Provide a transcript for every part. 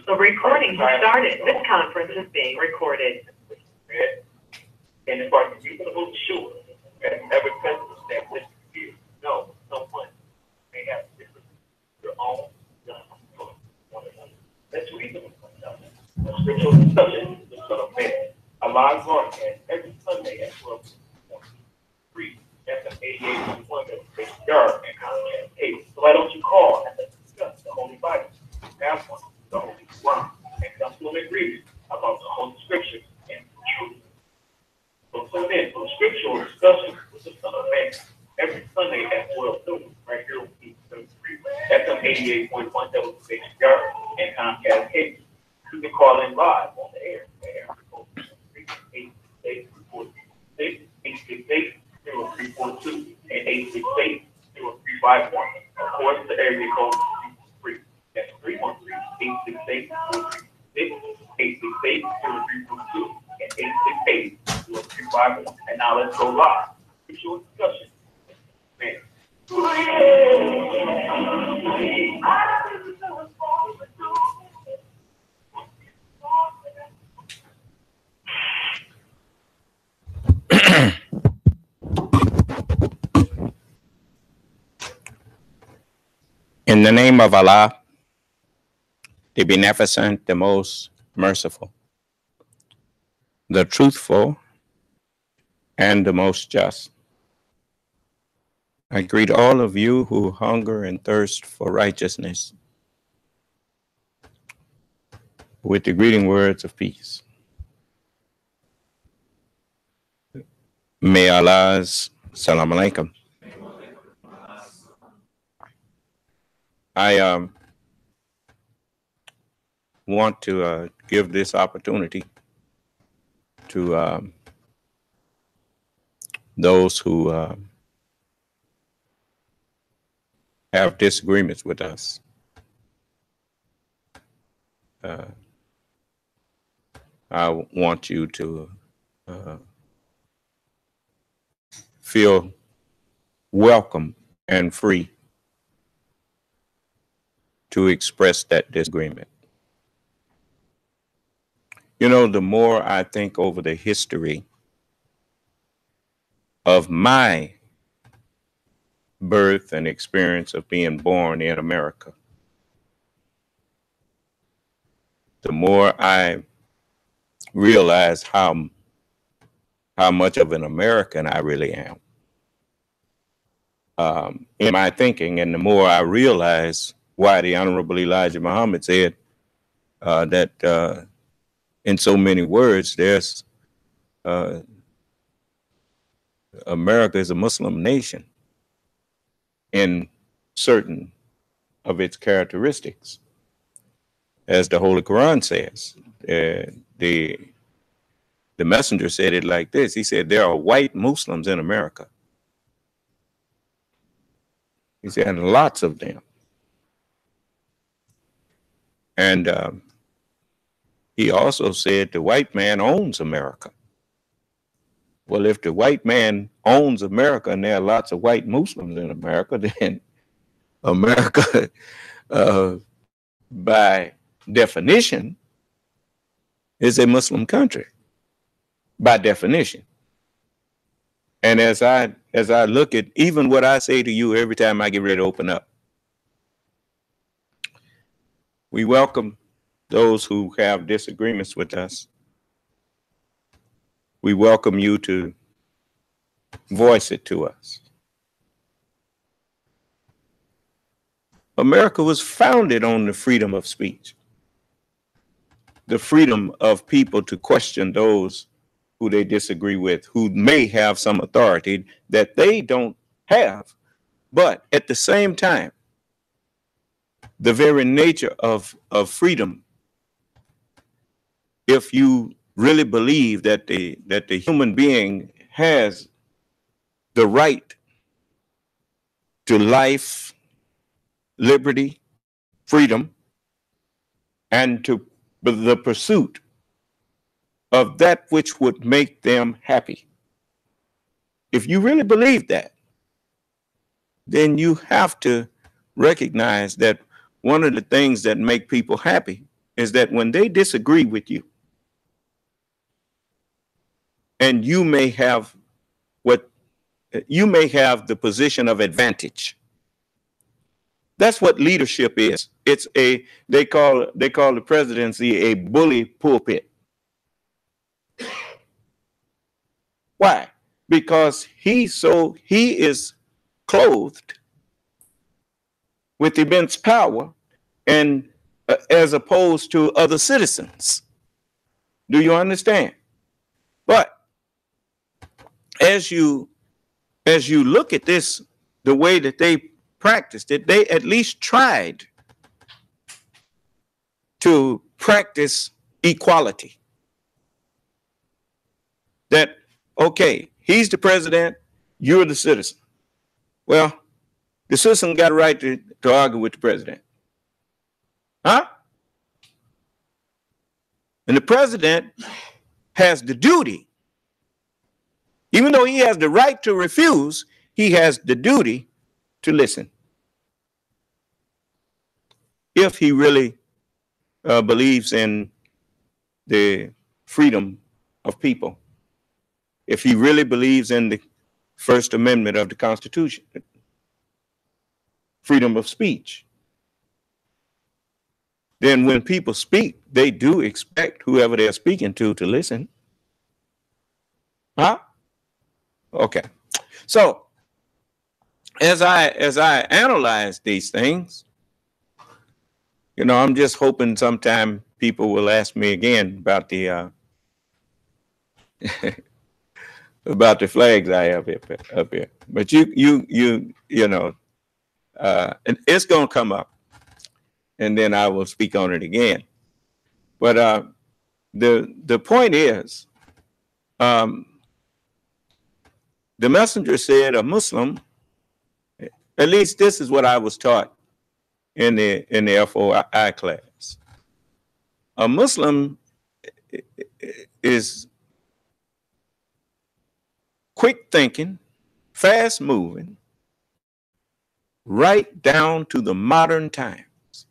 The recording has started. This conference is being recorded. And if I'm reasonable, sure, that every person that this view, no, someone may have different, their own, one another. That's reasonable. Scriptural Discussion is the Son of Man. A live broadcast every Sunday at 12:03. FM 88.1 WHR and Comcast Cable. So why don't you call and let's discuss the Holy Bible? Have one, the Holy Quran, and come to an agreement about the Holy Scriptures and truth. So tune in for Scriptural Discussion with the Son of Man every Sunday at 12:30 right here on FM 88.1 WHR and Comcast Cable. You can call in live on the air. 868-342 and 868-0351. Of course, the area code is 3. That's 313-868-336, 868-0342, and 868-0351. And now let's go live. Scriptural Discussion. Man. In the name of Allah, the Beneficent, the Most Merciful, the Truthful, and the Most Just, I greet all of you who hunger and thirst for righteousness with the greeting words of peace. May Allah's Salam Alaikum. I want to give this opportunity to those who have disagreements with us, I want you to feel welcome and free to express that disagreement. You know, the more I think over the history of my birth and experience of being born in America, the more I realize how much of an American I really am in my thinking, and the more I realize why the Honorable Elijah Muhammad said that in so many words, there's America is a Muslim nation in certain of its characteristics. As the Holy Quran says, the messenger said it like this. He said, there are white Muslims in America. He said, and lots of them. And he also said the white man owns America. Well, if the white man owns America and there are lots of white Muslims in America, then America, by definition, is a Muslim country, by definition. And as I look at even what I say to you every time I get ready to open up, we welcome those who have disagreements with us. We welcome you to voice it to us. America was founded on the freedom of speech, the freedom of people to question those who they disagree with, who may have some authority that they don't have. But at the same time, the very nature of freedom, if you really believe that the human being has the right to life, liberty, freedom, and to the pursuit of that which would make them happy. If you really believe that, then you have to recognize that one of the things that make people happy is that when they disagree with you, and you may have the position of advantage. That's what leadership is. It's they call the presidency a bully pulpit. Why? Because he is clothed with immense power, and as opposed to other citizens. Do you understand? But as you look at this, the way that they practiced it, they at least tried to practice equality. That, okay, he's the president, you're the citizen. Well, the citizen got a right to argue with the president. Huh? And the president has the duty, even though he has the right to refuse, he has the duty to listen. If he really believes in the freedom of people, if he really believes in the First Amendment of the Constitution, freedom of speech, then when people speak, they do expect whoever they're speaking to listen. Huh? Okay. So as I analyze these things, you know, I'm just hoping sometime people will ask me again about the about the flags I have up here. But you know, it's gonna come up, and then I will speak on it again. But the point is, the messenger said a Muslim At least this is what I was taught in the FOI class. A Muslim is quick thinking, fast moving, right down to the modern times.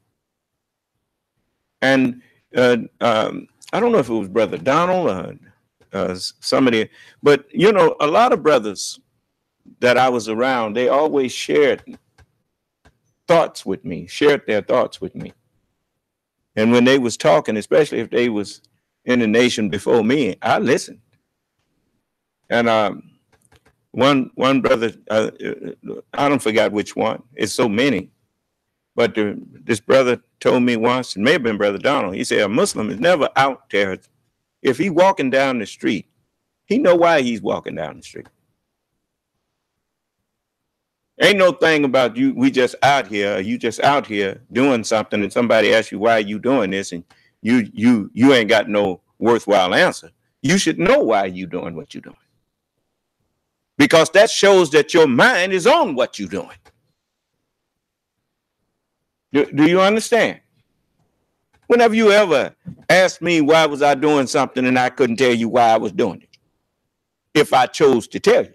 And I don't know if it was Brother Donald or somebody, but you know, a lot of brothers that I was around, they always shared thoughts with me, shared their thoughts with me. And when they was talking, especially if they was in the nation before me, I listened. And one brother, I don't forget which one. It's so many, but this brother told me once, it may have been Brother Donald. He said a Muslim is never out there. If he's walking down the street, he know why he's walking down the street. Ain't no thing about you. We just out here. You just out here doing something, and somebody asks you why you doing this, and you ain't got no worthwhile answer. You should know why you doing what you're doing, because that shows that your mind is on what you're doing. Do you understand? Whenever you ever asked me why was I doing something and I couldn't tell you why I was doing it, if I chose to tell you.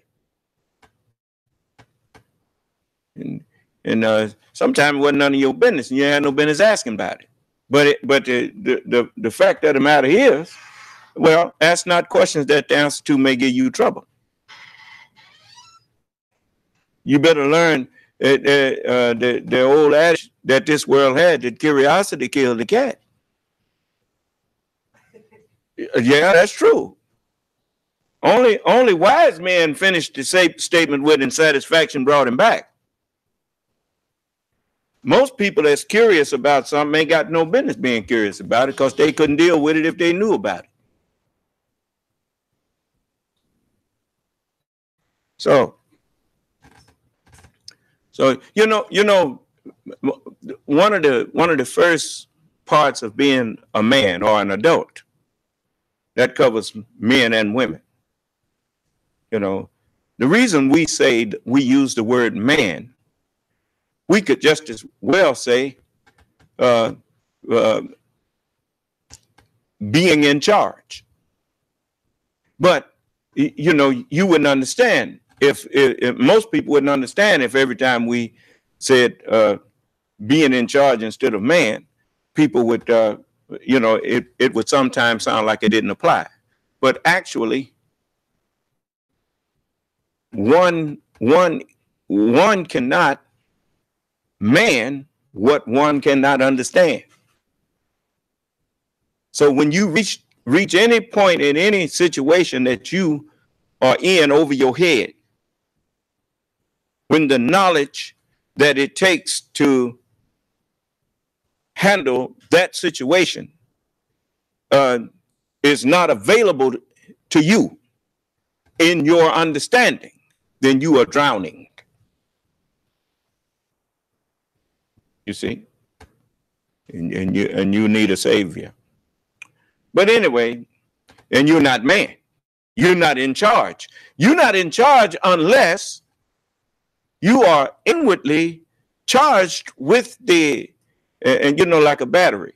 And sometimes it wasn't none of your business, and you had no business asking about it. But the fact of the matter is, well, ask not questions that the answer to may give you trouble. You better learn the old adage that this world had, that curiosity killed the cat. Yeah, that's true. Only wise men finished the statement with, and satisfaction brought him back. Most people that's curious about something ain't got no business being curious about it, because they couldn't deal with it if they knew about it. So you know, one of the first parts of being a man or an adult, that covers men and women. You know, the reason we say we use the word man, we could just as well say being in charge. But you know, you wouldn't understand if most people wouldn't understand if every time we said being in charge instead of man, people would you know, it would sometimes sound like it didn't apply. But actually, one cannot man what one cannot understand. So when you reach any point in any situation that you are in over your head, when the knowledge that it takes to handle that situation is not available to you in your understanding, then you are drowning. You see? And you need a savior. But anyway, and you're not man. You're not in charge. You're not in charge unless you are inwardly charged with the, and you know, like a battery.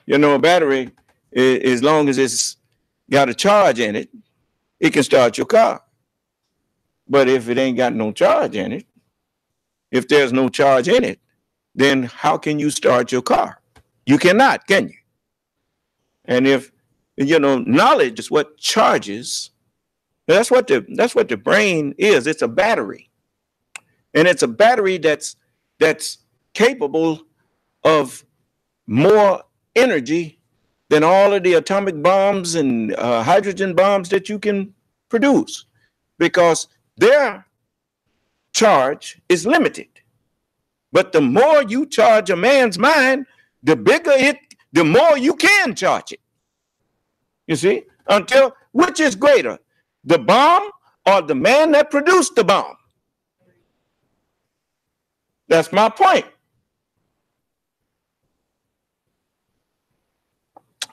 You know, a battery, as long as it's got a charge in it, it can start your car. But if it ain't got no charge in it, if there's no charge in it, then how can you start your car? You cannot, can you? And if, you know, knowledge is what charges, that's what the brain is. It's a battery. And it's a battery that's capable of more energy than all of the atomic bombs and hydrogen bombs that you can produce, because their charge is limited. But the more you charge a man's mind, the bigger it, the more you can charge it. You see, until which is greater, the bomb or the man that produced the bomb? That's my point.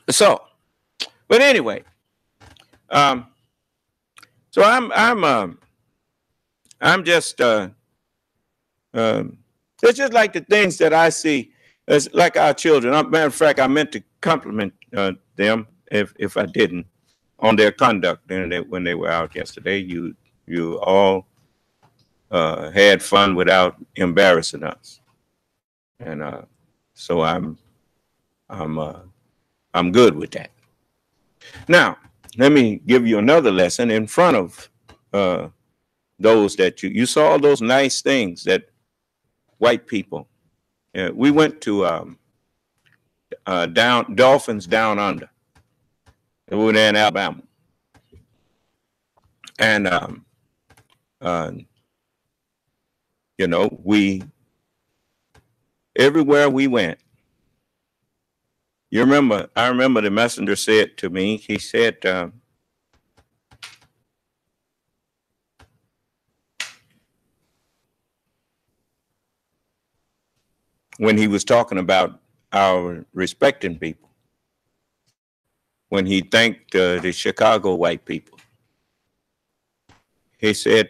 So, but anyway, so I'm just It's just like the things that I see. It's like our children. Matter of fact, I meant to compliment them if I didn't on their conduct when they were out yesterday. You all had fun without embarrassing us, and so I'm good with that. Now, let me give you another lesson in front of those that you saw those nice things that white people. We went to Dolphins Down Under. We were there in Alabama, and uh, we everywhere we went. I remember the messenger said to me. He said, when he was talking about our respecting people, when he thanked the Chicago white people, he said,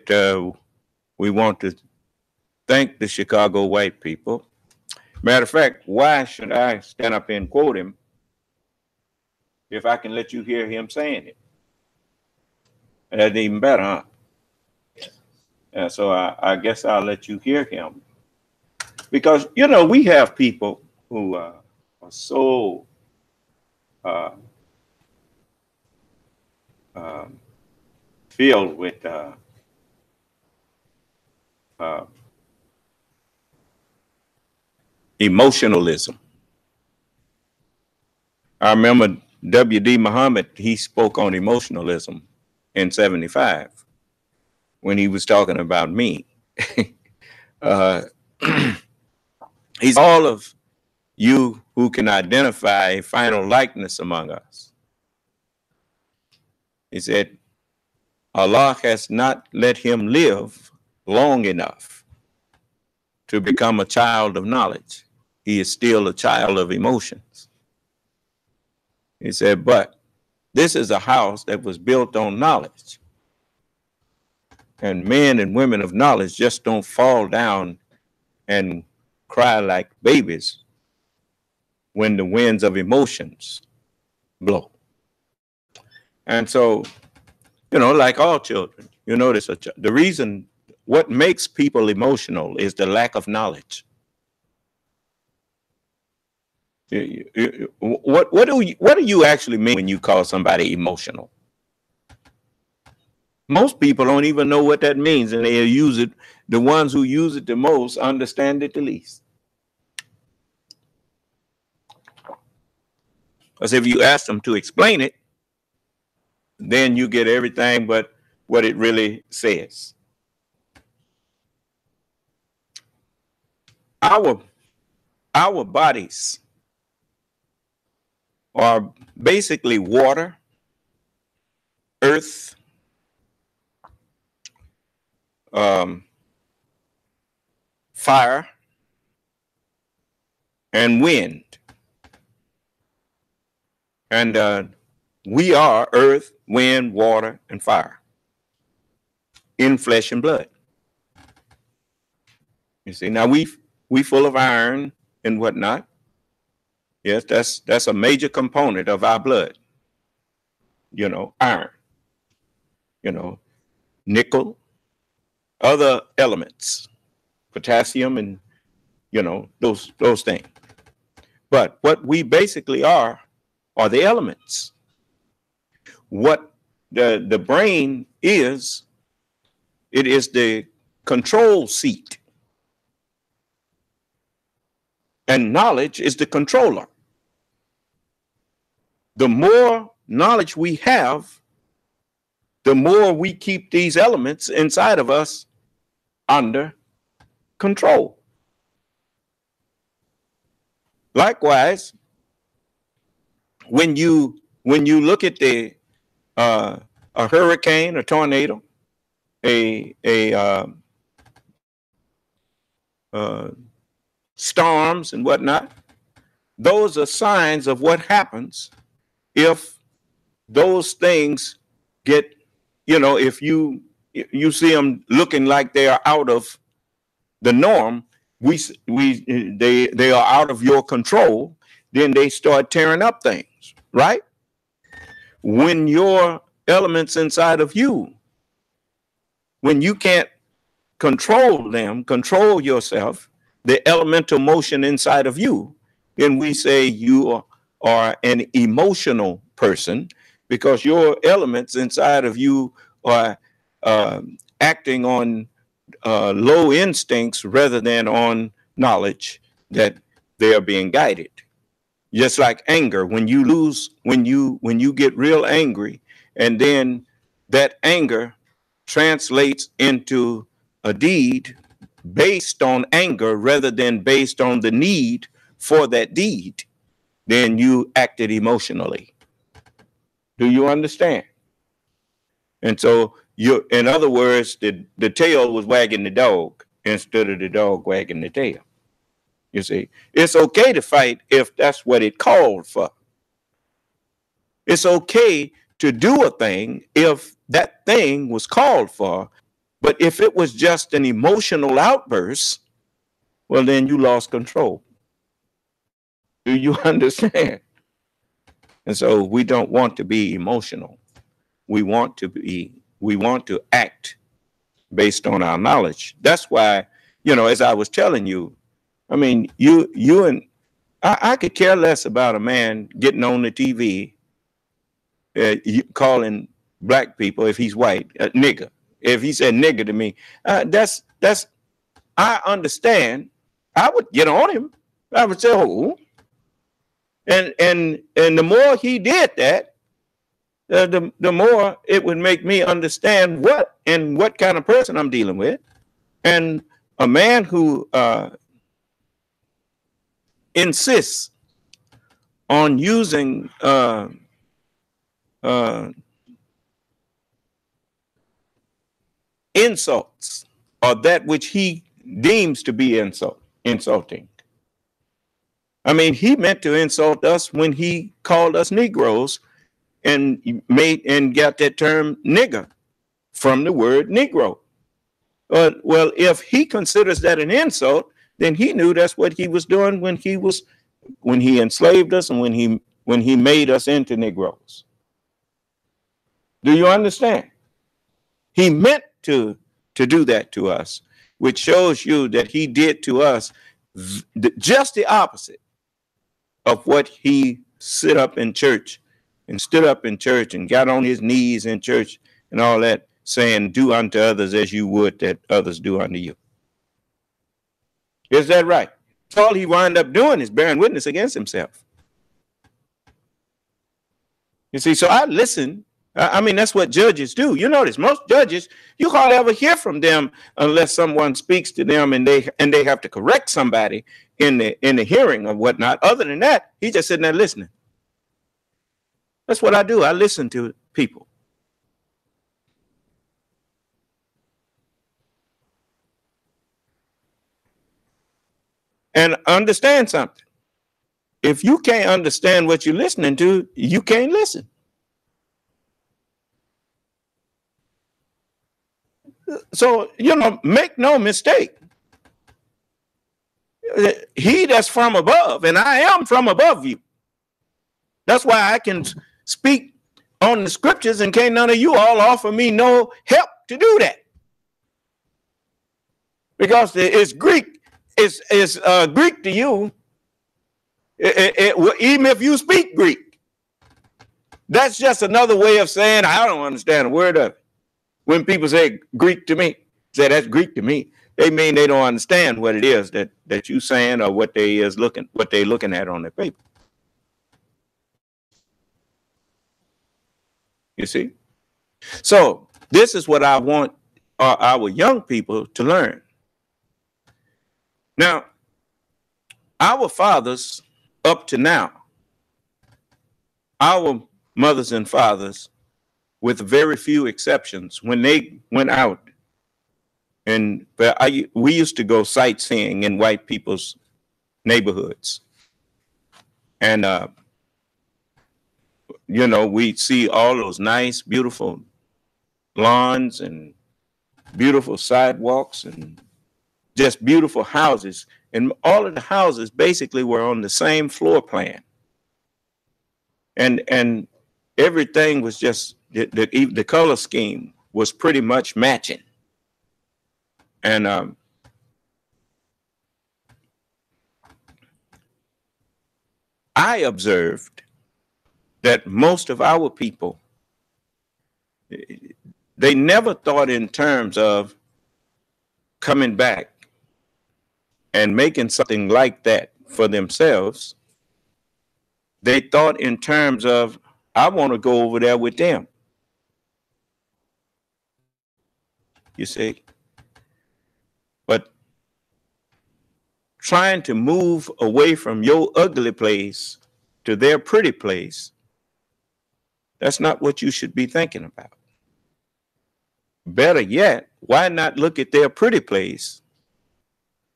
we want to thank the Chicago white people. Matter of fact, why should I stand up and quote him if I can let you hear him saying it? That's even better, huh? So I guess I'll let you hear him. Because, we have people who are so filled with emotionalism. I remember W.D. Muhammad, he spoke on emotionalism in 75 when he was talking about me. He's all of you who can identify a final likeness among us. He said, Allah has not let him live long enough to become a child of knowledge. He is still a child of emotions. He said, but this is a house that was built on knowledge. And men and women of knowledge just don't fall down and cry like babies when the winds of emotions blow. And so, like all children, the reason what makes people emotional is the lack of knowledge. What do you actually mean when you call somebody emotional? Most people don't even know what that means, and they use it. The ones who use it the most understand it the least. Because if you ask them to explain it, then you get everything but what it really says. Our bodies are basically water, earth, fire, and wind. And we are earth, wind, water, and fire in flesh and blood. You see, now we full of iron and whatnot. Yes, that's a major component of our blood. Iron, nickel, other elements, potassium, and those things. But what we basically are the elements. What the brain is, it is the control seat. And knowledge is the controller. The more knowledge we have, the more we keep these elements inside of us under control. Likewise, when you look at a hurricane, a tornado, storms and whatnot, those are signs of what happens if those things get, if you see them looking like they are out of the norm, they are out of your control, then they start tearing up things, right? When your elements inside of you, when you can't control them, control yourself, the elemental motion inside of you, then we say you are an emotional person because your elements inside of you are acting on low instincts rather than on knowledge that they are being guided. Just like anger, when you get real angry, and then that anger translates into a deed based on anger rather than based on the need for that deed, then you acted emotionally. Do you understand? And so in other words, the tail was wagging the dog instead of the dog wagging the tail. You see, it's okay to fight if that's what it called for. It's okay to do a thing if that thing was called for. But if it was just an emotional outburst, well, then you lost control. Do you understand? And so we don't want to be emotional. We want to act based on our knowledge. That's why, as I was telling you, I mean, I could care less about a man getting on the TV calling black people, if he's white, nigger. If he said nigger to me, that's I understand. I would get on him. I would say, oh, and the more he did that, the more it would make me understand what kind of person I'm dealing with. And a man who insists on using insults or that which he deems to be insulting. I mean, he meant to insult us when he called us Negroes and got that term nigger from the word Negro. Well, if he considers that an insult, then he knew that's what he was doing when he enslaved us and when he made us into Negroes. Do you understand? He meant to do that to us, which shows you that he did to us just the opposite of what he stood up in church and got on his knees in church and all that, saying, do unto others as you would that others do unto you. Is that right? So all he wound up doing is bearing witness against himself. You see, so I listen. I mean, that's what judges do. You notice most judges, you hardly ever hear from them unless someone speaks to them and they have to correct somebody in the hearing or whatnot. Other than that, he's just sitting there listening. That's what I do. I listen to people. And understand something. If you can't understand what you're listening to, you can't listen. So, make no mistake. He that's from above, and I am from above you. That's why I can speak on the scriptures, and can't none of you all offer me no help to do that. Because it's Greek. It's Greek to you. Even if you speak Greek. That's just another way of saying I don't understand a word of it. When people say Greek to me, say that's Greek to me, they mean they don't understand what it is that you saying or what they looking at on their paper. You see? So this is what I want our young people to learn. Now, our fathers up to now, our mothers and fathers, with very few exceptions, when they went out, and we used to go sightseeing in white people's neighborhoods. And, we'd see all those nice, beautiful lawns and beautiful sidewalks and just beautiful houses. And all of the houses basically were on the same floor plan. And everything was just, the color scheme was pretty much matching. And I observed that most of our people, they never thought in terms of coming back and making something like that for themselves. They thought in terms of, I want to go over there with them. You see? But trying to move away from your ugly place to their pretty place, that's not what you should be thinking about. Better yet, why not look at their pretty place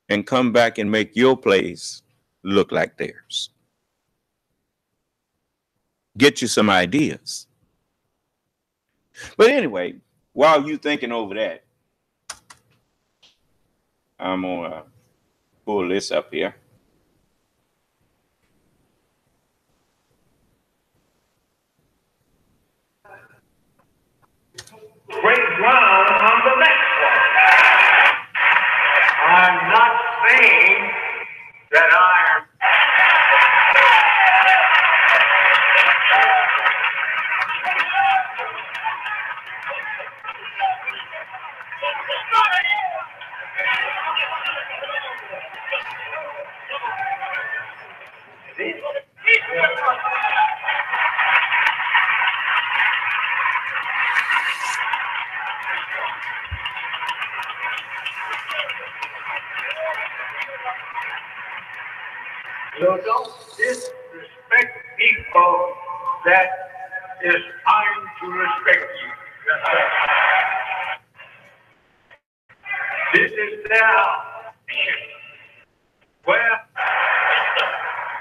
and come back and make your place look like theirs? Get you some ideas. But anyway, while you thinking over that, I'm gonna pull this up here. Great ground on the next one. I'm not saying that I am. So don't disrespect people that is trying to respect you. This is their mission. Well,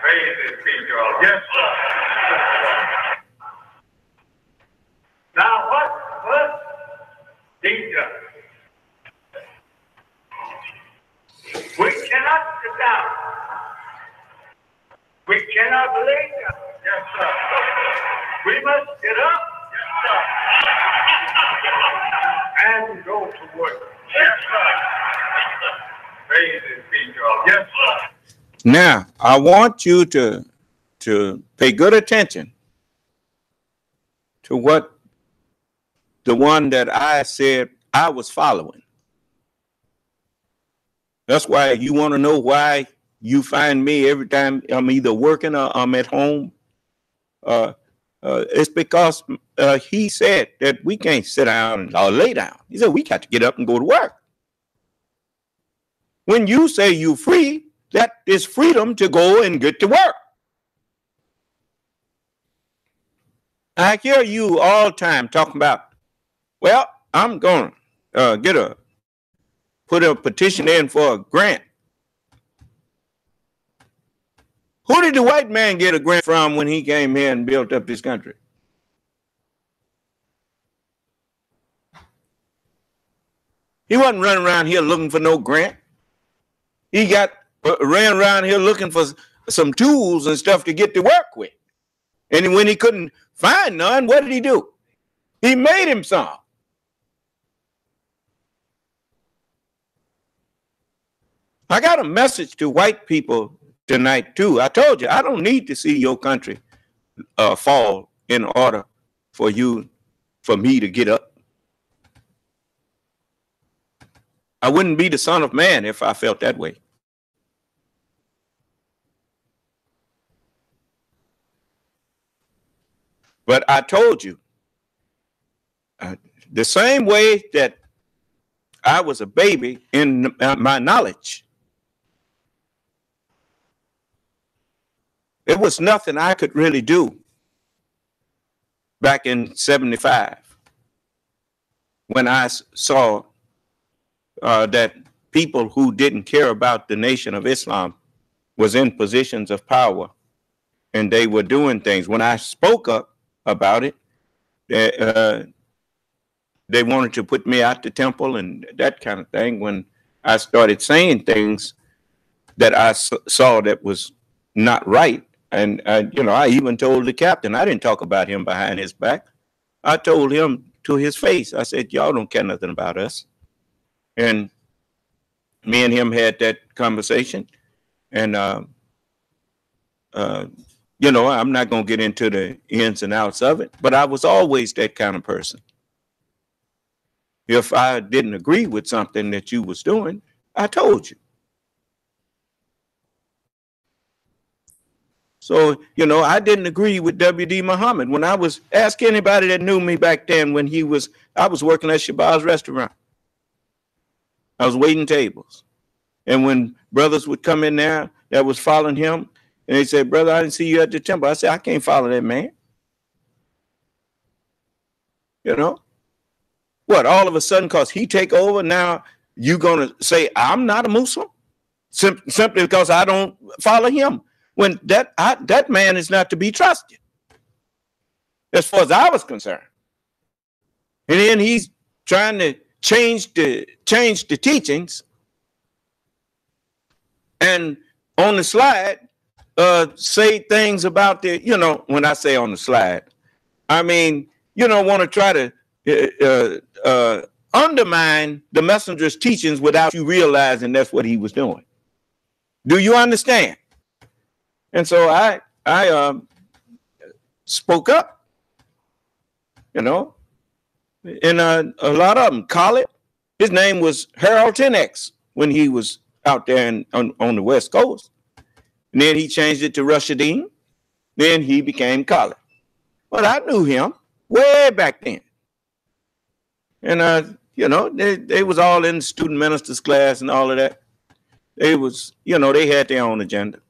praise is people. Yes, sir. Now what danger? We cannot sit down. We cannot lay down. Yes, sir. We must get up. Yes, sir. And go to work. Yes, sir. Praise be to God. Yes, sir. Now, I want you to pay good attention to what the one that I said I was following. That's why you want to know why you find me every time I'm either working or I'm at home. It's because he said that we can't sit down or lay down. He said we got to get up and go to work. When you say you're free, that is freedom to go and get to work. I hear you all the time talking about, well, I'm going to put a petition in for a grant. Who did the white man get a grant from when he came here and built up this country? He wasn't running around here looking for no grant. He ran around here looking for some tools and stuff to get to work with. And when he couldn't find none, what did he do? He made him some. I got a message to white people tonight too. I told you, I don't need to see your country fall in order for me to get up. I wouldn't be the son of man if I felt that way. But I told you, the same way that I was a baby in my knowledge, it was nothing I could really do back in 75 when I saw that people who didn't care about the Nation of Islam was in positions of power and they were doing things. When I spoke up about it, they wanted to put me out the temple and that kind of thing. When I started saying things that I saw that was not right. And, I even told the captain, I didn't talk about him behind his back. I told him to his face. I said, y'all don't care nothing about us. And me and him had that conversation. And, I'm not going to get into the ins and outs of it, but I was always that kind of person. If I didn't agree with something that you was doing, I told you. So, I didn't agree with W.D. Muhammad. When I was, ask anybody that knew me back then when I was working at Shabazz restaurant. I was waiting tables. And when brothers would come in there that was following him, and they said, brother, I didn't see you at the temple. I said, I can't follow that man. What, all of a sudden, because he take over, now you going to say, I'm not a Muslim? Simply because I don't follow him. When that man is not to be trusted, as far as I was concerned. And then he's trying to change the teachings. And on the slide, say things about when I say on the slide, I mean, want to try to undermine the messenger's teachings without you realizing that's what he was doing. Do you understand? And so I spoke up, and a lot of them call it. His name was Harold 10X when he was out there on the West Coast. And then he changed it to Rushadeen. Then he became Khalid. But I knew him way back then. And, they was all in student ministers class and all of that. They was, they had their own agenda.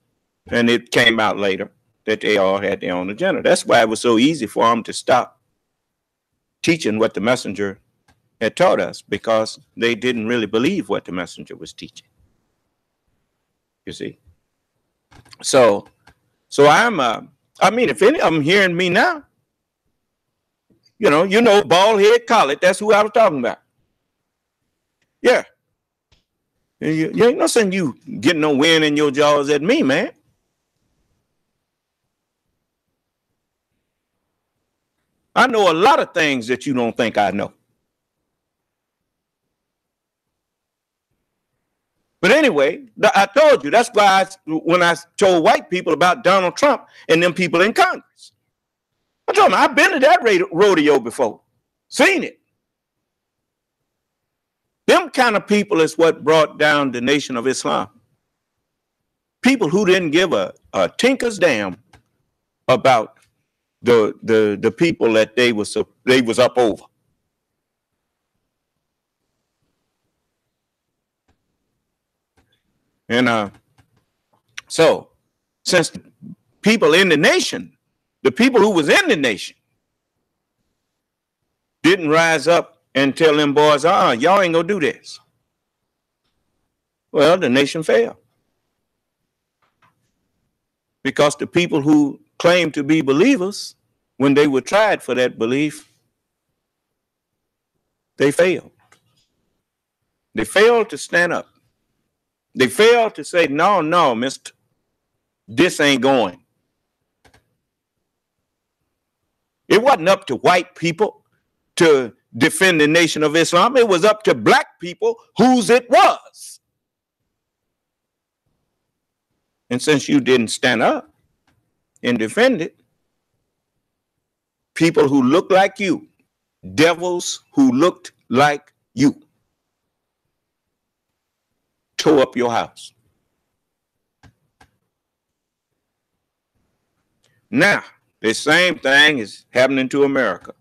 And it came out later that they all had their own agenda. That's why it was so easy for them to stop teaching what the messenger had taught us, because they didn't really believe what the messenger was teaching. You see? So if any of them hearing me now, bald head Khalid, that's who I was talking about. Yeah. You ain't no saying you getting no wind in your jaws at me, man. I know a lot of things that you don't think I know. But anyway, I told you, that's why when I told white people about Donald Trump and them people in Congress, I told them, I've been to that rodeo before, seen it. Them kind of people is what brought down the Nation of Islam. People who didn't give a tinker's damn about the people that they was up over. And so since people in the nation, the people who was in the nation, didn't rise up and tell them boys, y'all ain't gonna do this. Well, the nation failed. Because the people who claimed to be believers, when they were tried for that belief, they failed. They failed to stand up. They failed to say, no, mister, this ain't going. It wasn't up to white people to defend the Nation of Islam. It was up to black people whose it was. And since you didn't stand up and defend it, people who look like you, devils who looked like you, tore up your house. Now, the same thing is happening to America.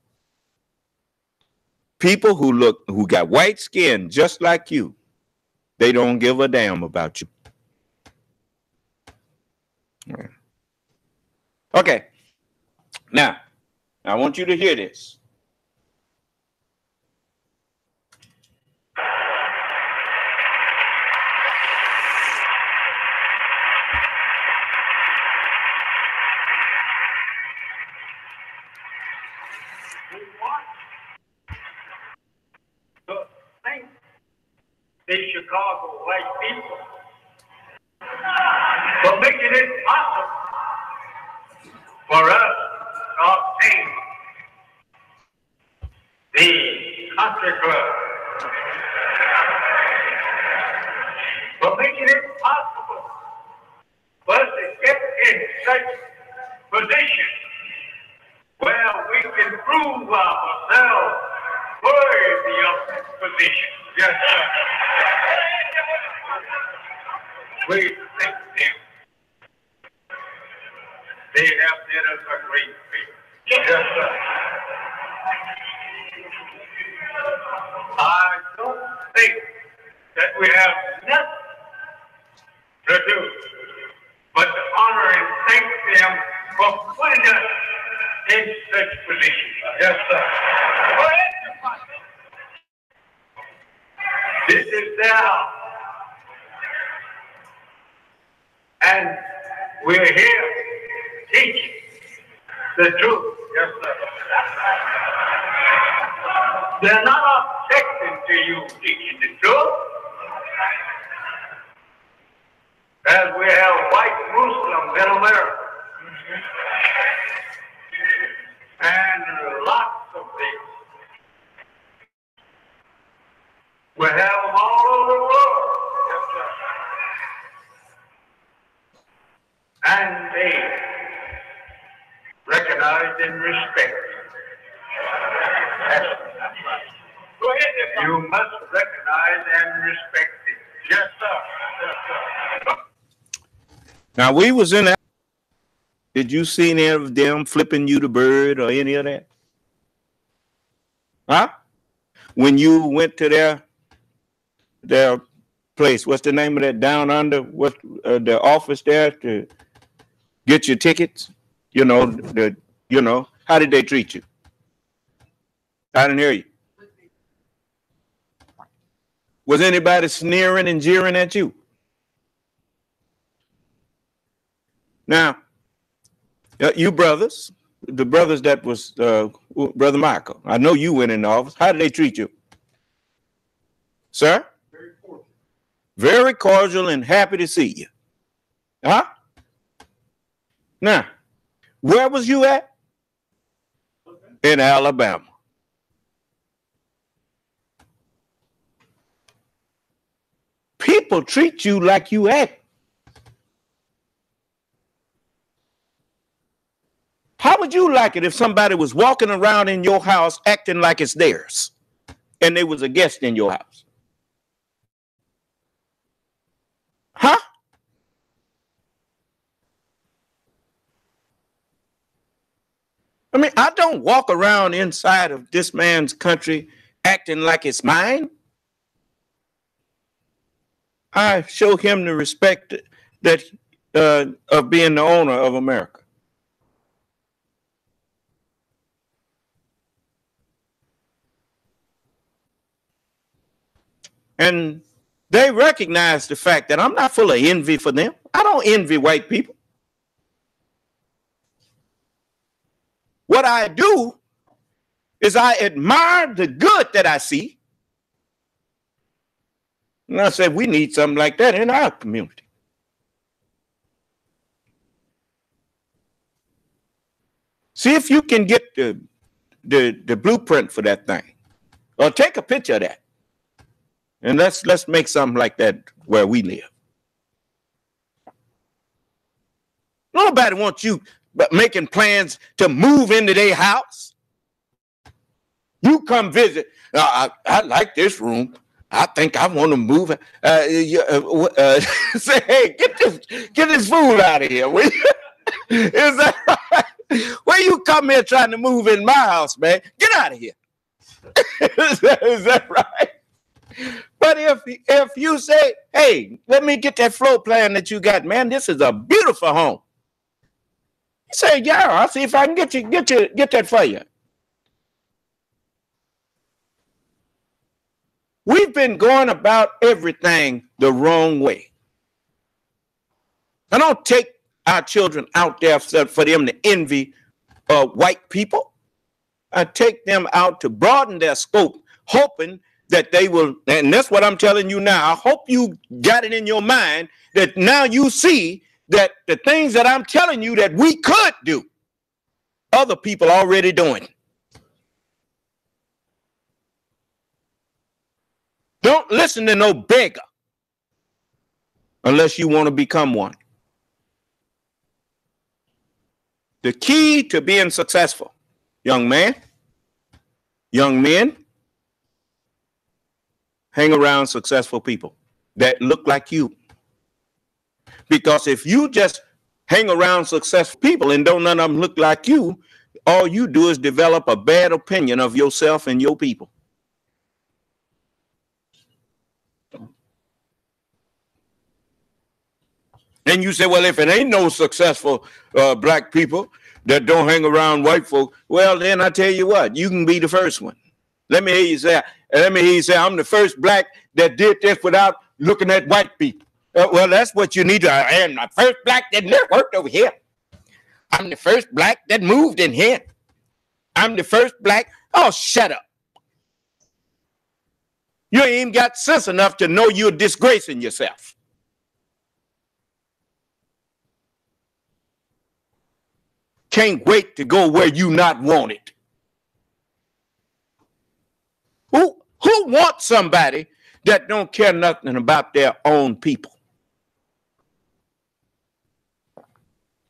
People who got white skin just like you, they don't give a damn about you. Okay. Now, I want you to hear this. the Chicago white people for making it possible for us to obtain the country club, for making it possible for us to get in such position where we can prove ourselves worthy of this position. Yes, sir. We thank them. They have did us a great favor. Yes, sir. I don't think that we have nothing to do but to honor and thank them for putting us in such position. Yes, sir. This is their house. And we're here teaching the truth. Yes, sir. They're not objecting to you teaching the truth. As we have white Muslims in America. And lots of things. We have them all over the world. Yes, sir. And they recognize and respect. Go ahead. You must recognize and respect it. Yes, sir. Yes, sir. Now, we was in that. Did you see any of them flipping you the bird or any of that? Huh? When you went to their place, what's the name of that down under? What's the office there to get your tickets? You know, how did they treat you? I didn't hear you. Was anybody sneering and jeering at you? Now, you brothers, the brothers that was Brother Michael, I know you went in the office. How did they treat you? Sir? Very cordial. Very cordial and happy to see you. Huh? Now, where was you at? In Alabama. People treat you like you act. How would you like it if somebody was walking around in your house acting like it's theirs and they was a guest in your house? Huh? I mean, I don't walk around inside of this man's country acting like it's mine. I show him the respect that of being the owner of America. And they recognize the fact that I'm not full of envy for them. I don't envy white people. What I do is I admire the good that I see. And I said, we need something like that in our community. See if you can get the blueprint for that thing. Or take a picture of that. And let's make something like that where we live. Nobody wants you making plans to move into their house. You come visit. I like this room. I think I want to move. Say, hey, get this fool out of here. Is that right? Where you come here trying to move in my house, man? Get out of here. Is that right? But if you say, hey, let me get that floor plan that you got, man, this is a beautiful home. You say, yeah, I'll see if I can get that for you. We've been going about everything the wrong way. I don't take our children out there for them to envy white people. I take them out to broaden their scope, hoping that they will, and that's what I'm telling you now. I hope you got it in your mind that now you see that the things that I'm telling you that we could do, other people already doing. Don't listen to no beggar unless you want to become one. The key to being successful, young man, young men, hang around successful people that look like you. Because if you just hang around successful people and don't none of them look like you, all you do is develop a bad opinion of yourself and your people. And you say, well, if it ain't no successful black people that don't hang around white folk, well, then I tell you what, you can be the first one. Let me hear you say, I'm the first black that did this without looking at white people. Well, that's what you need to. I am the first black that never worked over here. I'm the first black that moved in here. I'm the first black. Oh, shut up. You ain't even got sense enough to know you're disgracing yourself. Can't wait to go where you not wanted. Who wants somebody that don't care nothing about their own people?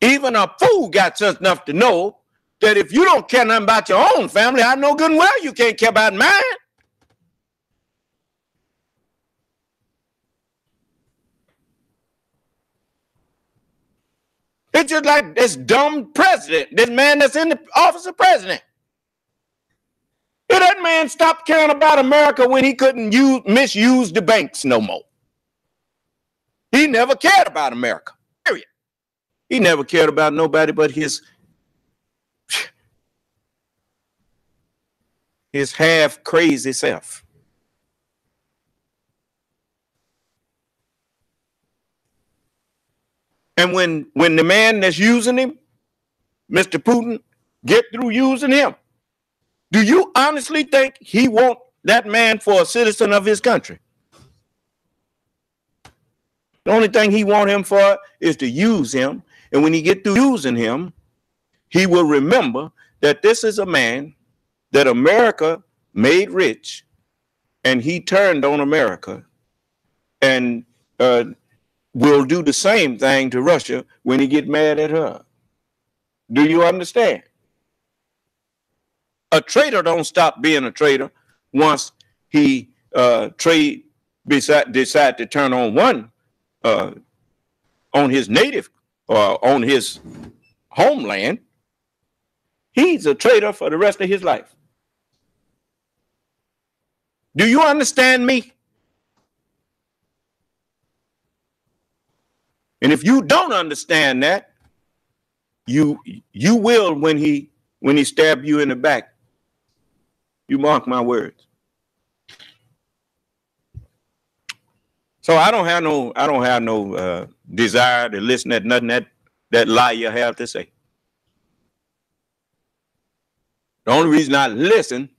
Even a fool got sense enough to know that if you don't care nothing about your own family, I know good and well you can't care about mine. It's just like this dumb president, this man that's in the office of president. That man stopped caring about America when he couldn't misuse the banks no more. He never cared about America, period. He never cared about nobody but his half crazy self. And when the man that's using him, Mr. Putin, get through using him, do you honestly think he want that man for a citizen of his country? The only thing he want him for is to use him. And when he get through using him, he will remember that this is a man that America made rich, and he turned on America and will do the same thing to Russia when he get mad at her. Do you understand? A traitor don't stop being a traitor once he decide to turn on one on his native or on his homeland. He's a traitor for the rest of his life. Do you understand me? And if you don't understand that, you will when he stab you in the back. You mark my words. So I don't have no desire to listen to nothing that liar have to say. The only reason I listen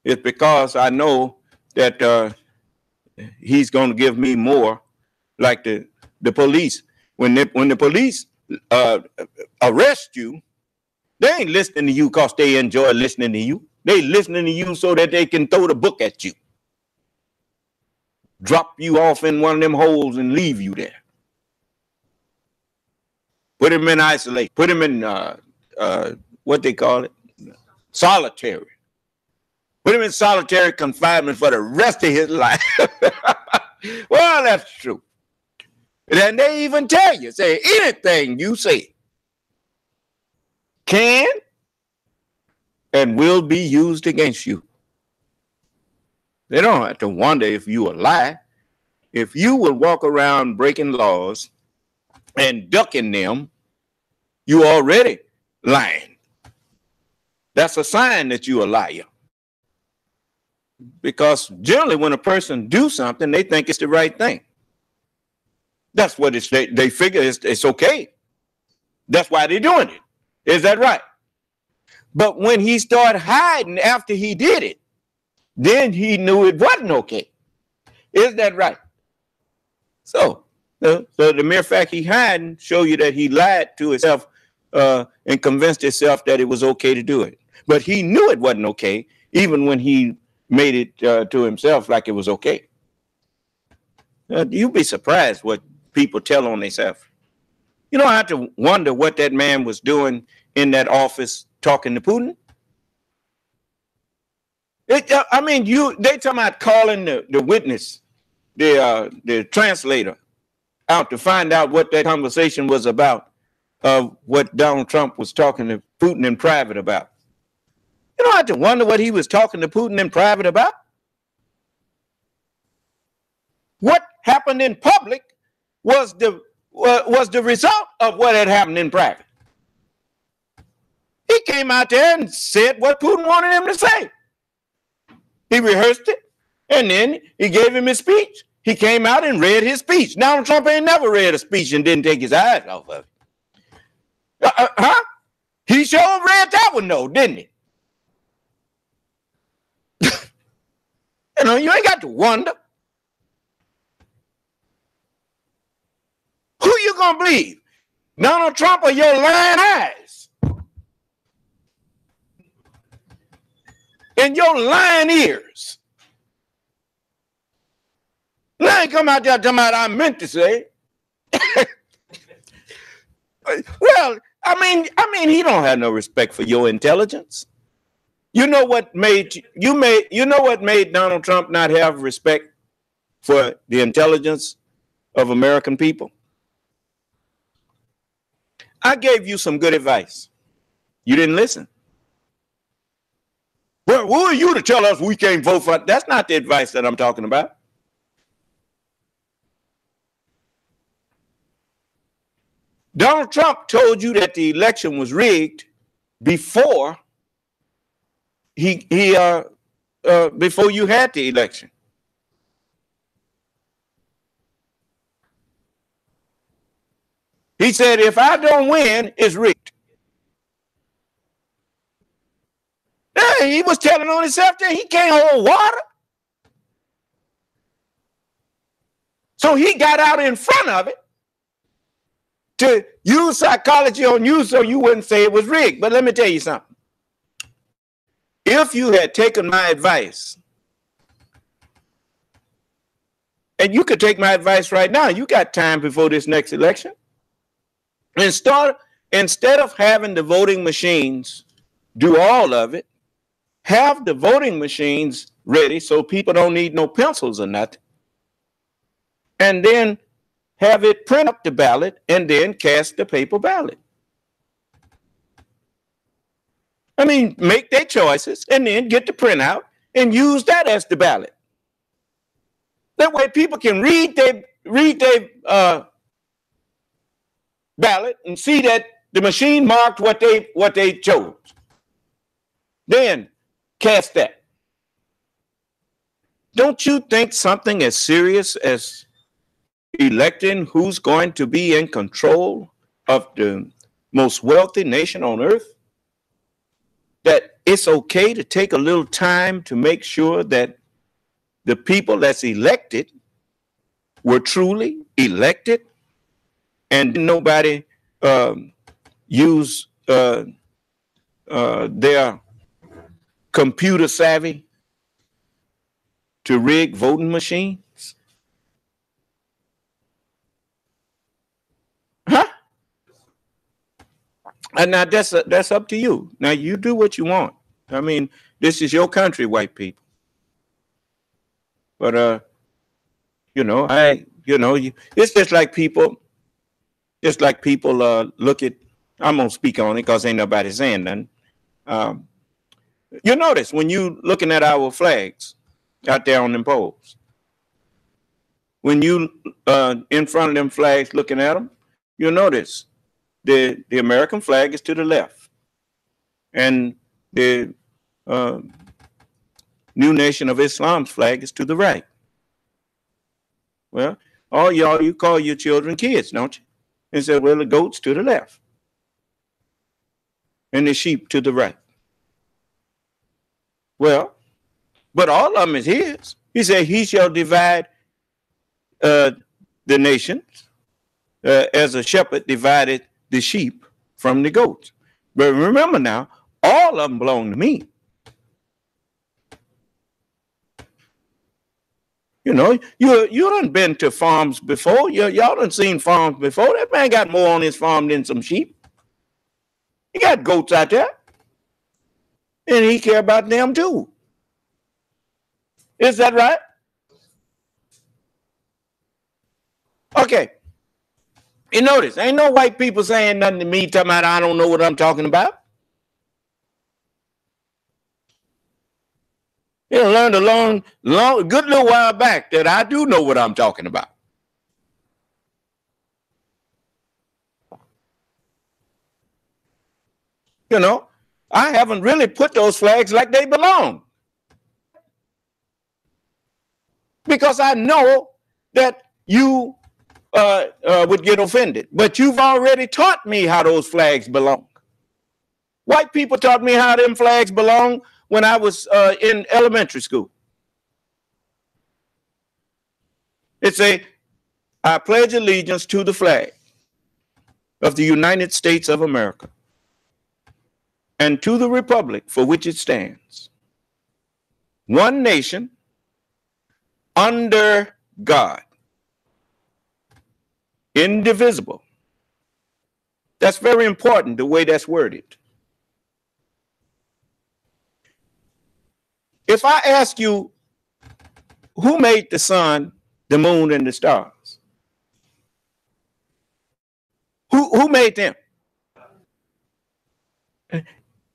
is because I know that he's going to give me more, like the police. When the police arrest you, they ain't listening to you because they enjoy listening to you. They listening to you so that they can throw the book at you, drop you off in one of them holes and leave you there. Put him in isolation. Put him in what they call it, solitary. Put him in solitary confinement for the rest of his life. Well, that's true. And they even tell you, say anything you say can and will be used against you. They don't have to wonder if you a lie. If you will walk around breaking laws and ducking them, you already lying. That's a sign that you a liar. Because generally when a person do something, they think it's the right thing. That's what they figure it's okay. That's why they're doing it. Is that right? But when he started hiding after he did it, then he knew it wasn't okay. Is that right? So the mere fact he hadn't show you that he lied to himself and convinced himself that it was okay to do it. But he knew it wasn't okay, even when he made it to himself like it was okay. You'd be surprised what people tell on themselves. You don't have to wonder what that man was doing in that office talking to Putin. They talking about calling the witness, the translator, out to find out what that conversation was about, what Donald Trump was talking to Putin in private about. You don't have to wonder what he was talking to Putin in private about. What happened in public was the result of what had happened in private. He came out there and said what Putin wanted him to say. He rehearsed it, and then he gave him his speech. He came out and read his speech. Donald Trump ain't never read a speech and didn't take his eyes off of it. He sure read that one, though, didn't he? You ain't got to wonder. Who you gonna believe? Donald Trump or your lying eyes? And your lying ears? I ain't come out there talking about I meant to say. Well, I mean, he don't have no respect for your intelligence. You know what made Donald Trump not have respect for the intelligence of American people? I gave you some good advice. You didn't listen. Well, who are you to tell us we can't vote for? That's not the advice that I'm talking about. Donald Trump told you that the election was rigged before before you had the election. He said, if I don't win, it's rigged. Hey, he was telling on himself that he can't hold water. So he got out in front of it to use psychology on you so you wouldn't say it was rigged. But let me tell you something. If you had taken my advice, and you could take my advice right now, you got time before this next election. Instead of having the voting machines do all of it, have the voting machines ready so people don't need no pencils or nothing. And then have it print up the ballot and then cast the paper ballot. I mean, make their choices and then get the printout and use that as the ballot. That way people can read their ballot and see that the machine marked what they chose. Then cast that. Don't you think something as serious as electing who's going to be in control of the most wealthy nation on earth, that it's okay to take a little time to make sure that the people that's elected were truly elected and nobody use their computer savvy to rig voting machines? Huh? And now that's up to you. Now you do what you want. I mean, this is your country, white people. But it's just like people look at. I'm gonna speak on it because ain't nobody saying nothing. You notice when you looking at our flags out there on them poles, when you in front of them flags looking at them, you'll notice the American flag is to the left, and the New Nation of Islam's flag is to the right. Well, all y'all, you call your children kids, don't you? And say, well, the goat's to the left, and the sheep to the right. Well, but all of them is his. He said, he shall divide the nations as a shepherd divided the sheep from the goats. But remember now, all of them belong to me. You know, you done been to farms before. Y'all done seen farms before. That man got more on his farm than some sheep. He got goats out there. And he care about them too. Is that right? Okay. You notice, ain't no white people saying nothing to me talking about I don't know what I'm talking about. You learned a good little while back that I do know what I'm talking about. You know, I haven't really put those flags like they belong. Because I know that you would get offended. But you've already taught me how those flags belong. White people taught me how them flags belong when I was in elementary school. It's I pledge allegiance to the flag of the United States of America and to the republic for which it stands, one nation, under God, indivisible. That's very important, the way that's worded. If I ask you, who made the sun, the moon, and the stars? Who made them?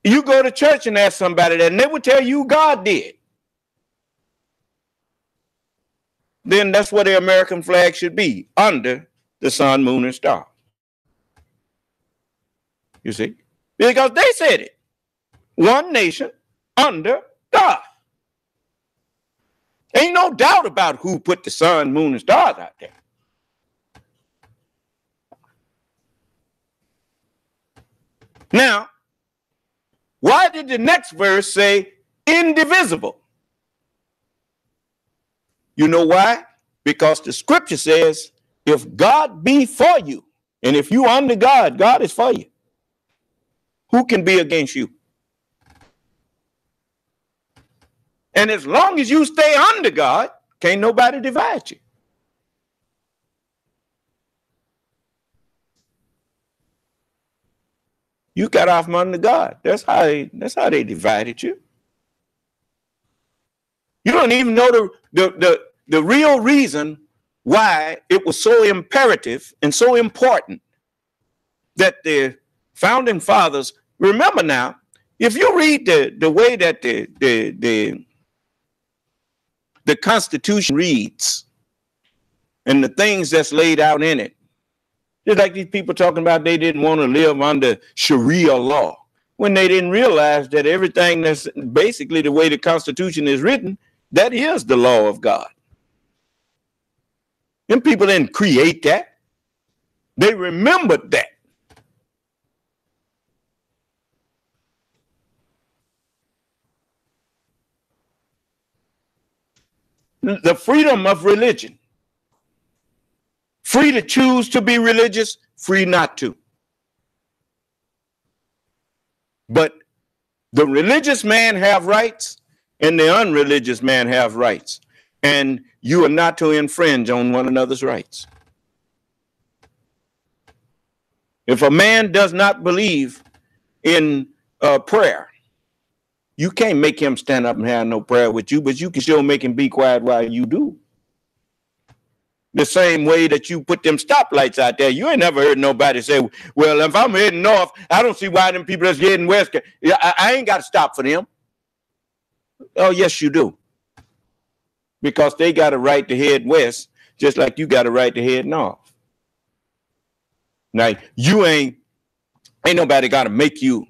You go to church and ask somebody that, and they would tell you God did. Then that's what the American flag should be, under the sun, moon, and stars. You see? Because they said it. One nation, under God. Ain't no doubt about who put the sun, moon, and stars out there. Now, why did the next verse say indivisible? You know why? Because the scripture says, if God be for you, and if you under God, God is for you. Who can be against you? And as long as you stay under God, can't nobody divide you. You got off from under God. That's how they divided you. You don't even know the real reason why it was so imperative and so important that the founding fathers, remember now, if you read the way that the Constitution reads and the things that's laid out in it, just like these people talking about they didn't want to live under Sharia law, when they didn't realize that everything that's basically the way the Constitution is written, that is the law of God. And people didn't create that. They remembered that. The freedom of religion. Free to choose to be religious, free not to. But the religious man have rights and the unreligious man have rights. And you are not to infringe on one another's rights. If a man does not believe in prayer, you can't make him stand up and have no prayer with you, but you can still make him be quiet while you do. The same way that you put them stoplights out there. You ain't never heard nobody say, well, if I'm heading north, I don't see why them people that's heading west, I ain't got to stop for them. Oh, yes, you do. Because they got a right to head west, just like you got a right to head north. Now, you ain't nobody got to make you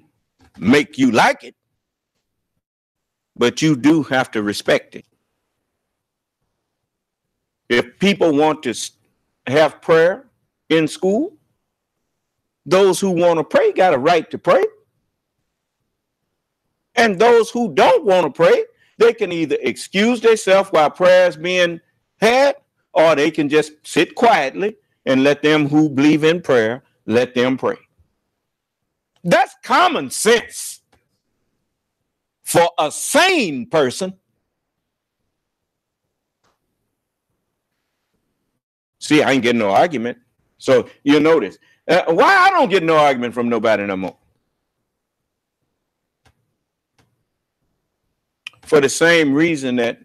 like it. But you do have to respect it. If people want to have prayer in school, those who want to pray got a right to pray. And those who don't want to pray They can either excuse themselves while prayers being had, or they can just sit quietly and let them who believe in prayer, let them pray. That's common sense for a sane person. See, I ain't getting no argument. So you notice why I don't get no argument from nobody no more. For the same reason that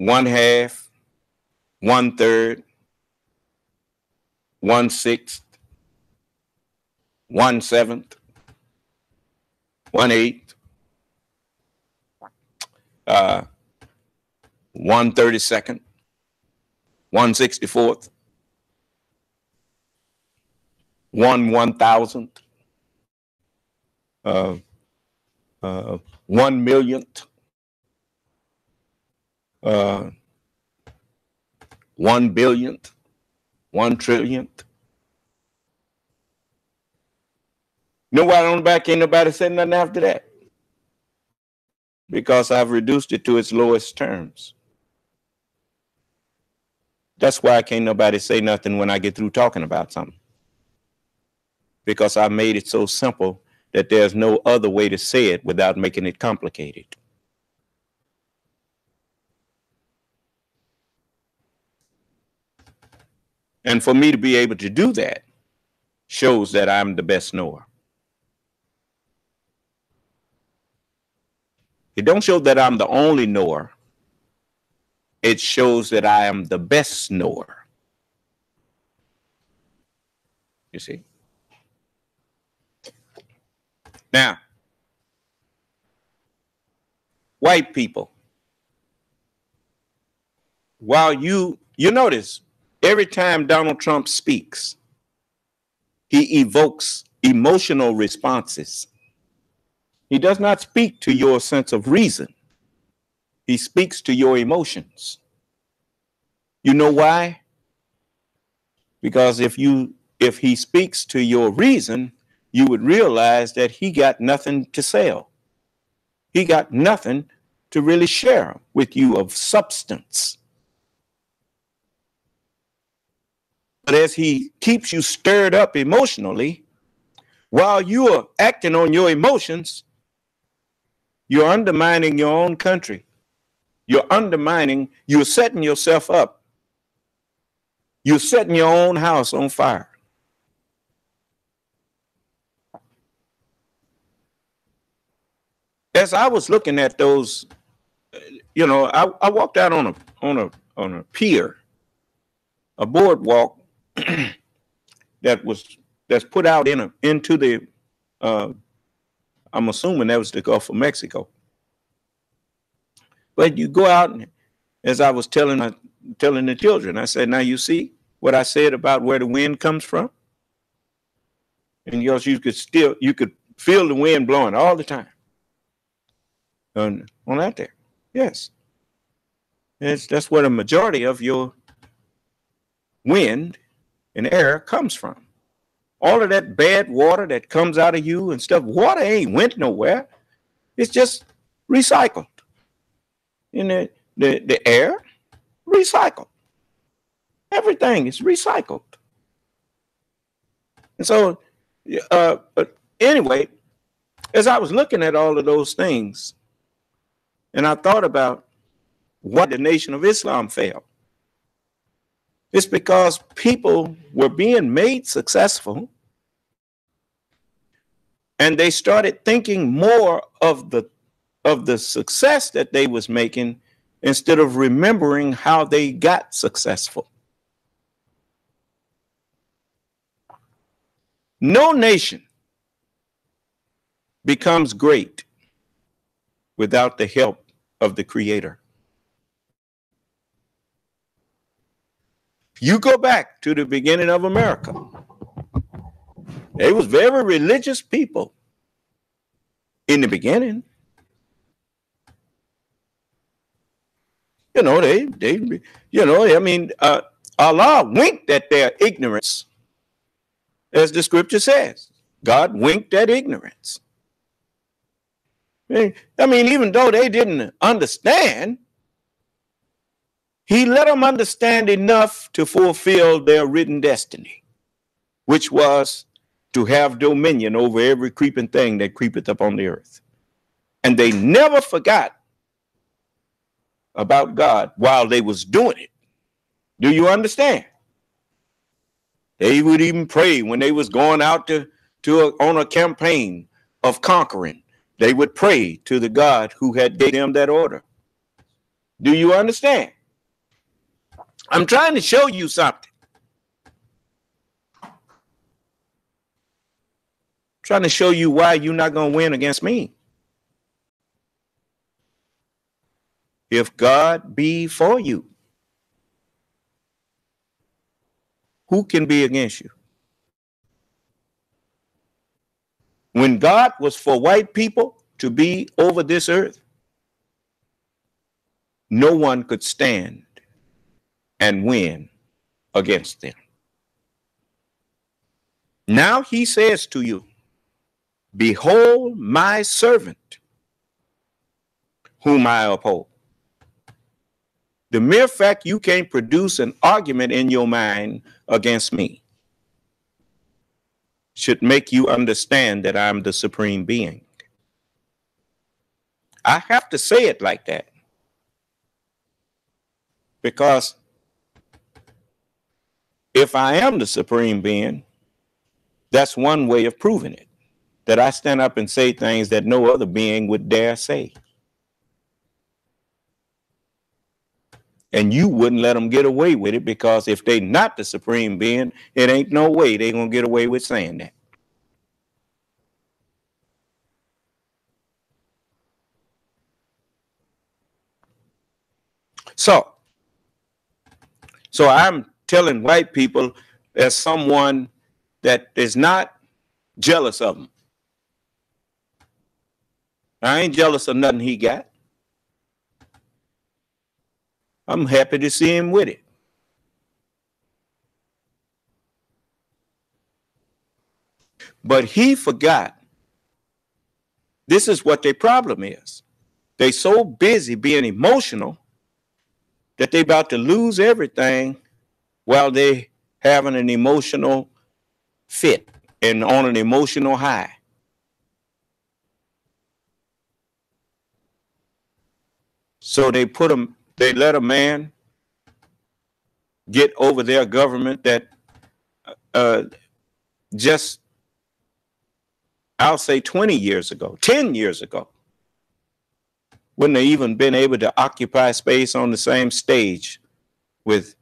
1/2, 1/3, 1/6, 1/7, 1/8, 1/32, 1/64, 1/1000, 1/1,000,000, 1/1000,000,000, 1/1,000,000,000,000. You know why on the back ain't nobody said nothing after that? Because I've reduced it to its lowest terms. That's why can't nobody say nothing when I get through talking about something. Because I made it so simple that there's no other way to say it without making it complicated. And for me to be able to do that shows that I'm the best knower. It don't show that I'm the only knower. It shows that I am the best knower. You see? Now, white people, while you notice every time Donald Trump speaks, he evokes emotional responses. He does not speak to your sense of reason. He speaks to your emotions. You know why? Because if he speaks to your reason, you would realize that he got nothing to sell. He got nothing to really share with you of substance. But as he keeps you stirred up emotionally, while you are acting on your emotions, you're undermining your own country. You're setting yourself up. You're setting your own house on fire. As I was looking at those, I walked out on a pier, a boardwalk that's put out into the I'm assuming that was the Gulf of Mexico. But you go out, and as I was telling the children, I said, now you see what I said about where the wind comes from? And you could feel the wind blowing all the time. On that there. Yes. That's where the majority of your wind and air comes from. All of that bad water that comes out of you and stuff, water ain't went nowhere. It's just recycled. And the air, recycled. Everything is recycled. And so, anyway, as I was looking at all of those things, and I thought about why the Nation of Islam failed. It's because people were being made successful, and they started thinking more of the success that they was making instead of remembering how they got successful. No nation becomes great without the help of the Creator. You go back to the beginning of America. They was very religious people in the beginning. Allah winked at their ignorance, as the scripture says. God winked at ignorance. I mean, even though they didn't understand, he let them understand enough to fulfill their written destiny, which was to have dominion over every creeping thing that creepeth upon the earth. And they never forgot about God while they was doing it. Do you understand? They would even pray when they was going out on a campaign of conquering. They would pray to the God who had gave them that order. Do you understand? I'm trying to show you something. Trying to show you why you're not going to win against me. If God be for you, who can be against you? When God was for white people to be over this earth, no one could stand and win against them. Now he says to you, behold my servant, whom I uphold. The mere fact you can't produce an argument in your mind against me should make you understand that I'm the supreme being. I have to say it like that because if I am the supreme being, that's one way of proving it, that I stand up and say things that no other being would dare say. And you wouldn't let them get away with it because if they not the supreme being, it ain't no way they gonna get away with saying that. So I'm telling white people as someone that is not jealous of them. I ain't jealous of nothing he got. I'm happy to see him with it. But he forgot. This is what their problem is. They so busy being emotional that they about to lose everything while they having an emotional fit and on an emotional high. So they let a man get over their government that just, I'll say 20 years ago, 10 years ago, wouldn't have even been able to occupy space on the same stage with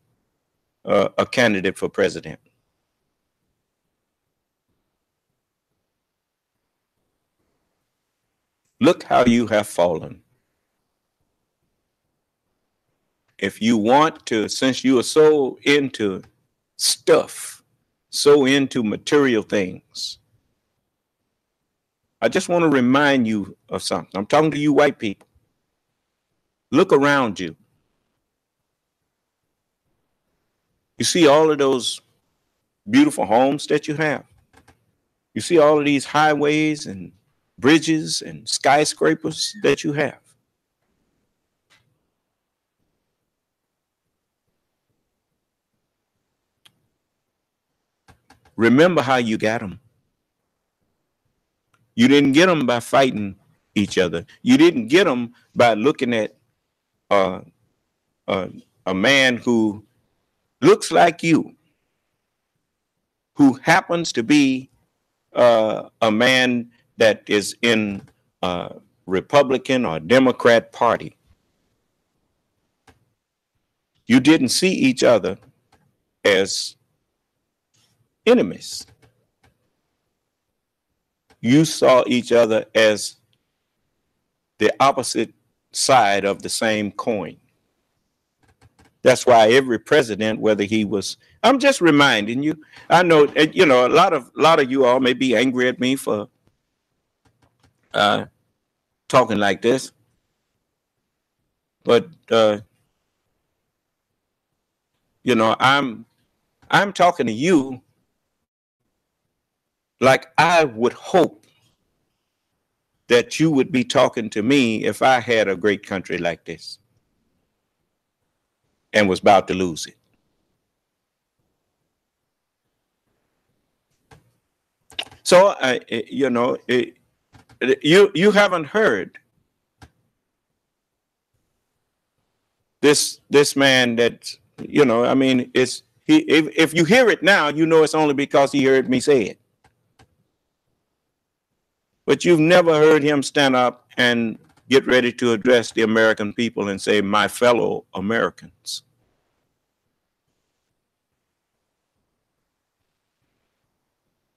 a candidate for president. Look how you have fallen. If you want to, since you are so into stuff, so into material things, I just want to remind you of something. I'm talking to you white people. Look around you. You see all of those beautiful homes that you have. You see all of these highways and bridges and skyscrapers that you have. Remember how you got them. You didn't get them by fighting each other. You didn't get them by looking at a man who looks like you, who happens to be a man that is in a Republican or Democrat party. You didn't see each other as enemies. You saw each other as the opposite side of the same coin. That's why every president, whether he was, I'm just reminding you, I know, you know, a lot of you all may be angry at me for talking like this, but you know, I'm talking to you like I would hope that you would be talking to me if I had a great country like this and was about to lose it. So, you haven't heard this man that, I mean, it's he. If you hear it now, you know it's only because he heard me say it. But you've never heard him stand up and get ready to address the American people and say, "My fellow Americans."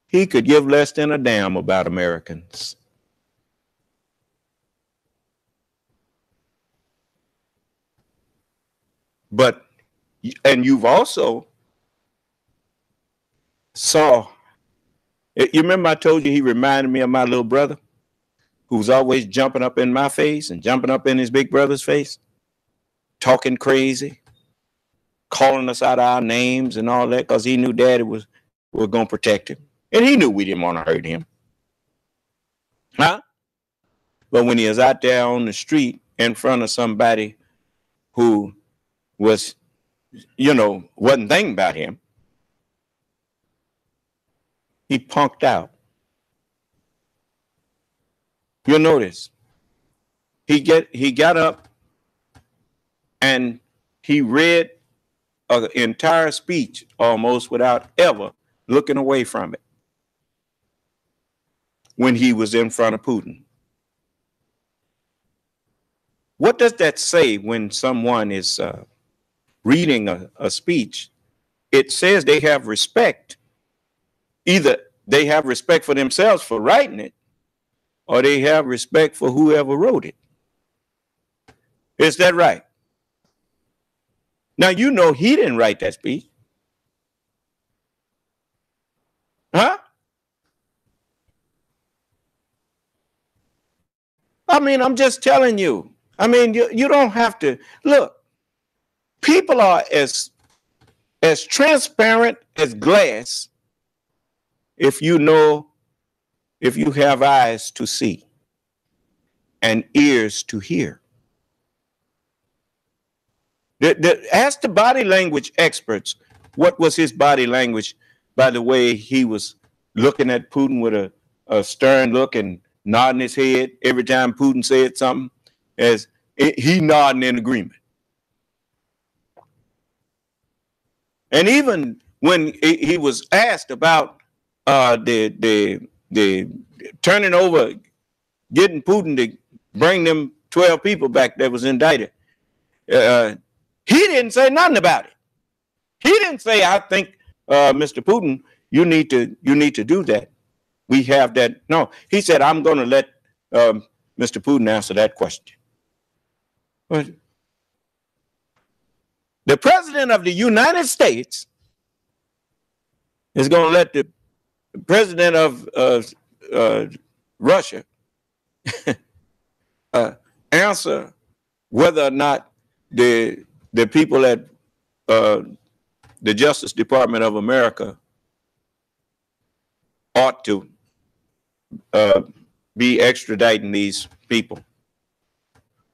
He could give less than a damn about Americans. But, and you've also saw, you remember I told you he reminded me of my little brother who's always jumping up in my face and jumping up in his big brother's face, talking crazy, calling us out our names and all that because he knew Daddy was going to protect him. And he knew we didn't want to hurt him. Huh? But when he was out there on the street in front of somebody who was, wasn't thinking about him, he punked out. You'll notice he got up and he read an entire speech almost without ever looking away from it when he was in front of Putin. What does that say when someone is reading a speech? It says they have respect. Either they have respect for themselves for writing it, or they have respect for whoever wrote it. Is that right? Now, you know he didn't write that speech. Huh? I mean, I'm just telling you. I mean, you don't have to. Look, people are as transparent as glass if you have eyes to see and ears to hear. Ask the body language experts what was his body language by the way he was looking at Putin with a stern look and nodding his head every time Putin said something, as he nodding in agreement. And even when he was asked about the turning over, getting Putin to bring them 12 people back that was indicted, he didn't say nothing about it. He didn't say, "I think, Mr. Putin, you need to do that. We have that." No, he said, "I'm going to let Mr. Putin answer that question." But the president of the United States is going to let the president of Russia answer whether or not the people at the Justice Department of America ought to be extraditing these people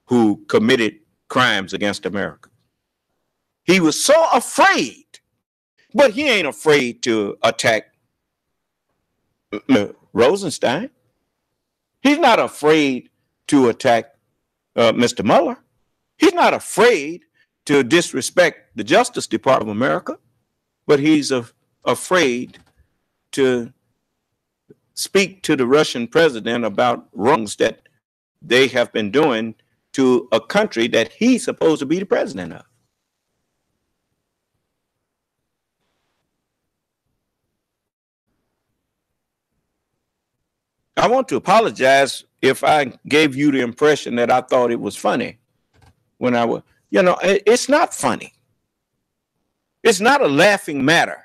who committed crimes against America. He was so afraid, but he ain't afraid to attack Rosenstein. He's not afraid to attack Mr. Mueller. He's not afraid to disrespect the Justice Department of America, but he's afraid to speak to the Russian president about wrongs that they have been doing to a country that he's supposed to be the president of. I want to apologize if I gave you the impression that I thought it was funny when I was, it's not funny. It's not a laughing matter.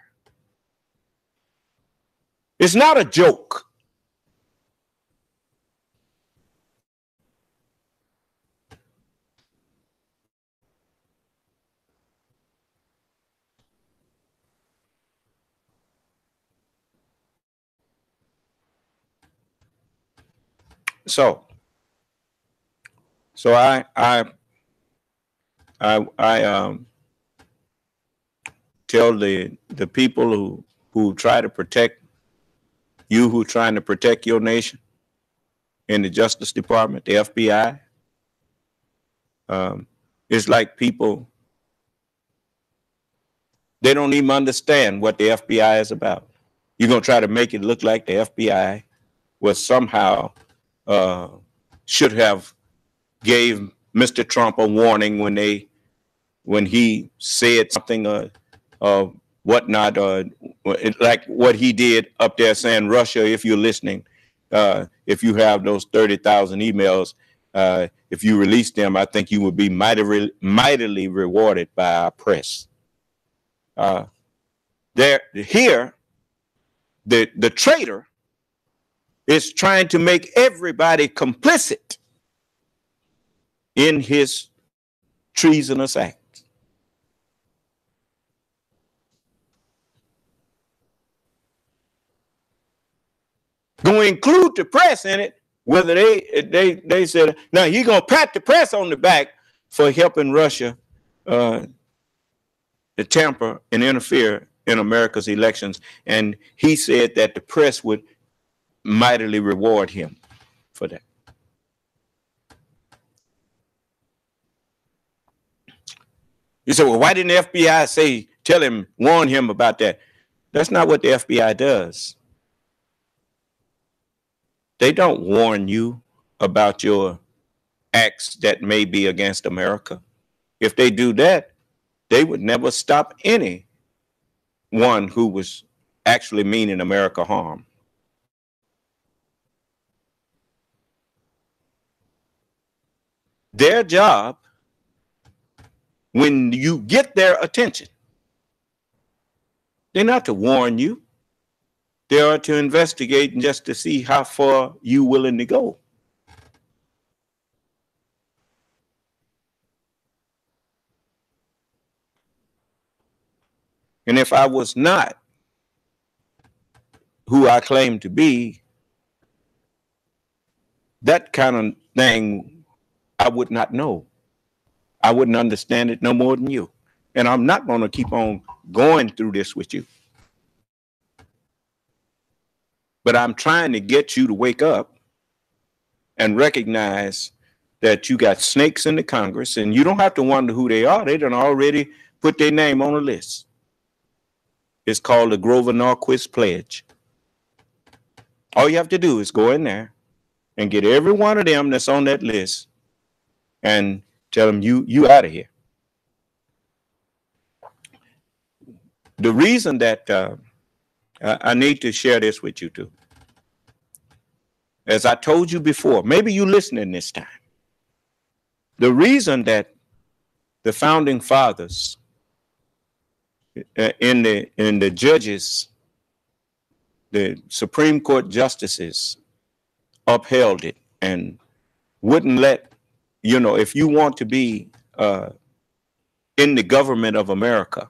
It's not a joke. So I tell the people who try to protect you, who trying to protect your nation in the Justice Department, the FBI. It's like people, they don't even understand what the FBI is about. You're going to try to make it look like the FBI was somehow should have gave Mr. Trump a warning when he said something whatnot, like what he did up there saying, Russia, if you're listening, if you have those 30,000 emails, if you release them, I think you would be mightily rewarded by our press. Here, the traitor is trying to make everybody complicit in his treasonous act. Going to include the press in it, whether they said, now you're going to pat the press on the back for helping Russia to tamper and interfere in America's elections. And he said that the press would mightily reward him for that. You say, well, why didn't the FBI warn him about that? That's not what the FBI does. They don't warn you about your acts that may be against America. If they do that, they would never stop anyone who was actually meaning America harm. Their job, when you get their attention, they're not to warn you. They are to investigate just to see how far you're willing to go. And if I was not who I claim to be, that kind of thing I would not know. I wouldn't understand it no more than you. And I'm not going to keep on going through this with you. But I'm trying to get you to wake up and recognize that you got snakes in the Congress, and you don't have to wonder who they are. They done already put their name on a list. It's called the Grover Norquist Pledge. All you have to do is go in there and get every one of them that's on that list and tell them you out of here. The reason that I need to share this with you too, as I told you before, maybe you listening this time. The reason that the founding fathers in the judges, the Supreme Court justices upheld it and wouldn't let, if you want to be in the government of America,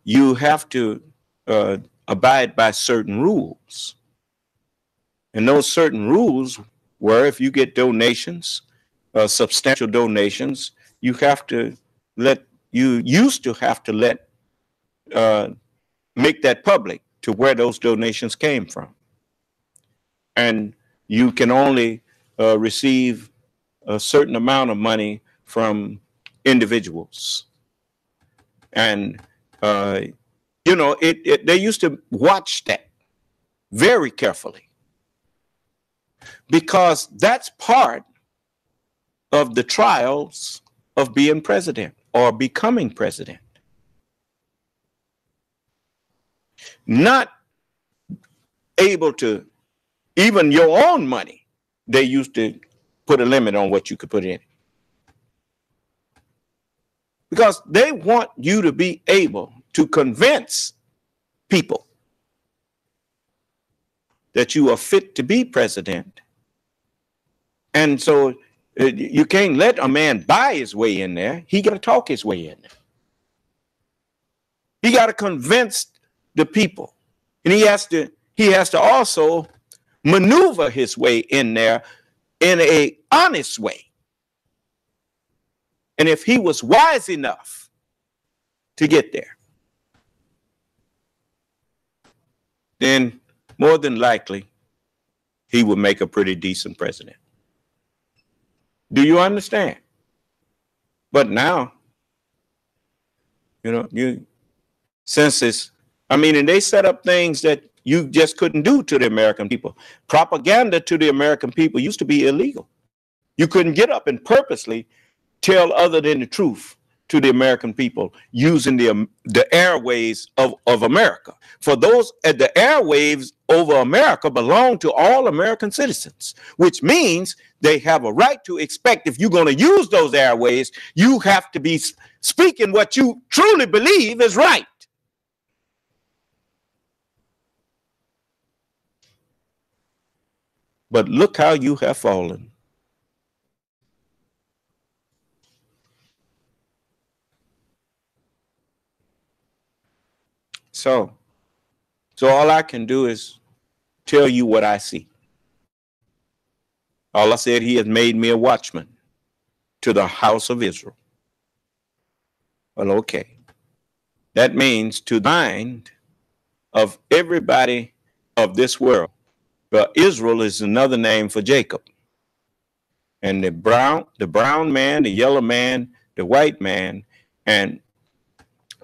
you have to abide by certain rules. And those certain rules were, if you get donations, substantial donations, you used to have to let make that public to where those donations came from. And you can only receive a certain amount of money from individuals. And, they used to watch that very carefully, because that's part of the trials of being president or becoming president. Not able to, even your own money, they used to put a limit on what you could put in. Because they want you to be able to convince people that you are fit to be president. And so you can't let a man buy his way in there. He got to talk his way in there. He got to convince the people. And he has to also maneuver his way in there in a honest way. And if he was wise enough to get there, then more than likely he would make a pretty decent president. Do you understand? But now, since it's, and they set up things that you just couldn't do to the American people. Propaganda to the American people used to be illegal. You couldn't get up and purposely tell other than the truth to the American people using the airways of America. For those at the airwaves over America belong to all American citizens, which means they have a right to expect if you're going to use those airways, you have to be speaking what you truly believe is right. But look how you have fallen. So all I can do is tell you what I see. All I said, he has made me a watchman to the house of Israel. Well, okay. That means to the mind of everybody of this world. But Israel is another name for Jacob. And the brown man, the yellow man, the white man, and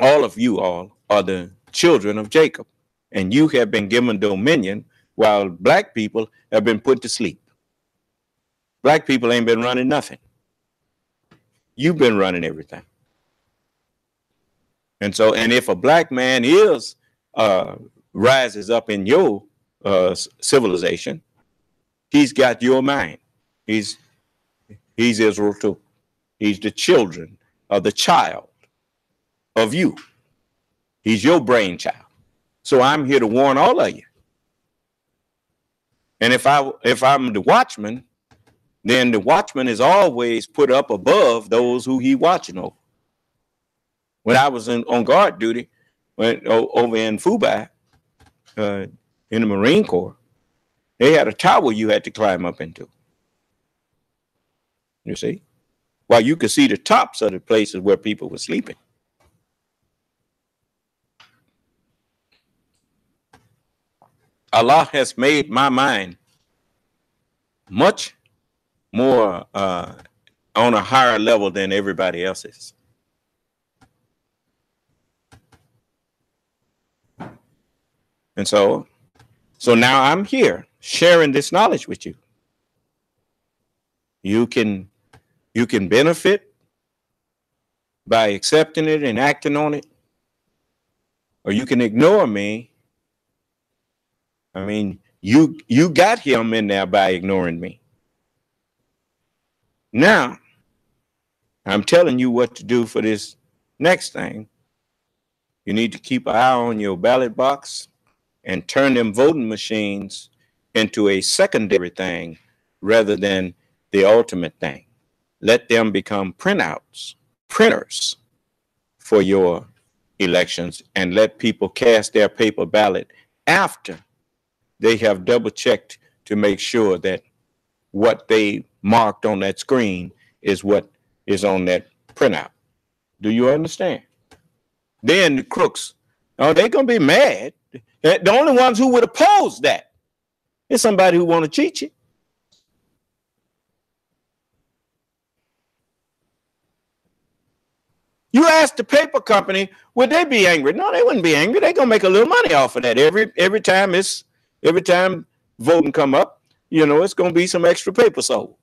all of you all are the children of Jacob. And you have been given dominion while black people have been put to sleep. Black people ain't been running nothing. You've been running everything. And if a black man rises up in your civilization, he's got your mind. He's Israel too. He's the children of the child of you. He's your brainchild. So I'm here to warn all of you. And if I'm the watchman, then the watchman is always put up above those who he watching over. When I was on guard duty, over in Fubai, in the Marine Corps, they had a tower you had to climb up into. You see? While you could see the tops of the places where people were sleeping. Allah has made my mind much more on a higher level than everybody else's. And so now I'm here sharing this knowledge with you. You can benefit by accepting it and acting on it, or you can ignore me. You got him in there by ignoring me. Now, I'm telling you what to do for this next thing. You need to keep an eye on your ballot box and turn them voting machines into a secondary thing rather than the ultimate thing. Let them become printers for your elections, and let people cast their paper ballot after they have double checked to make sure that what they marked on that screen is what is on that printout. Do you understand? Then the crooks, they're going to be mad. The only ones who would oppose that is somebody who want to cheat you. You ask the paper company, would they be angry? No, they wouldn't be angry. They're going to make a little money off of that. Every time voting come up, it's going to be some extra paper sold.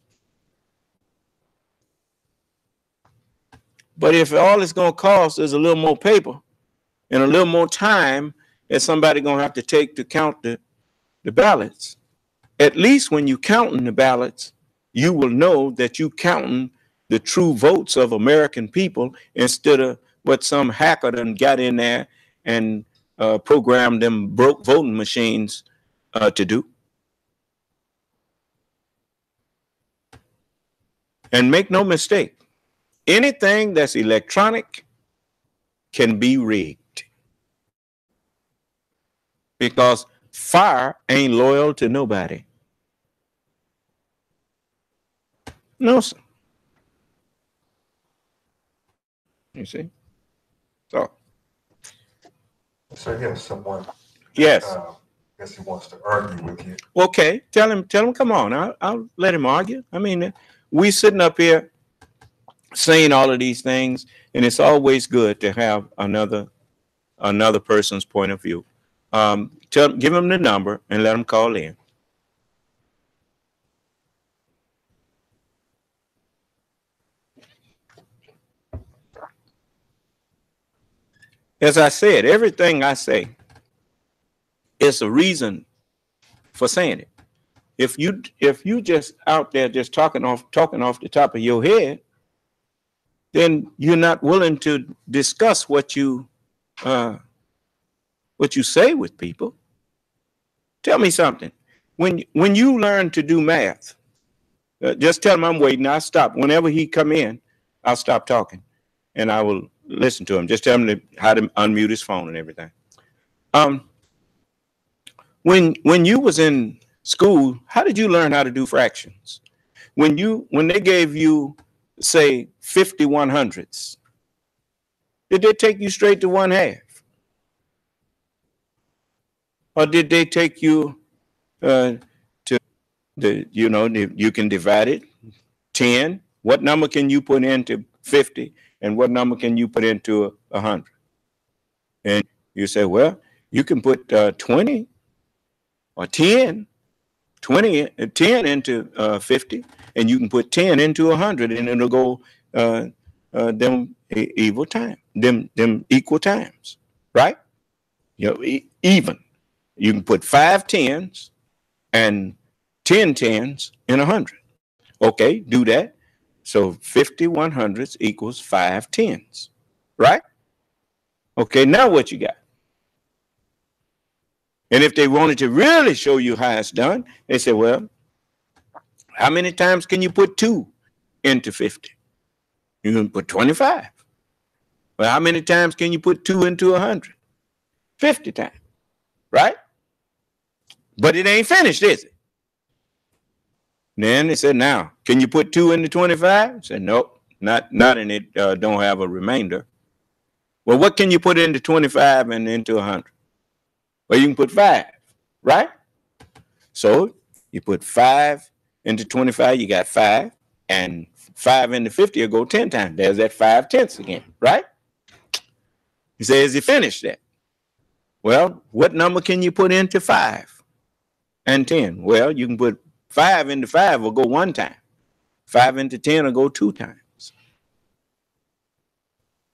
But if all it's going to cost is a little more paper and a little more time that somebody going to have to take to count the ballots, at least when you counting the ballots, you will know that you counting the true votes of American people instead of what some hacker done got in there and programmed them broke voting machines to do. And make no mistake, anything that's electronic can be rigged, because Fire ain't loyal to nobody. No, sir. You see? So. So yes, someone. Yes. Guess he wants to argue with you. Okay, tell him, come on. I'll let him argue. I mean, we sitting up here saying all of these things, and it's always good to have another person's point of view. Give him the number and let him call in. As I said, everything I say is a reason for saying it. If you just out there just talking off the top of your head, then you're not willing to discuss what you say with people. Tell me something. When you learn to do math, just tell him I'm waiting. I'll stop. Whenever he come in, I'll stop talking, and I will listen to him. Just tell him how to unmute his phone and everything. When you was in school, how did you learn how to do fractions? When they gave you, say, 50 100ths, did they take you straight to 1/2? Or did they take you to you can divide it 10? What number can you put into 50? And what number can you put into 100? And you say, well, you can put 20 or 10 into 50, and you can put 10 into 100, and it'll go them equal times, right? Even. You can put 5 10s and 10 10s in 100. Okay, do that. So 50 100ths equals 5 10s, right? Okay, now what you got? And if they wanted to really show you how it's done, they say, well, how many times can you put 2 into 50? You can put 25. Well, how many times can you put 2 into 100? 50 times, right? But it ain't finished, is it? Then they said, now, can you put 2 into 25? I said, nope, not in it, don't have a remainder. Well, what can you put into 25 and into 100? Well, you can put 5, right? So you put 5 into 25, you got 5, and 5 into 50 will go 10 times. There's that 5 tenths again, right? He says, you finished that. Well, what number can you put into 5 and 10? Well, you can put 5 into 5 will go 1 time. 5 into 10 will go 2 times.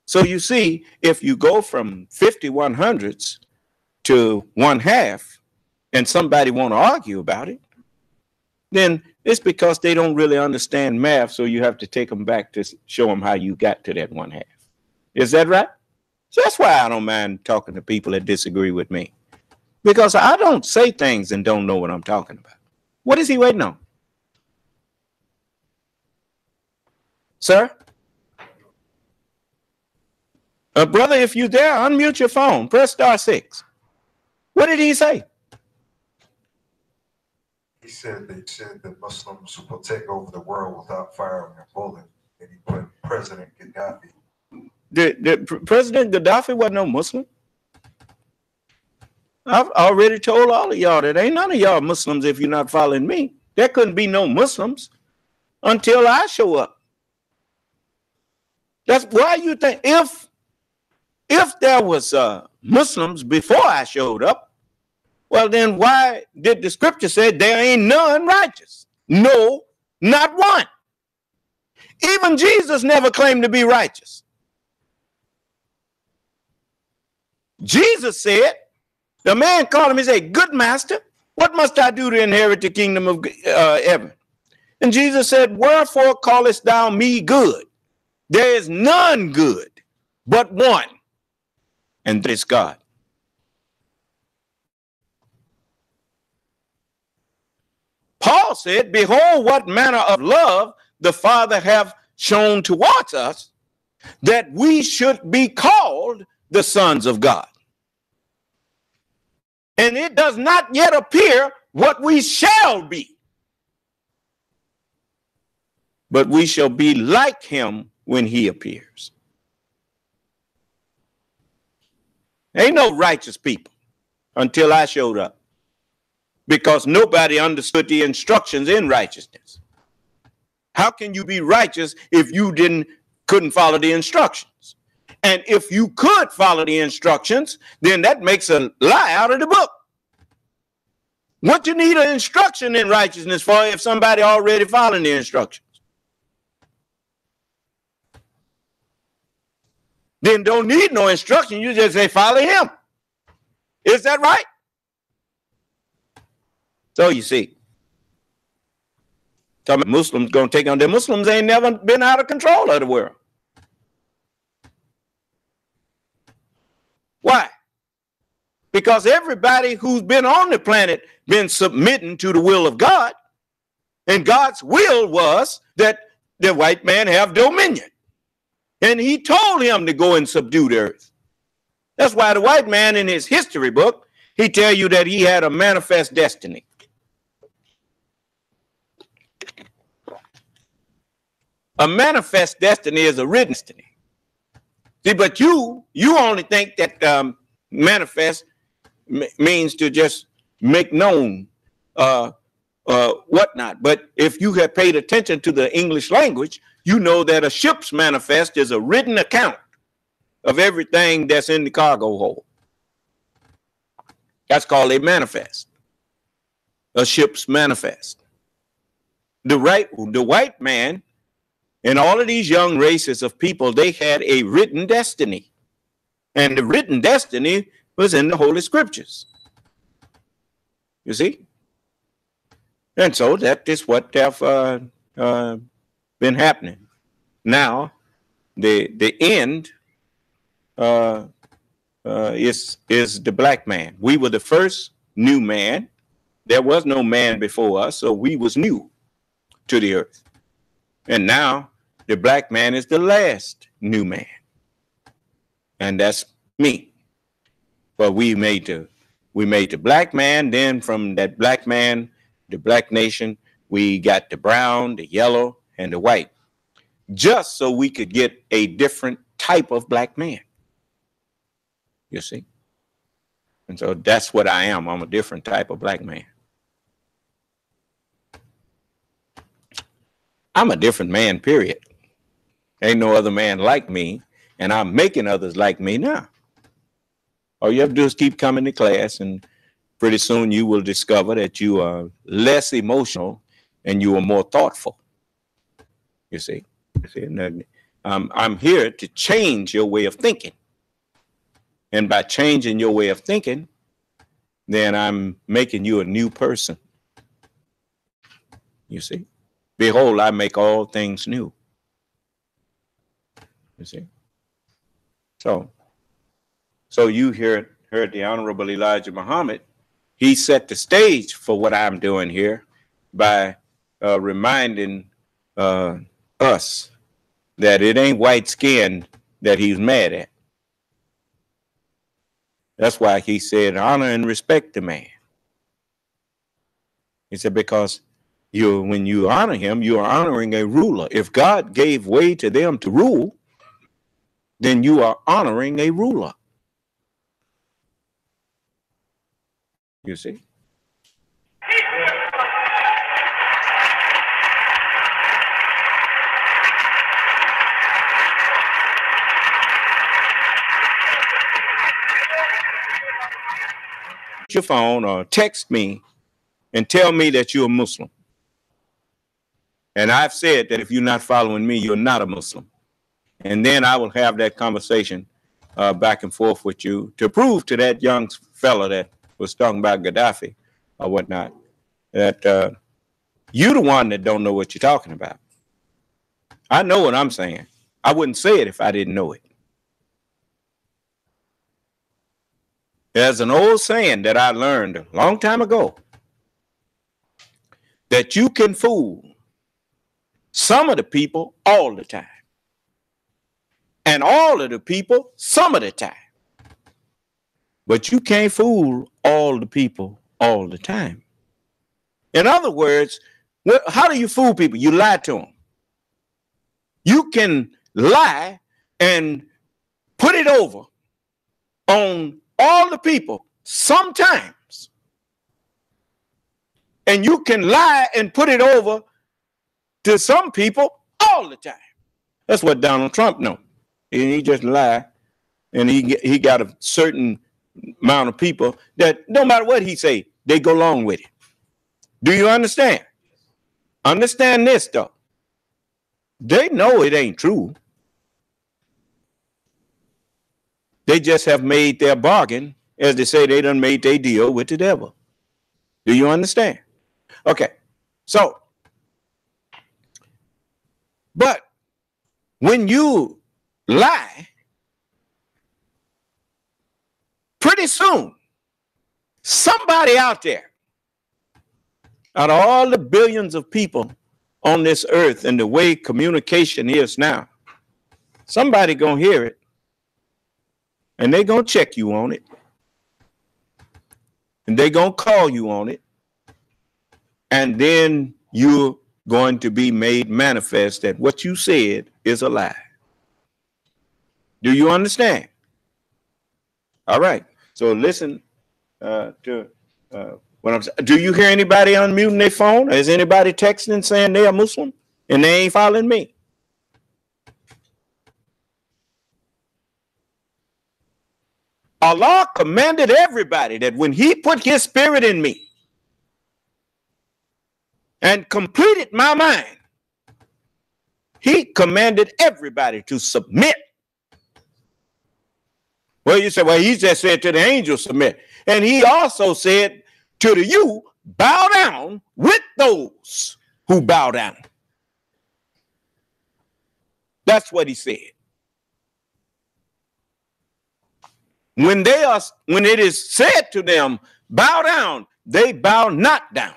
So you see, if you go from 50 100ths to 1/2, and somebody want to argue about it, then it's because they don't really understand math. So you have to take them back to show them how you got to that 1/2. Is that right? So that's why I don't mind talking to people that disagree with me, because I don't say things and don't know what I'm talking about. What is he waiting on? Sir? Brother, if you're there, unmute your phone. Press *6. What did he say? He said that Muslims will take over the world without firing a bullet, and he put President Gaddafi. President Gaddafi wasn't no Muslim. I've already told all of y'all that ain't none of y'all Muslims if you're not following me. There couldn't be no Muslims until I show up. That's why you think if there was Muslims before I showed up, well, then why did the scripture say there ain't none righteous? No, not one. Even Jesus never claimed to be righteous. Jesus said, the man called him, he said, good master, what must I do to inherit the kingdom of heaven? And Jesus said, wherefore callest thou me good? There is none good but one, and that is God. Paul said, behold, what manner of love the Father hath shown towards us, that we should be called the sons of God. And it does not yet appear what we shall be. But we shall be like him when he appears. Ain't no righteous people until I showed up, because nobody understood the instructions in righteousness. How can you be righteous if you couldn't follow the instructions? And if you could follow the instructions, then that makes a lie out of the book. What you need an instruction in righteousness for if somebody already following the instructions? Then don't need no instruction. You just say, follow him. Is that right? So you see, talking about Muslims going to take on, the Muslims ain't never been out of control of the world. Why? Because everybody who's been on the planet been submitting to the will of God, and God's will was that the white man have dominion. And he told him to go and subdue the earth. That's why the white man in his history book, he tell you that he had a manifest destiny. A manifest destiny is a written destiny. See, but you only think that manifest means to just make known whatnot. But if you have paid attention to the English language, you know that a ship's manifest is a written account of everything that's in the cargo hold. That's called a manifest. A ship's manifest. The white man and all of these young races of people, they had a written destiny. And the written destiny was in the Holy Scriptures. You see? And so that is what have been happening. Now, the end is the black man. We were the first new man. There was no man before us, so we was new to the earth. And now the black man is the last new man. And that's me. But we made the black man. Then from that black man, the black nation, we got the brown, the yellow, and the white, just so we could get a different type of black man. You see? And so that's what I am. I'm a different type of black man. I'm a different man, period. Ain't no other man like me, and I'm making others like me now. All you have to do is keep coming to class, and pretty soon you will discover that you are less emotional and you are more thoughtful. You see? I'm here to change your way of thinking. And by changing your way of thinking, then I'm making you a new person. You see? Behold, I make all things new. You see? So you heard the Honorable Elijah Muhammad. He set the stage for what I'm doing here by reminding us that it ain't white skin that he's mad at. That's why he said, honor and respect the man. He said, because when you honor him, you are honoring a ruler. If God gave way to them to rule, then you are honoring a ruler. You see? Your phone or text me and tell me that you're a Muslim. And I've said that if you're not following me, you're not a Muslim. And then I will have that conversation back and forth with you to prove to that young fella that was talking about Gaddafi or whatnot, that you're the one that don't know what you're talking about. I know what I'm saying. I wouldn't say it if I didn't know it. There's an old saying that I learned a long time ago, that you can fool some of the people all the time, and all of the people some of the time. But you can't fool all the people all the time. In other words, how do you fool people? You lie to them. You can lie and put it over on all the people sometimes. And you can lie and put it over to some people all the time. That's what Donald Trump knows. And he just lied. And he got a certain amount of people that no matter what he say, they go along with it. Do you understand? Understand this, though. They know it ain't true. They just have made their bargain, as they say, they done made their deal with the devil. Do you understand? Okay. So, but when you lie, pretty soon, somebody out there, out of all the billions of people on this earth and the way communication is now, somebody gonna hear it and they gonna check you on it and they gonna call you on it, and then you're going to be made manifest that what you said is a lie. Do you understand? All right. So listen to what I'm saying. Do you hear anybody unmuting their phone? Is anybody texting saying they are Muslim and they ain't following me? Allah commanded everybody that when he put his spirit in me and completed my mind, he commanded everybody to submit. Well, you say, well, he just said to the angels, submit. And he also said to the you, bow down with those who bow down. That's what he said. When it is said to them, bow down, they bow not down.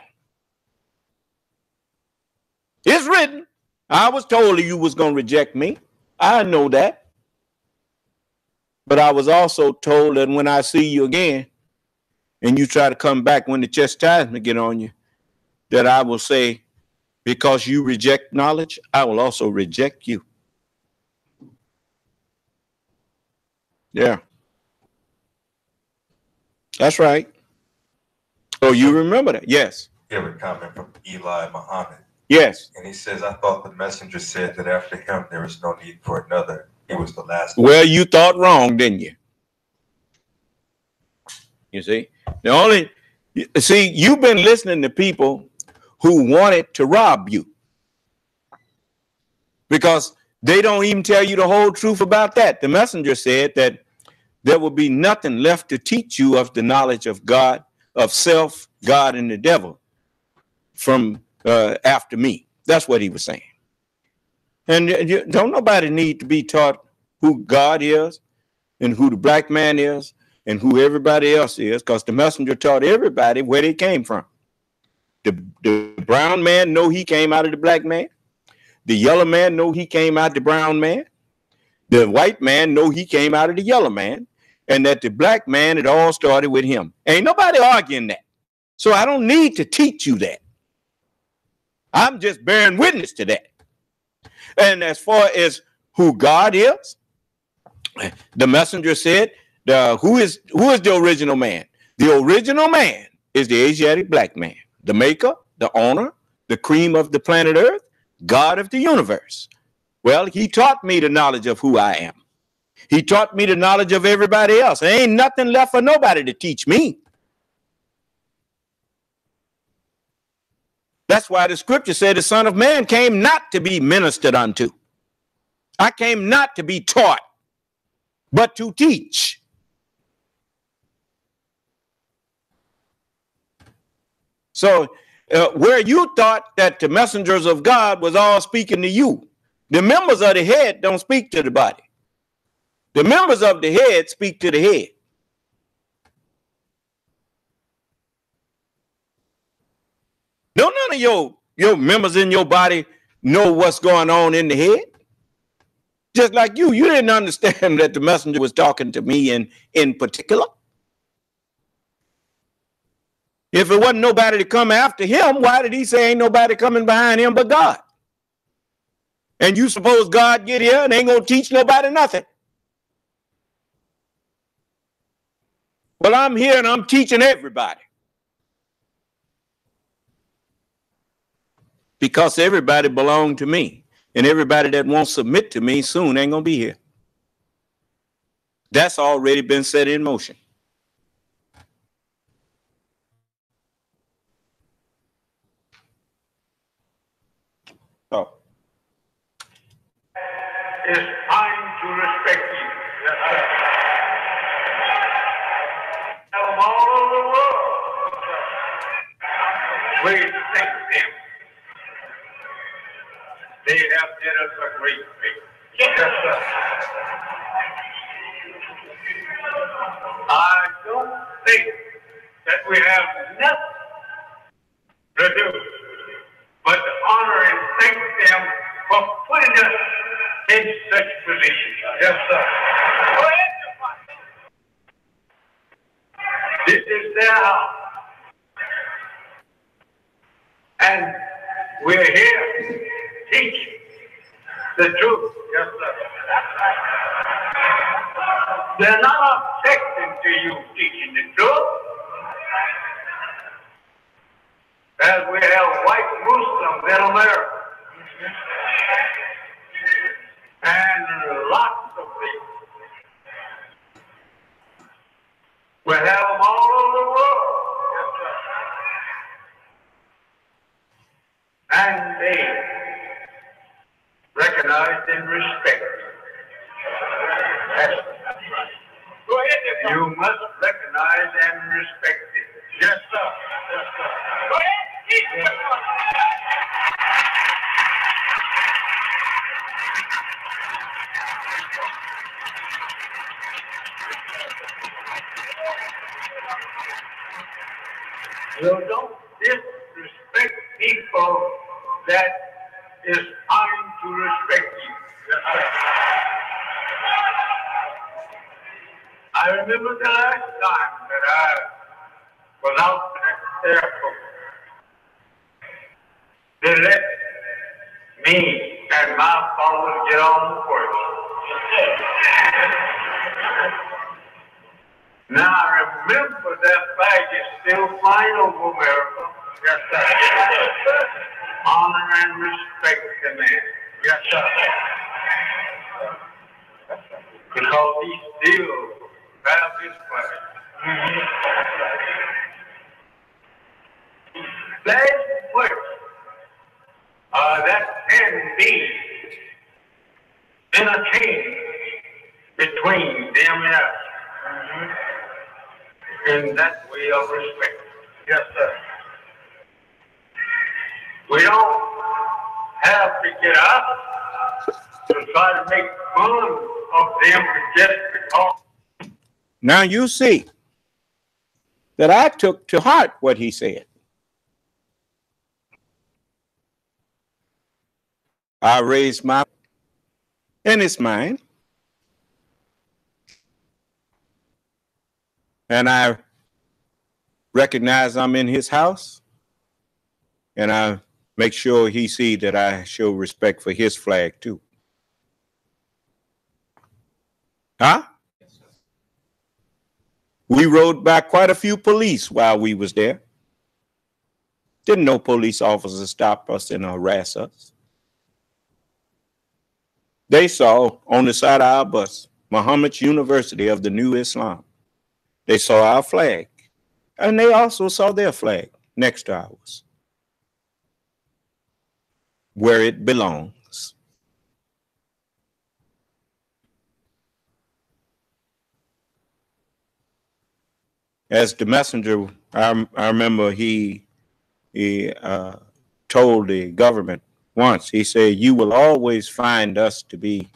It's written. I was told you was going to reject me. I know that. But I was also told that when I see you again and you try to come back when the chastisement get on you, that I will say, because you reject knowledge, I will also reject you. Yeah. That's right. Oh, you remember that? Yes. We have a comment from Eli Muhammad. Yes. And he says, I thought the messenger said that after him, there is no need for another. He was the last. Well, you thought wrong, didn't you? You see, you've been listening to people who wanted to rob you because they don't even tell you the whole truth about that. The messenger said that there will be nothing left to teach you of the knowledge of God, of self, God, and the devil from after me. That's what he was saying. And don't nobody need to be taught who God is and who the black man is and who everybody else is, because the messenger taught everybody where they came from. The brown man know he came out of the black man. The yellow man know he came out of the brown man. The white man know he came out of the yellow man, and that the black man, it all started with him. Ain't nobody arguing that. So I don't need to teach you that. I'm just bearing witness to that. And as far as who God is, the messenger said, who is the original man? The original man is the Asiatic black man, the maker, the owner, the cream of the planet Earth, God of the universe. Well, he taught me the knowledge of who I am. He taught me the knowledge of everybody else. There ain't nothing left for nobody to teach me. That's why the scripture said the Son of Man came not to be ministered unto. I came not to be taught, but to teach. So where you thought that the messengers of God was all speaking to you, the members of the head don't speak to the body. The members of the head speak to the head. Don't none of your members in your body know what's going on in the head. Just like you didn't understand that the messenger was talking to me in particular. If it wasn't nobody to come after him, why did he say ain't nobody coming behind him but God? And you suppose God get here and ain't gonna teach nobody nothing? Well, I'm here and I'm teaching everybody. Because everybody belongs to me. And everybody that won't submit to me soon ain't gonna be here. That's already been set in motion. Oh. It's time to respect you. Yes, sir. From all over the world, we thank them. They have did us a great favor. Yes, sir. I don't think that we have nothing to do but to honor and thank them for putting us in such positions. Yes, sir. Go ahead. This is their house. And we're here teaching the truth. Yes, sir. They're not objecting to you teaching the truth. As we have white Muslims in America. And lots of people. We have them all over the world. And they recognize and respect. That's right. Go ahead. You must recognize and respect it. Yes, sir. Yes, sir. Go ahead. Yes, sir. You don't disrespect people that is trying to respect you. Yes, sir. I remember the last time that I was out at the airport. They let me and my followers get on the course. Now I remember that flag is still flying over America. Yes, sir. Honor and respect the man. Yes, sir. Because he still has his flag. There's much that can be interchanged between them and us. In that way of respect. Yes, sir. We don't have to get up to try to make fun of them just because. Now you see that I took to heart what he said. I raised my, and it's mine. And I recognize I'm in his house. And I make sure he see that I show respect for his flag too. Huh? We rode by quite a few police while we was there. Didn't no police officers stop us and harass us. They saw on the side of our bus, Muhammad's University of the New Islam. They saw our flag, and they also saw their flag next to ours, where it belongs. As the messenger, I remember he told the government once, he said, "You will always find us to be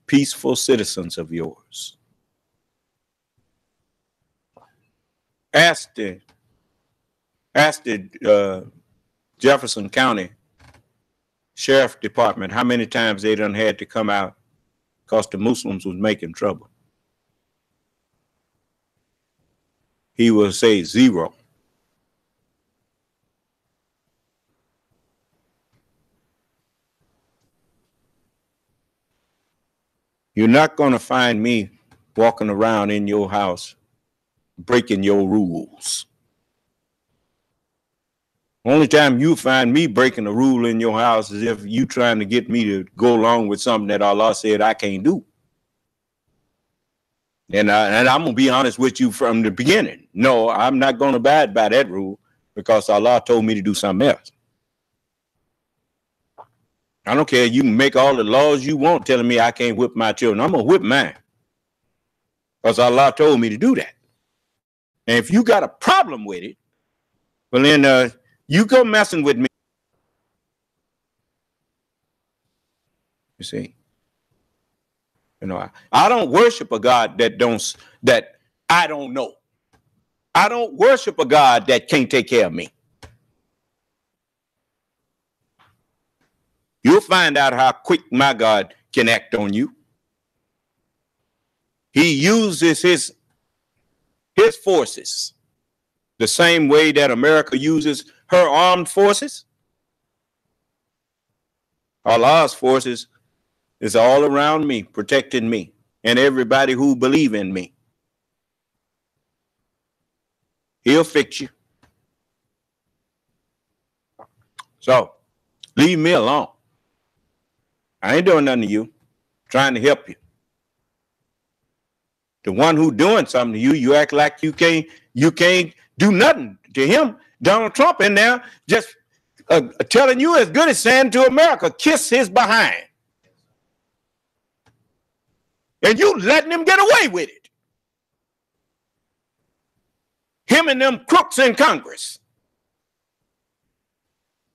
peaceful citizens of yours." Ask the Jefferson County Sheriff Department how many times they done had to come out because the Muslims was making trouble. He will say 0. You're not going to find me walking around in your house breaking your rules. Only time you find me breaking a rule in your house is if you trying to get me to go along with something that Allah said I can't do. And I'm going to be honest with you from the beginning. No, I'm not going to abide by that rule because Allah told me to do something else. I don't care. You can make all the laws you want telling me I can't whip my children. I'm going to whip mine because Allah told me to do that. And if you got a problem with it, well, then you go messing with me. You see, you know, I don't worship a God that I don't know. I don't worship a God that can't take care of me. You'll find out how quick my God can act on you. He uses his forces the same way that America uses her armed forces. Allah's forces is all around me, protecting me and everybody who believe in me. He'll fix you. So leave me alone. I ain't doing nothing to you. I'm trying to help you. The one who doing something to you, you act like you can't do nothing to him. Donald Trump in there just telling you as good as saying to America, kiss his behind. And you letting him get away with it. Him and them crooks in Congress.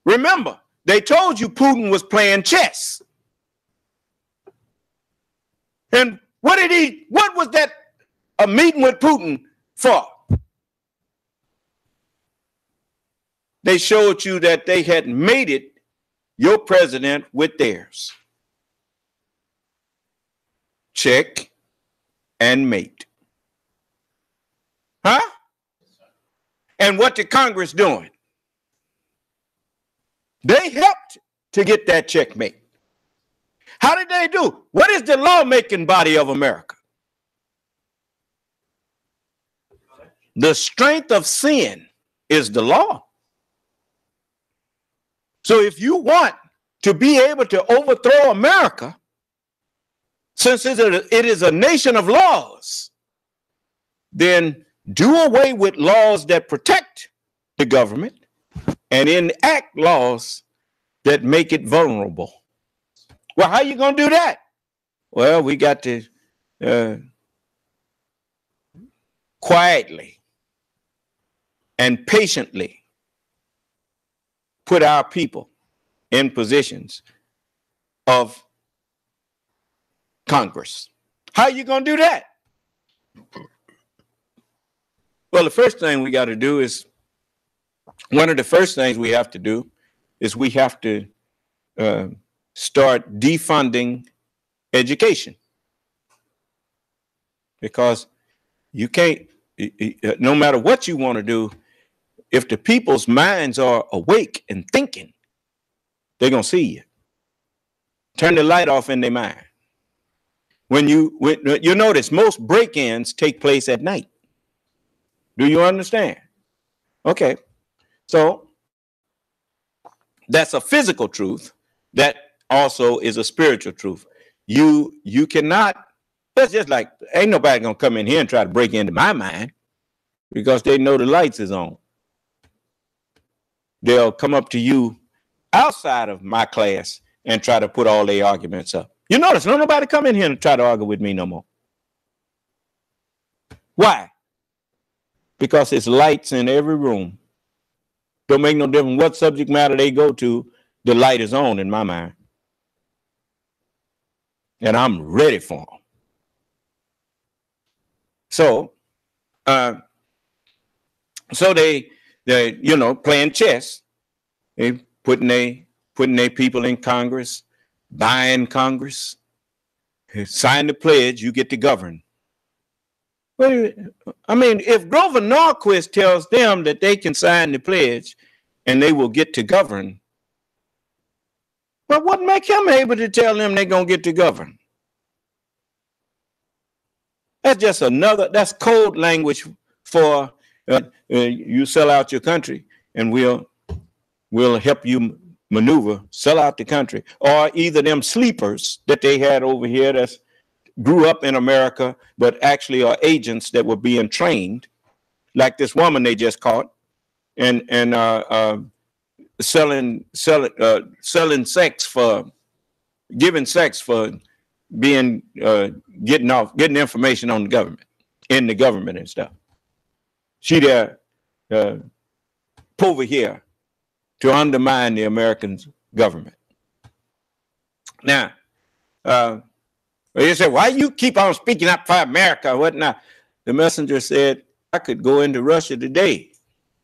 Remember, they told you Putin was playing chess. And what was that a meeting with Putin for? They showed you that they had mated your president with theirs. Check and mate. Huh? And what the Congress doing? They helped to get that checkmate. How did they do? What is the lawmaking body of America? The strength of sin is the law. So if you want to be able to overthrow America, since it is a nation of laws, then do away with laws that protect the government and enact laws that make it vulnerable. Well, how you going to do that? Well, we got to quietly and patiently put our people in positions of Congress. How are you going to do that? Well, the first thing we got to do is, one of the first things we have to do is we have to start defunding education. Because you can't, no matter what you want to do, if the people's minds are awake and thinking, they're going to see you. Turn the light off in their mind. When you notice most break-ins take place at night. Do you understand? Okay. So that's a physical truth. That also is a spiritual truth. You cannot, that's just like, ain't nobody going to come in here and try to break into my mind because they know the lights is on. They'll come up to you outside of my class and try to put all their arguments up. You notice, no nobody come in here and try to argue with me no more. Why? Because it's lights in every room. Don't make no difference what subject matter they go to, the light is on in my mind. And I'm ready for them. So they playing chess. They putting their people in Congress, buying Congress. Sign the pledge, you get to govern. I mean, if Grover Norquist tells them that they can sign the pledge and they will get to govern, well, what make him able to tell them they're going to get to govern? That's just that's code language for you sell out your country and we'll help you maneuver, sell out the country. Or either them sleepers that they had over here that grew up in America, but actually are agents that were being trained, like this woman they just caught, and selling sex for giving sex for being getting information on the government, in the government and stuff. She there over here to undermine the American government. Now, you say, why you keep on speaking up for America? What not? The messenger said, I could go into Russia today.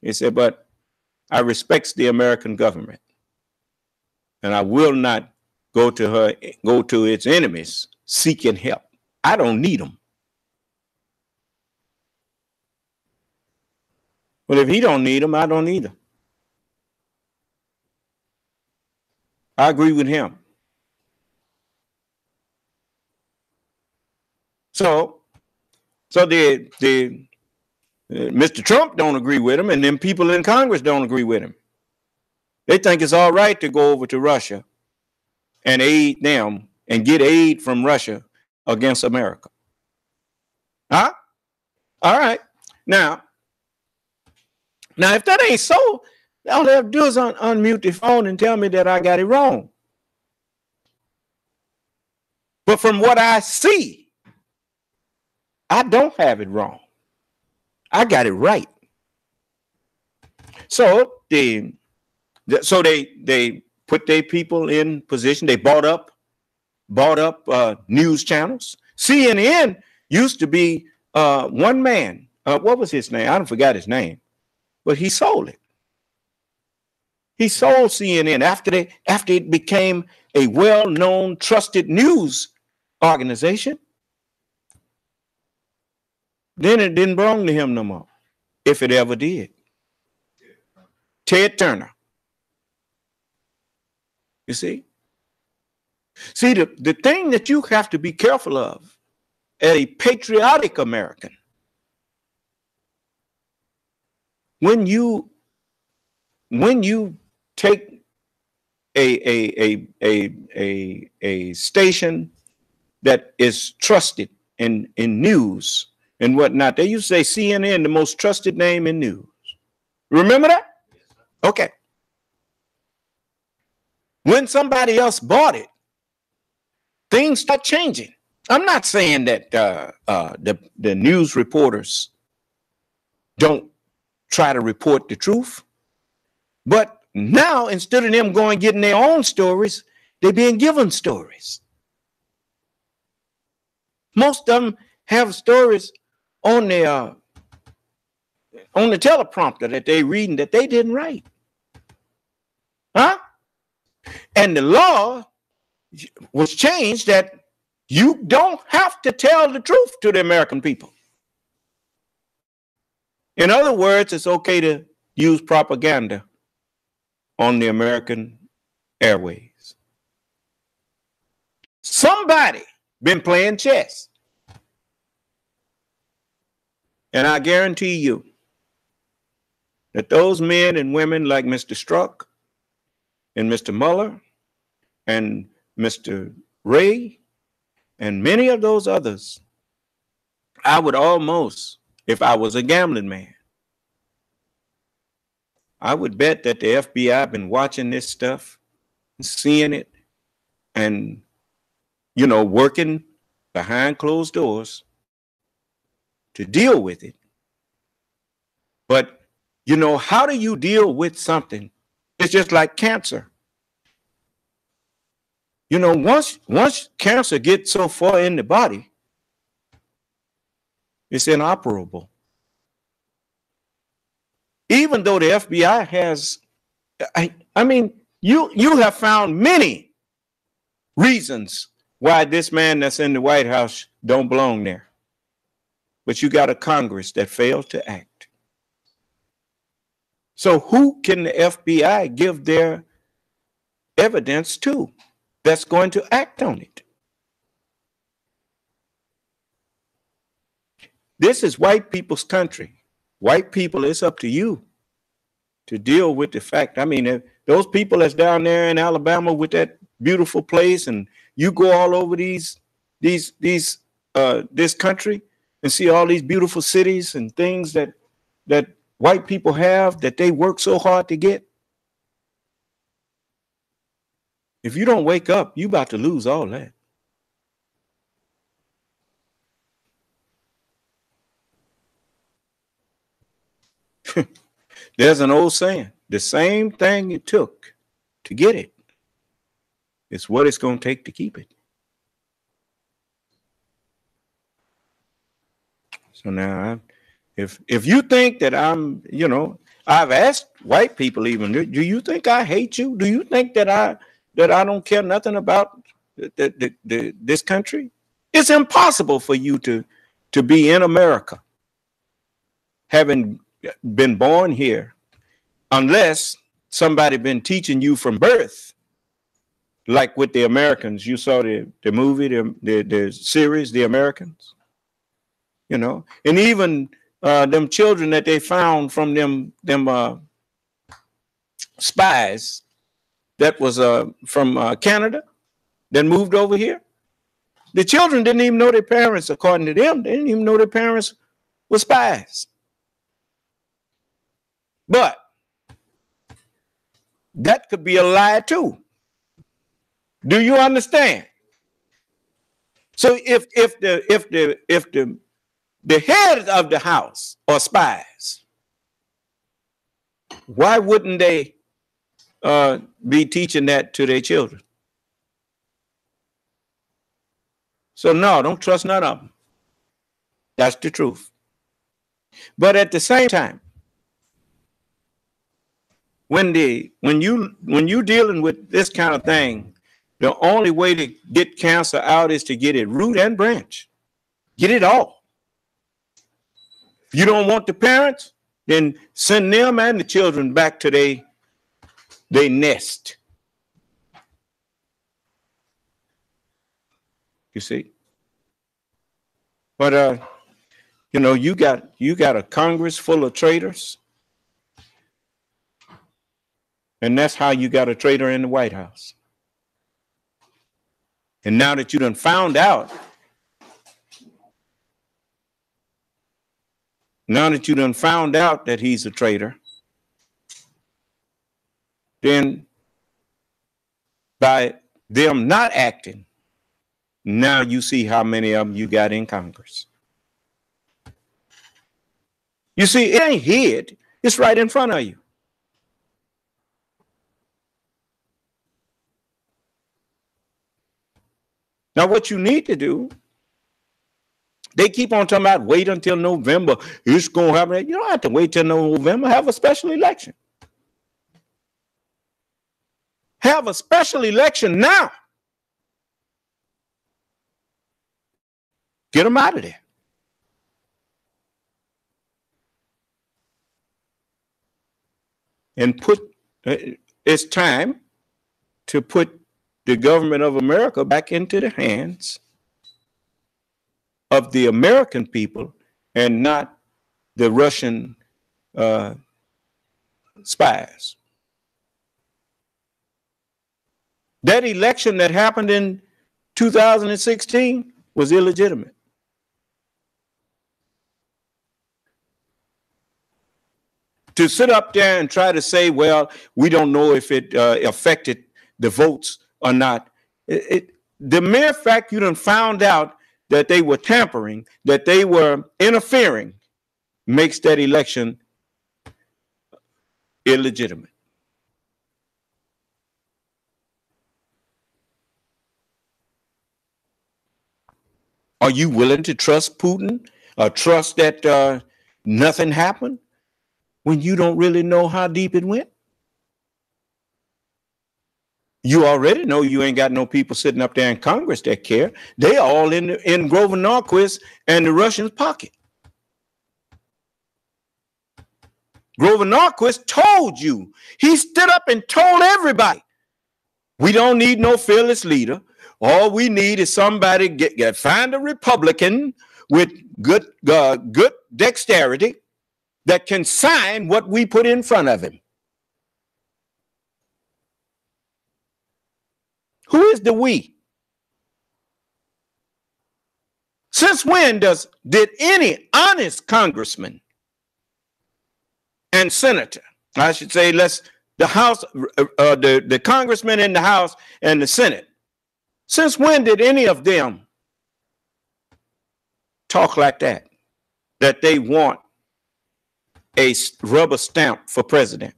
He said, but I respect the American government, and I will not go to its enemies seeking help. I don't need them. Well, if he don't need them, I don't either. I agree with him. So the Mr. Trump don't agree with him, and then people in Congress don't agree with him. They think it's all right to go over to Russia and aid them and get aid from Russia against America. Huh? All right. Now, if that ain't so, all they have to do is unmute the phone and tell me that I got it wrong. But from what I see, I don't have it wrong. I got it right. So they put their people in position. They bought up news channels. CNN used to be one man. What was his name? I don't forgot his name, but he sold it. He sold CNN after it became a well-known, trusted news organization. Then it didn't belong to him no more, if it ever did. Ted Turner. You see? See, the thing that you have to be careful of as a patriotic American, when you take a station that is trusted in news and whatnot, they used to say CNN, the most trusted name in news. Remember that? Okay. When somebody else bought it, things start changing. I'm not saying that the news reporters don't try to report the truth, but now instead of them going getting their own stories, they're being given stories. Most of them have stories on the teleprompter that they reading that they didn't write. Huh? And the law was changed that you don't have to tell the truth to the American people. In other words, it's okay to use propaganda on the American airways. Somebody been playing chess. And I guarantee you that those men and women like Mr. Strzok and Mr. Mueller and Mr. Ray and many of those others, I would almost, if I was a gambling man, I would bet that the FBI been watching this stuff, seeing it, and, working behind closed doors to deal with it. But, how do you deal with something? It's just like cancer. Once cancer gets so far in the body, it's inoperable. Even though the FBI has, you have found many reasons why this man that's in the White House don't belong there. But you got a Congress that failed to act. So who can the FBI give their evidence to that's going to act on it? This is white people's country. White people, it's up to you to deal with the fact. I mean, if those people that's down there in Alabama with that beautiful place, and you go all over this country and see all these beautiful cities and things that white people have that they work so hard to get. If you don't wake up, you about to lose all that. There's an old saying, the same thing it took to get it, it's what it's going to take to keep it. So now, if you think that I'm, I've asked white people even, do you think I hate you? Do you think that I don't care nothing about this country? It's impossible for you to be in America, having been born here, unless somebody been teaching you from birth, like with the Americans. You saw the movie, the series, The Americans, and even them children that they found from them spies that was from Canada that moved over here. The children didn't even know their parents, according to them. They didn't even know their parents were spies. But that could be a lie too. Do you understand? So if the head of the house are spies, why wouldn't they be teaching that to their children? So no, don't trust none of them. That's the truth. But at the same time, when you dealing with this kind of thing, the only way to get cancer out is to get it root and branch. Get it all. If you don't want the parents, then send them and the children back to their nest. You see? But you got a Congress full of traitors. And that's how you got a traitor in the White House. And now that you done found out, that he's a traitor, then by them not acting, now you see how many of them you got in Congress. You see, it ain't hid. It's right in front of you. Now, what you need to do, they keep on talking about wait until November. It's going to happen. You don't have to wait till November. Have a special election. Have a special election now. Get them out of there. And it's time to put the government of America back into the hands of the American people and not the Russian spies. That election that happened in 2016 was illegitimate. To sit up there and try to say, well, we don't know if it affected the votes or not. The mere fact you done found out that they were tampering, that they were interfering, makes that election illegitimate. Are you willing to trust Putin or trust that nothing happened when you don't really know how deep it went? You already know you ain't got no people sitting up there in Congress that care. They all in Grover Norquist and the Russians' pocket. Grover Norquist told you. He stood up and told everybody, we don't need no fearless leader. All we need is somebody find a Republican with good dexterity that can sign what we put in front of him. Who is the we? Since when did any honest congressman and senator, I should say, the House, the congressmen in the House and the Senate, since when did any of them talk like that? That they want a rubber stamp for president?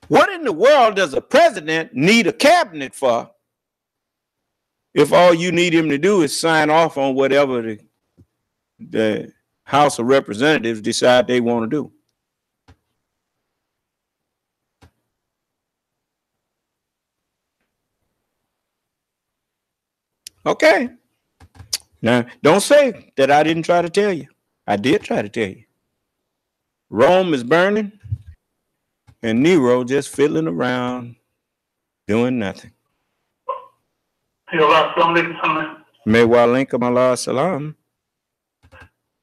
What in the world does a president need a cabinet for if all you need him to do is sign off on whatever the House of Representatives decide they want to do? Okay. Now, don't say that I didn't try to tell you. I did try to tell you. Rome is burning and Nero just fiddling around doing nothing. May wa alaikum Allah salam.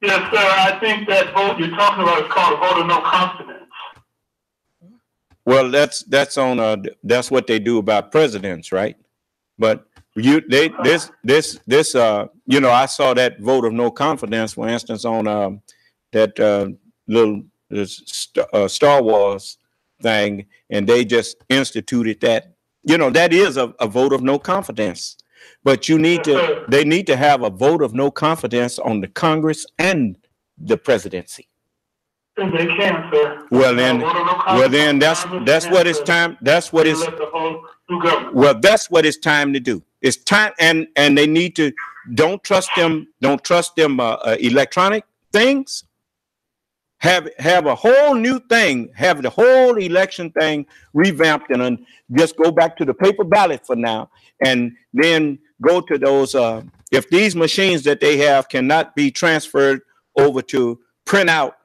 Yes, sir. I think that vote you're talking about is called a vote of no confidence. Well, that's on that's what they do about presidents, right? But I saw that vote of no confidence, for instance, on that little Star Wars thing, and they just instituted that. That is a vote of no confidence. But they need to have a vote of no confidence on the Congress and the presidency. They can, sir. Well then that's what it's time. That's what it's. Well, that's what it's time to do. It's time, and they need to don't trust them electronic things. Have a whole new thing. Have the whole election thing revamped and just go back to the paper ballot for now, and then go to those. If these machines that they have cannot be transferred over to print out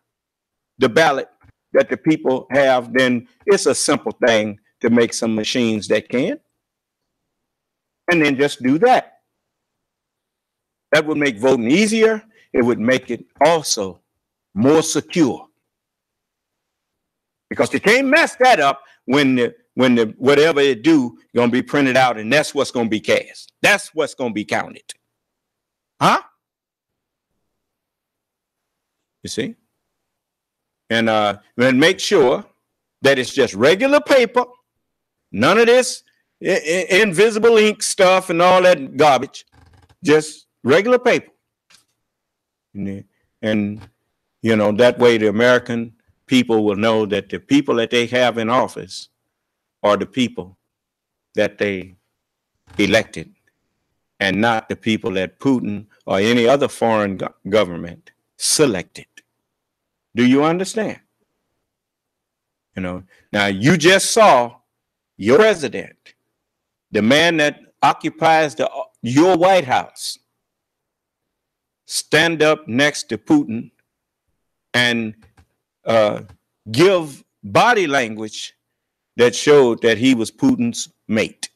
the ballot that the people have, then it's a simple thing to make some machines that can. And then just do that. That would make voting easier. It would make it also more secure. Because you can't mess that up when the whatever it do gonna be printed out, and that's what's gonna be cast. That's what's gonna be counted. Huh? You see? And make sure that it's just regular paper, none of this invisible ink stuff and all that garbage, just regular paper. And that way the American people will know that the people that they have in office are the people that they elected, and not the people that Putin or any other foreign government selected. Do you understand? Now you just saw your president, the man that occupies your White House, stand up next to Putin and give body language that showed that he was Putin's mate.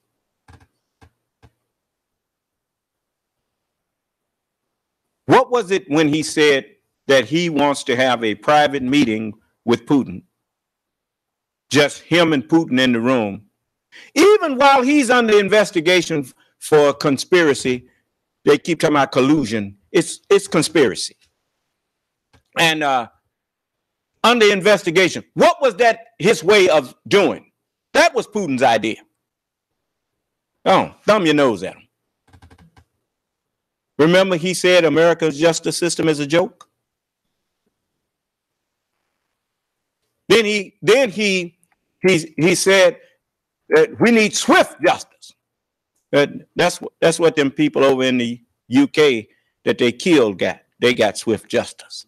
What was it when he said that he wants to have a private meeting with Putin? Just him and Putin in the room. Even while he's under investigation for conspiracy, they keep talking about collusion. It's conspiracy. And under investigation, what was that his way of doing? That was Putin's idea. Oh, thumb your nose at him. Remember, he said America's justice system is a joke. Then he said that we need swift justice. That's what them people over in the UK that they killed got. They got swift justice.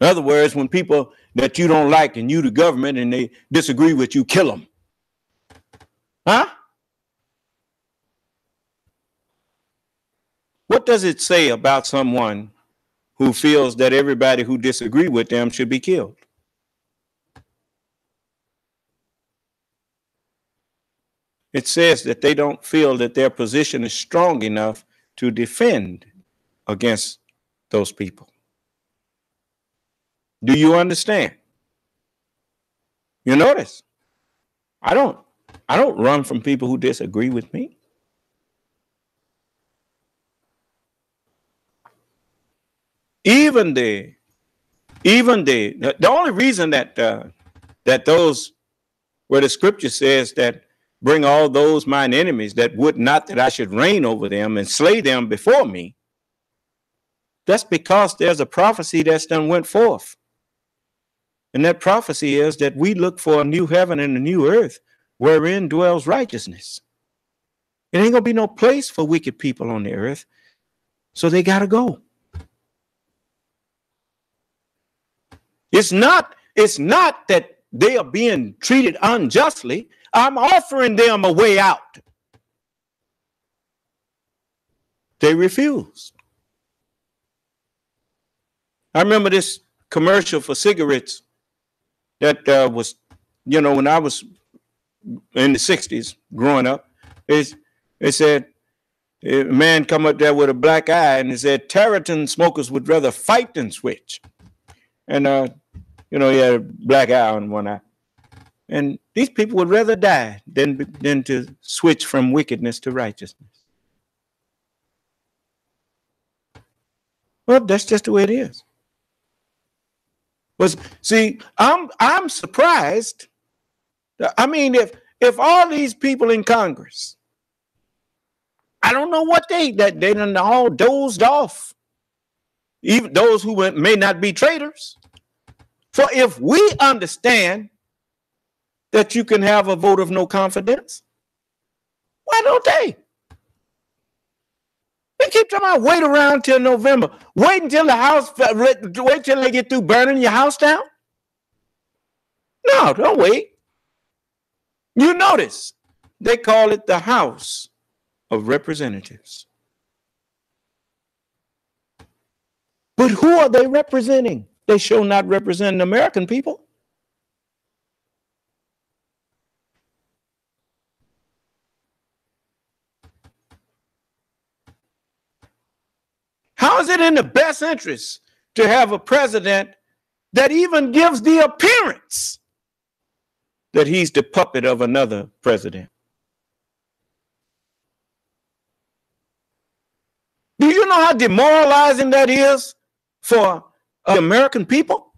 In other words, when people that you don't like and you the government and they disagree with you, kill them. Huh? What does it say about someone who feels that everybody who disagrees with them should be killed? It says that they don't feel that their position is strong enough to defend against those people. Do you understand? You notice, I don't run from people who disagree with me. Even the only reason that those where the scripture says that bring all those mine enemies that would not that I should reign over them and slay them before me, that's because there's a prophecy that's done went forth. And that prophecy is that we look for a new heaven and a new earth wherein dwells righteousness. It ain't gonna be no place for wicked people on the earth, so they gotta go. It's not that they are being treated unjustly. I'm offering them a way out. They refuse. I remember this commercial for cigarettes that was, when I was in the 60s growing up. It said, a man come up there with a black eye and it said, Tarleton smokers would rather fight than switch. And, he had a black eye on one eye. And these people would rather die than to switch from wickedness to righteousness. Well, that's just the way it is. But see, I'm surprised. I mean, if all these people in Congress, I don't know what they done all dozed off, even those who may not be traitors. For if we understand that you can have a vote of no confidence, why don't they? They keep talking about wait around till November. Wait until wait till they get through burning your house down? No, don't wait. You notice they call it the House of Representatives. But who are they representing? They shall not represent the American people. How is it in the best interest to have a president that even gives the appearance that he's the puppet of another president? Do you know how demoralizing that is for the American people?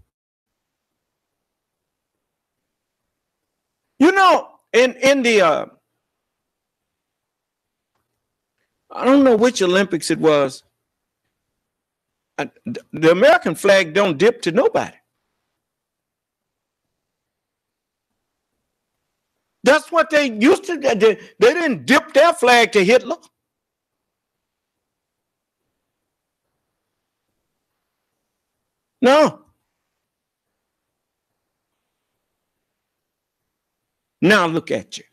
In the I don't know which Olympics it was. The American flag don't dip to nobody. That's what they used to do. They didn't dip their flag to Hitler. No. Now look at you.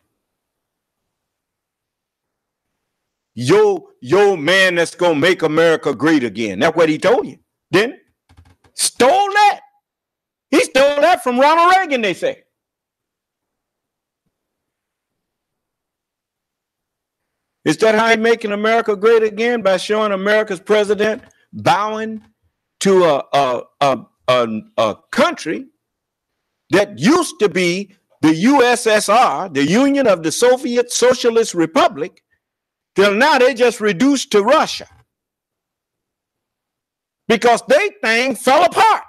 Yo man that's gonna make America great again. That's what he told you. Didn't? Stole that. He stole that from Ronald Reagan, they say. Is that how he's making America great again? By showing America's president bowing to a country that used to be the USSR, the Union of the Soviet Socialist Republic, till now they just reduced to Russia because they thing fell apart.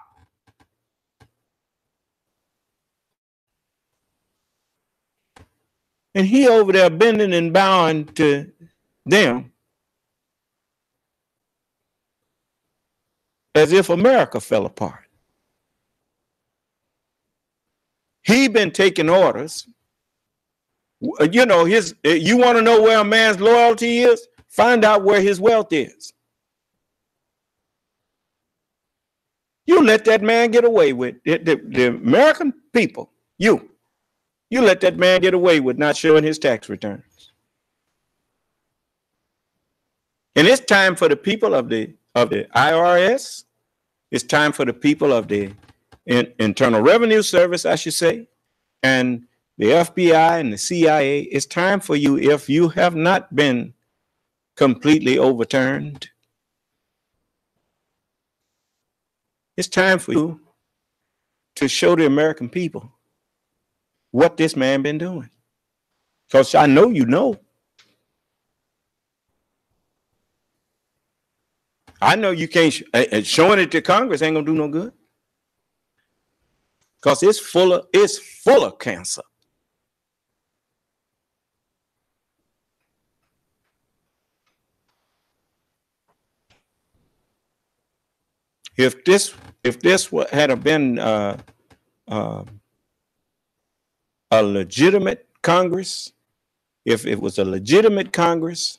And he over there bending and bowing to them as if America fell apart. He been taking orders. You want to know where a man's loyalty is? Find out where his wealth is. You let that man get away with it. The American people, you let that man get away with not showing his tax returns. And it's time for the people of the IRS. It's time for the people of the Internal Revenue Service, I should say, and the FBI and the CIA. It's time for you, if you have not been completely overturned. It's time for you to show the American people what this man been doing. Because I know you know. I know you can't, showing it to Congress ain't gonna do no good. Because it's full of cancer. If this had been a legitimate Congress, if it was a legitimate Congress,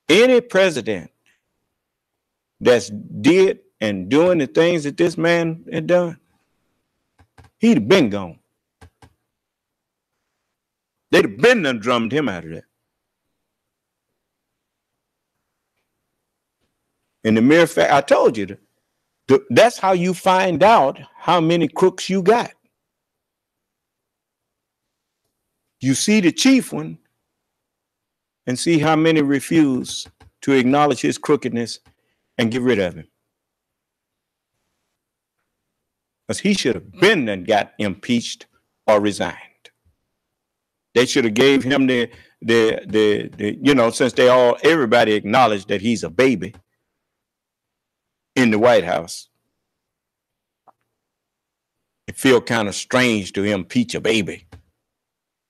any president that's did and doing the things that this man had done, he'd have been gone. They'd have been done drummed him out of there. And the mere fact, I told you, that's how you find out how many crooks you got. You see the chief one and see how many refuse to acknowledge his crookedness and get rid of him. Because he should have been and got impeached or resigned. They should have gave him the since everybody acknowledged that he's a baby in the White House. It feel kind of strange to impeach a baby.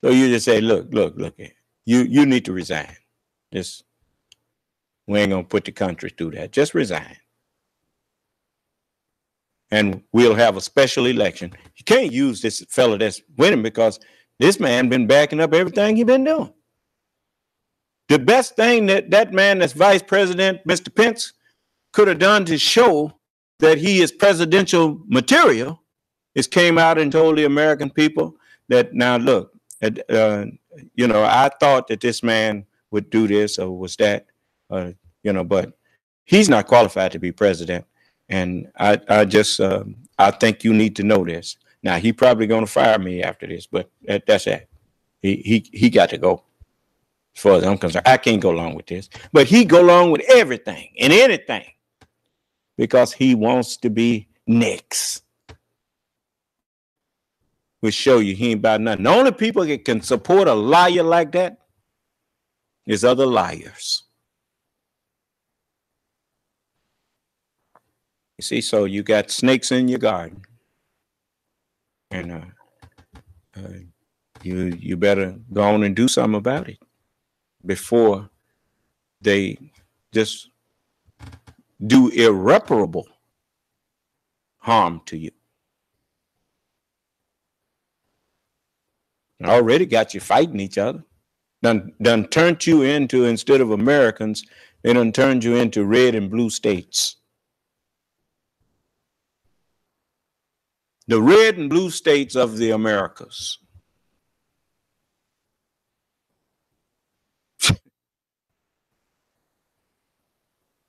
So you just say, look, you need to resign. We ain't gonna put the country through that. Just resign. And we'll have a special election. You can't use this fellow that's winning because this man been backing up everything he been doing. The best thing that man that's vice president, Mr. Pence, could have done to show that he is presidential material is came out and told the American people that, now look, I thought that this man would do this or was that, but he's not qualified to be president. And I think you need to know this. Now, he probably going to fire me after this, but that's it. He got to go. As far as I'm concerned, I can't go along with this. But he go along with everything and anything because he wants to be next. We'll show you he ain't about nothing. The only people that can support a liar like that is other liars. You see, so you got snakes in your garden. And you better go on and do something about it before they just do irreparable harm to you. Already got you fighting each other. Done turned you into, instead of Americans, they done turned you into red and blue states. The red and blue states of the Americas.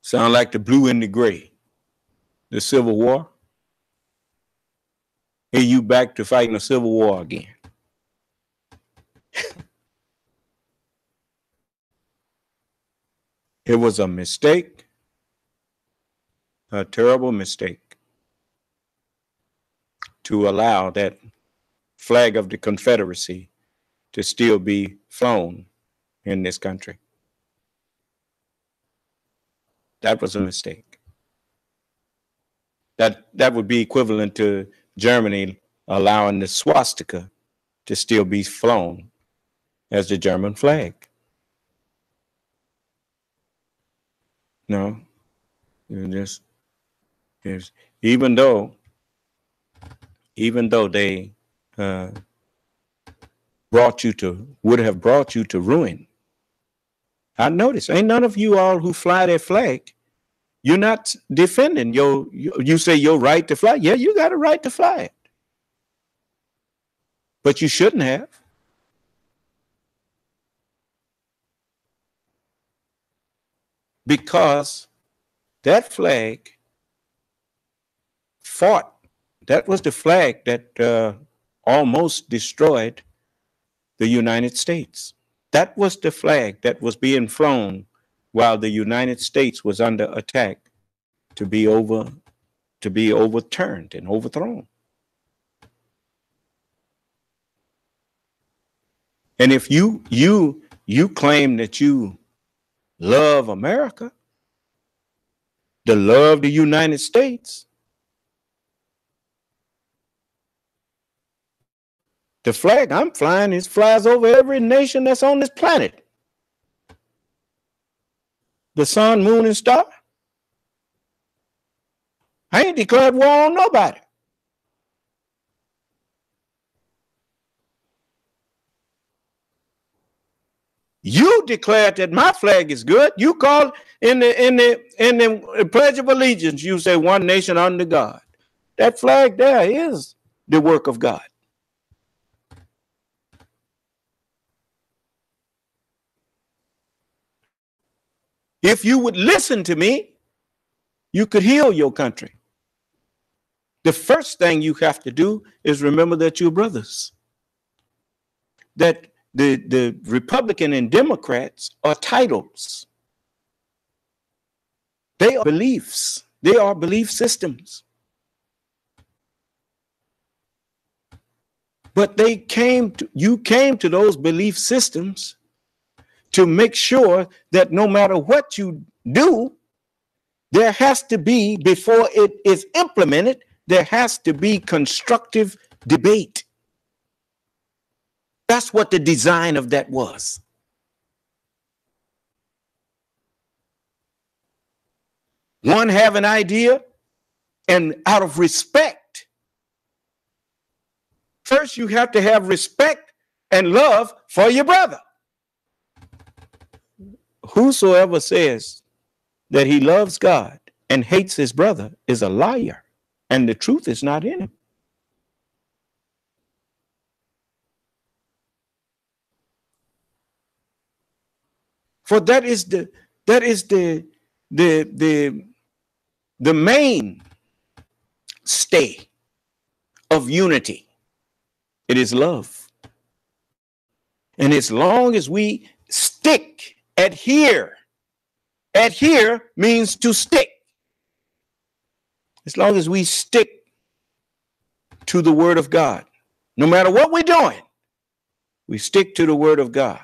Sound like the blue and the gray. The Civil War. Here you back to fighting a civil war again. It was a mistake, a terrible mistake, to allow that flag of the Confederacy to still be flown in this country. That was a mistake. That would be equivalent to Germany allowing the swastika to still be flown as the German flag. No, even though they would have brought you to ruin. I notice ain't none of you all who fly that flag, you're not defending you say your right to fly. Yeah, you got a right to fly it. But you shouldn't have. Because that flag fought. That was the flag that almost destroyed the United States. That was the flag that was being flown while the United States was under attack to be overturned and overthrown. And if you claim that you love America, to love the United States, the flag I'm flying flies over every nation that's on this planet. The sun, moon, and star. I ain't declared war on nobody. You declared that my flag is good. You called in the Pledge of Allegiance, you say one nation under God. That flag there is the work of God. If you would listen to me, you could heal your country. The first thing you have to do is remember that you're brothers. That the Republican and Democrats are titles. They are beliefs. They are belief systems. But you came to those belief systems to make sure that no matter what you do, there has to be, before it is implemented, there has to be constructive debate. That's what the design of that was. One have an idea, and out of respect, first you have to have respect and love for your brother. Whosoever says that he loves God and hates his brother is a liar, and the truth is not in him. For that is the main stay of unity. It is love. And as long as we adhere means to stick. As long as we stick to the word of God, no matter what we're doing, we stick to the word of God.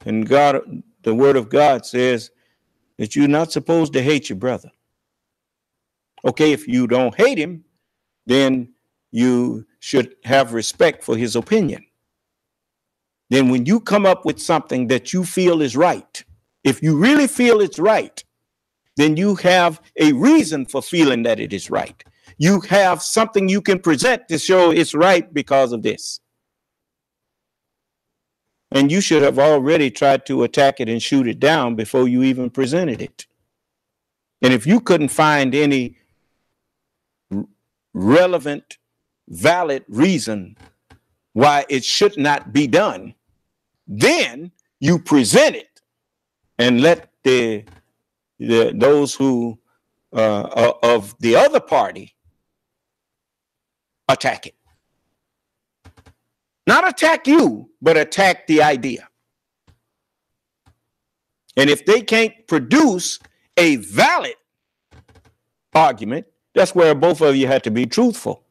And God, the word of God says that you're not supposed to hate your brother. Okay, if you don't hate him, then you should have respect for his opinion. Then when you come up with something that you feel is right, if you really feel it's right, then you have a reason for feeling that it is right. You have something you can present to show it's right because of this. And you should have already tried to attack it and shoot it down before you even presented it. And if you couldn't find any relevant, valid reason why it should not be done, then you present it and let those who of the other party attack it. Not attack you, but attack the idea. And if they can't produce a valid argument, that's where both of you had to be truthful.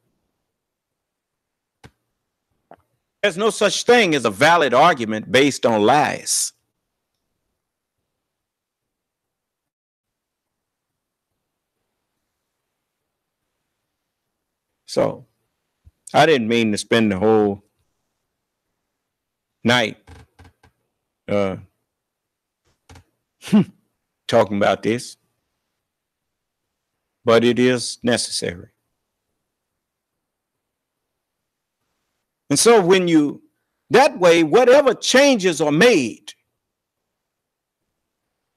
There's no such thing as a valid argument based on lies. So I didn't mean to spend the whole night talking about this, but it is necessary. And so that way, whatever changes are made,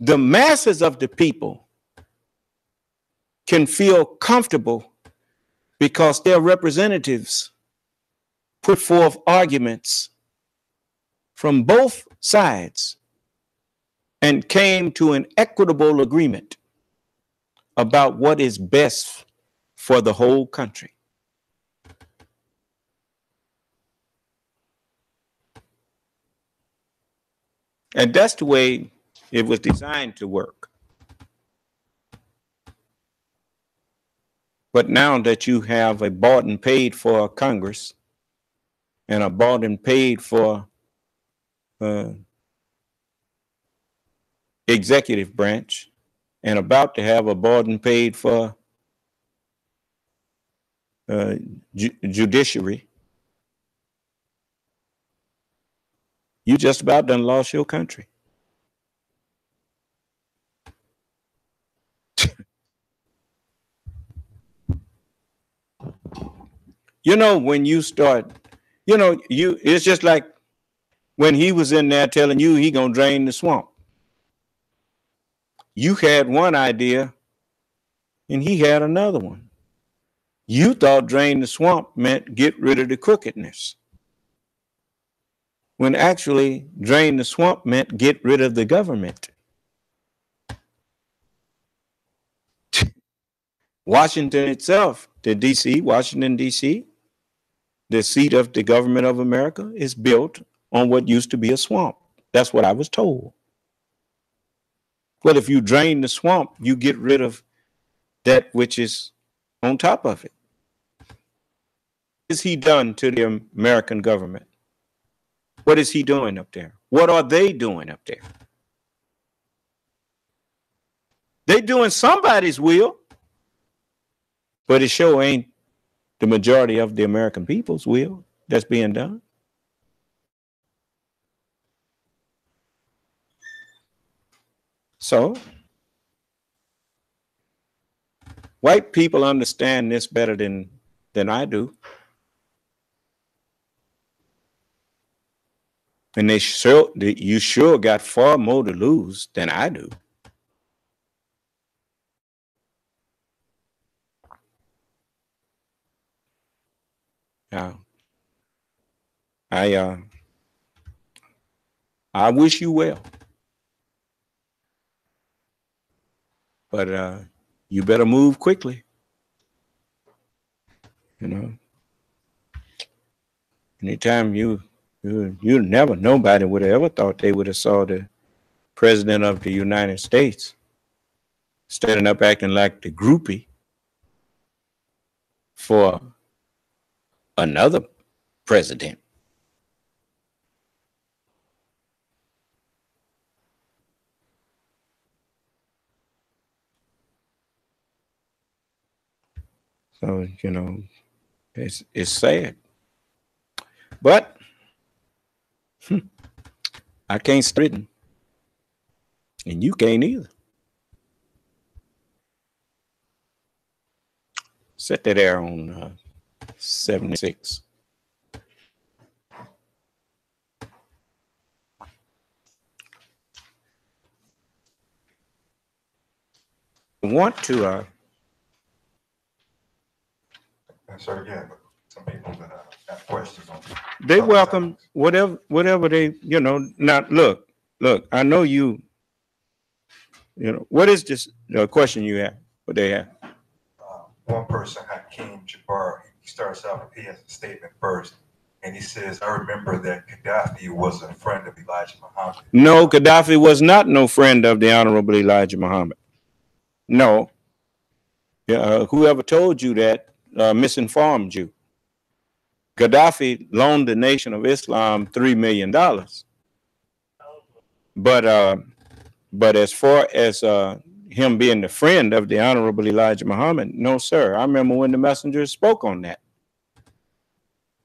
the masses of the people can feel comfortable because their representatives put forth arguments from both sides and came to an equitable agreement about what is best for the whole country. And that's the way it was designed to work. But now that you have a bought and paid for Congress and a bought and paid for executive branch and about to have a bought and paid for judiciary, you just about done lost your country. You know, when you start, you know, it's just like when he was in there telling you he gonna drain the swamp. You had one idea and he had another one. You thought drain the swamp meant get rid of the crookedness, when actually drain the swamp meant get rid of the government. Washington itself, Washington, D.C., the seat of the government of America, is built on what used to be a swamp. That's what I was told. Well, if you drain the swamp, you get rid of that which is on top of it. What has he done to the American government? What is he doing up there? What are they doing up there? They doing somebody's will, but it sure ain't the majority of the American people's will that's being done. So, white people understand this better than I do. And you sure got far more to lose than I do. I wish you well, but you better move quickly. You know, anytime you never, nobody would have ever thought they would have saw the president of the United States standing up acting like the groupie for another president. So, you know, it's sad. But I can't stop it, and you can't either. Set that there on 76. I want to So again, some people that have questions on they welcome whatever they, you know. Now look, I know you know, what is this question you have? What they have? One person, Hakeem Jabbar, he starts out, he has a statement first, and he says, I remember that Gaddafi was a friend of Elijah Muhammad. No, Gaddafi was not no friend of the Honorable Elijah Muhammad. No. Whoever told you that misinformed you. Gaddafi loaned the Nation of Islam $3 million. But as far as him being the friend of the Honorable Elijah Muhammad, no, sir. I remember when the messenger spoke on that.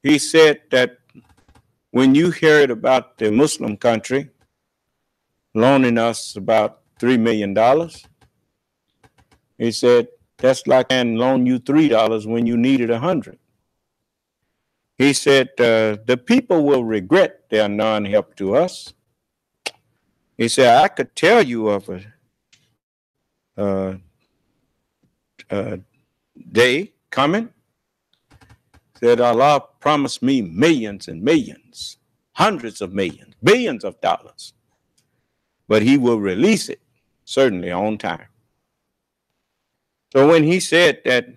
He said that when you heard about the Muslim country loaning us about $3 million, he said, that's like I loan you $3 when you needed 100. He said, the people will regret their non-help to us. He said, I could tell you of a day coming. Said Allah promised me millions and millions, hundreds of millions, billions of dollars, but he will release it certainly on time. So when he said that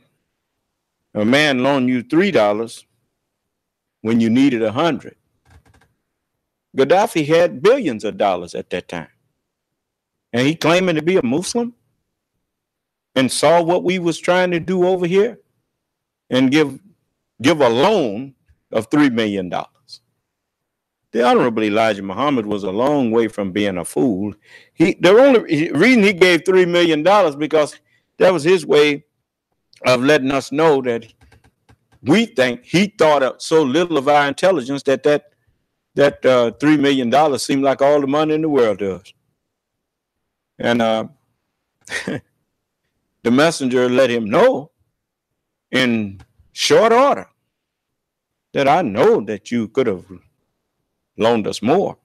a man loaned you $3 when you needed 100, Gaddafi had billions of dollars at that time. And he claiming to be a Muslim and saw what we was trying to do over here and give a loan of $3 million. The Honorable Elijah Muhammad was a long way from being a fool. The only reason he gave $3 million because that was his way of letting us know that we think he thought so little of our intelligence that $3 million seemed like all the money in the world to us. And the messenger let him know in short order that I know that you could have loaned us more.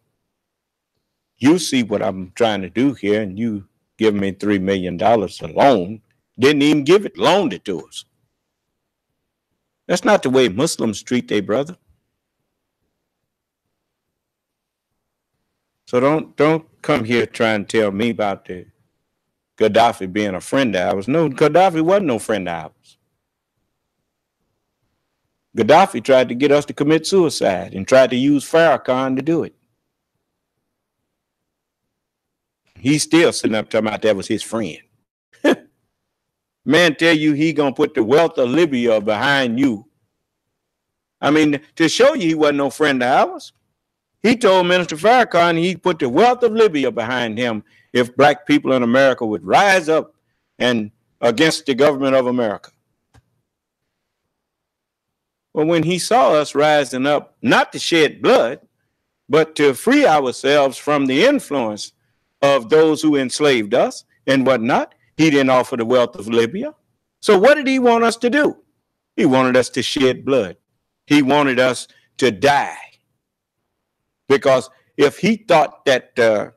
You see what I'm trying to do here, and you give me $3 million a loan. Didn't even give it, loaned it to us. That's not the way Muslims treat their brother. So don't come here trying to tell me about the Gaddafi being a friend of ours. No, Gaddafi wasn't no friend of ours. Gaddafi tried to get us to commit suicide and tried to use Farrakhan to do it. He's still sitting up talking about that was his friend. Man tell you he gonna put the wealth of Libya behind you. I mean, to show you he wasn't no friend of ours. He told Minister Farrakhan he'd put the wealth of Libya behind him if black people in America would rise up and against the government of America. Well, when he saw us rising up, not to shed blood, but to free ourselves from the influence of those who enslaved us and whatnot, he didn't offer the wealth of Libya. So what did he want us to do? He wanted us to shed blood. He wanted us to die. Because if he thought that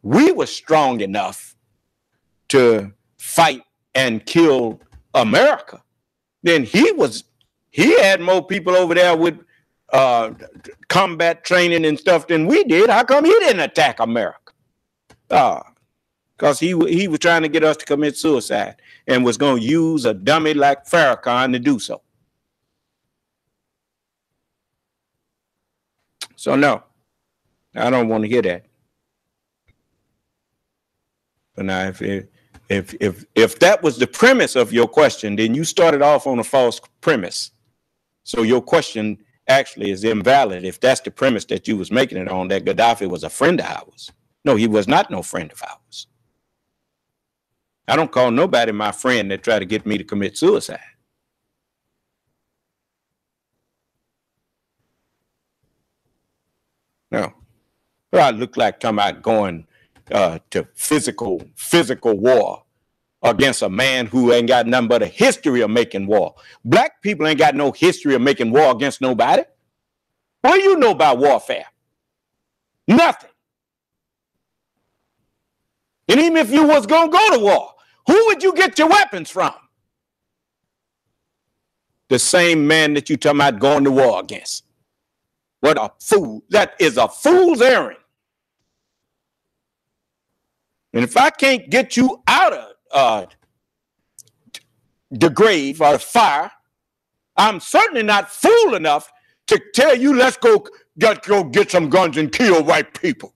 we were strong enough to fight and kill America, then he had more people over there with combat training and stuff than we did. How come he didn't attack America? Because he was trying to get us to commit suicide and was going to use a dummy like Farrakhan to do so. So no, I don't want to hear that. But now, if that was the premise of your question, then you started off on a false premise. So your question actually is invalid if that's the premise that you was making it on, that Gaddafi was a friend of ours. No, he was not no friend of ours. I don't call nobody my friend that try to get me to commit suicide. No. Well, I look like talking about going to physical war against a man who ain't got nothing but a history of making war. Black people ain't got no history of making war against nobody. What do you know about warfare? Nothing. And even if you was going to go to war, who would you get your weapons from? The same man that you talking about going to war against. What a fool. That is a fool's errand. And if I can't get you out of the grave or the fire, I'm certainly not fool enough to tell you, let's go get some guns and kill white people.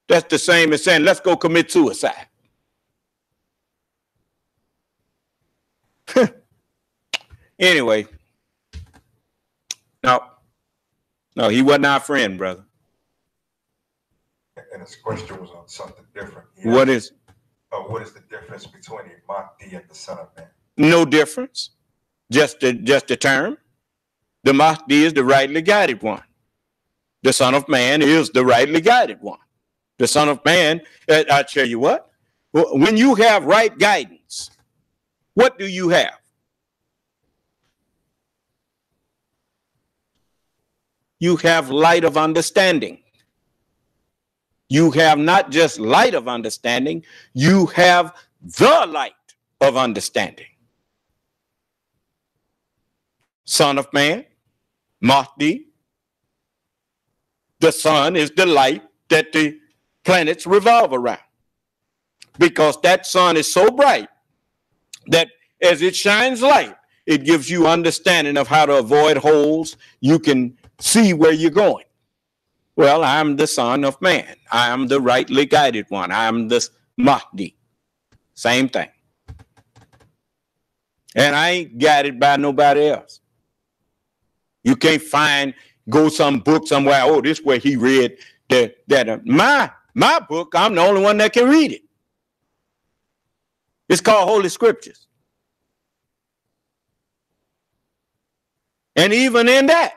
That's the same as saying, let's go commit suicide. Anyway, no, he wasn't our friend, brother. And his question was on something different. What is the difference between a Mahdi and the Son of Man? No difference. Just the term. The Mahdi is the rightly guided one. The Son of Man is the rightly guided one. The Son of Man, I tell you what, when you have right guidance, what do you have? You have light of understanding. You have not just light of understanding, you have the light of understanding. Son of Man, Mahdi, the sun is the light that the planets revolve around. Because that sun is so bright that as it shines light, it gives you understanding of how to avoid holes. You can see where you're going. Well, I'm the Son of Man. I am the rightly guided one. I am the Mahdi. Same thing. And I ain't guided by nobody else. You can't go some book somewhere. Oh, this where he read that my book. I'm the only one that can read it. It's called Holy Scriptures. And even in that,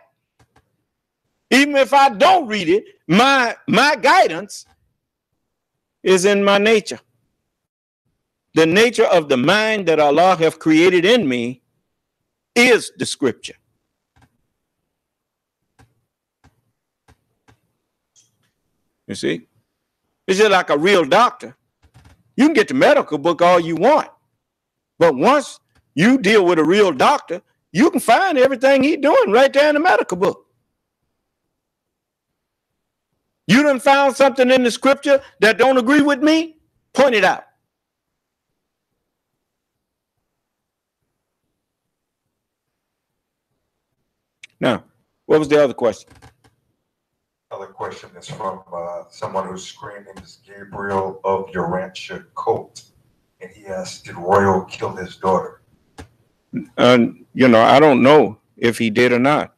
even if I don't read it, my guidance is in my nature. The nature of the mind that Allah have created in me is the scripture. You see? It's just like a real doctor. You can get the medical book all you want. But once you deal with a real doctor, you can find everything he's doing right there in the medical book. You done found something in the scripture that don't agree with me? Point it out. Now, what was the other question? Another question is from someone who's screaming, is Gabriel of your rancher cult? And he asked, did Royal kill his daughter? I don't know if he did or not.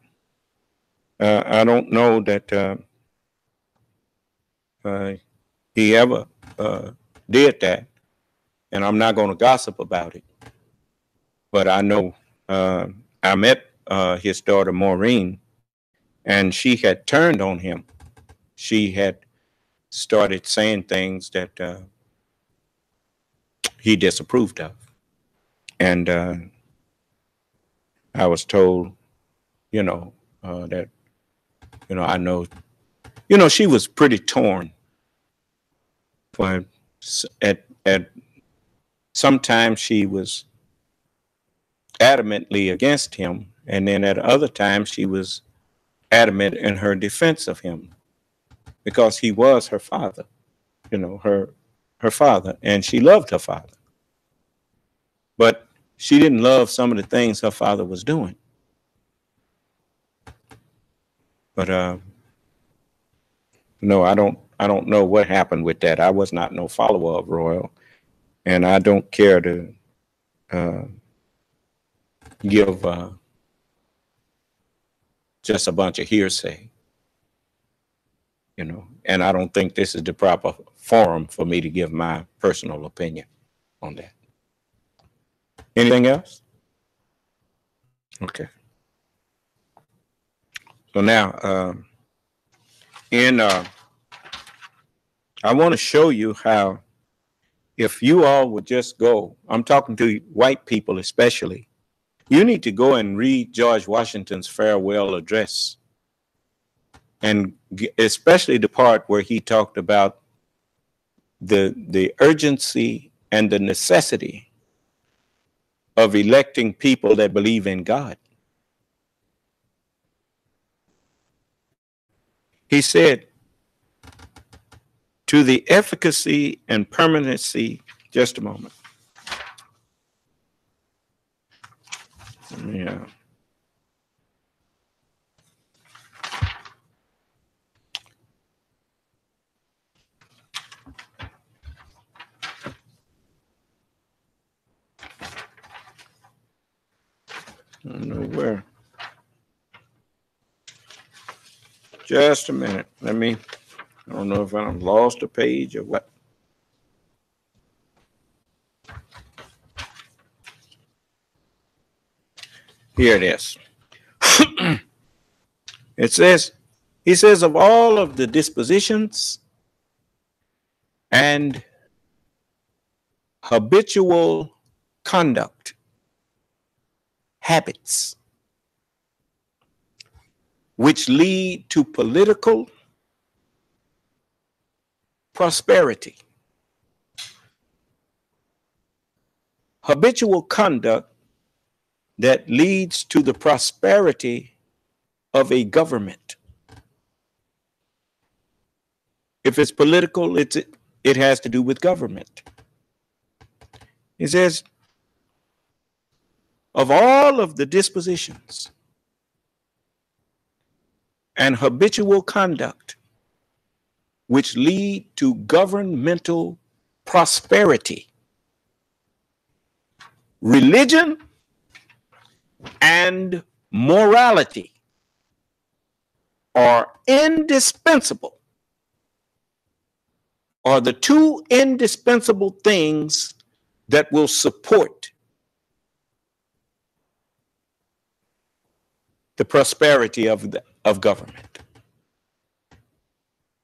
I don't know that he ever did that. And I'm not going to gossip about it. But I know I met his daughter, Maureen, and she had turned on him. She had started saying things that he disapproved of. And I was told, that, I know, she was pretty torn. For at sometimes she was adamantly against him, and then at other times she was adamant in her defense of him, because he was her father, her father, and she loved her father. But she didn't love some of the things her father was doing. But no, I don't know what happened with that. I was not no follower of Royal, and I don't care to give just a bunch of hearsay, and I don't think this is the proper forum for me to give my personal opinion on that. Anything else? Okay. So now, I want to show you how, if you all would just go, I'm talking to white people especially, you need to go and read George Washington's farewell address, and especially the part where he talked about the urgency and the necessity of electing people that believe in God. He said, to the efficacy and permanency, just a moment. Yeah. I don't know where. Just a minute. I don't know if I've lost a page or what. Here it is. He says, of all of the dispositions and habitual conduct, habits, which lead to political prosperity. Habitual conduct that leads to the prosperity of a government. If it's political, it has to do with government. He says, of all of the dispositions and habitual conduct which lead to governmental prosperity. Religion and morality are indispensable, are the two indispensable things that will support the prosperity of government.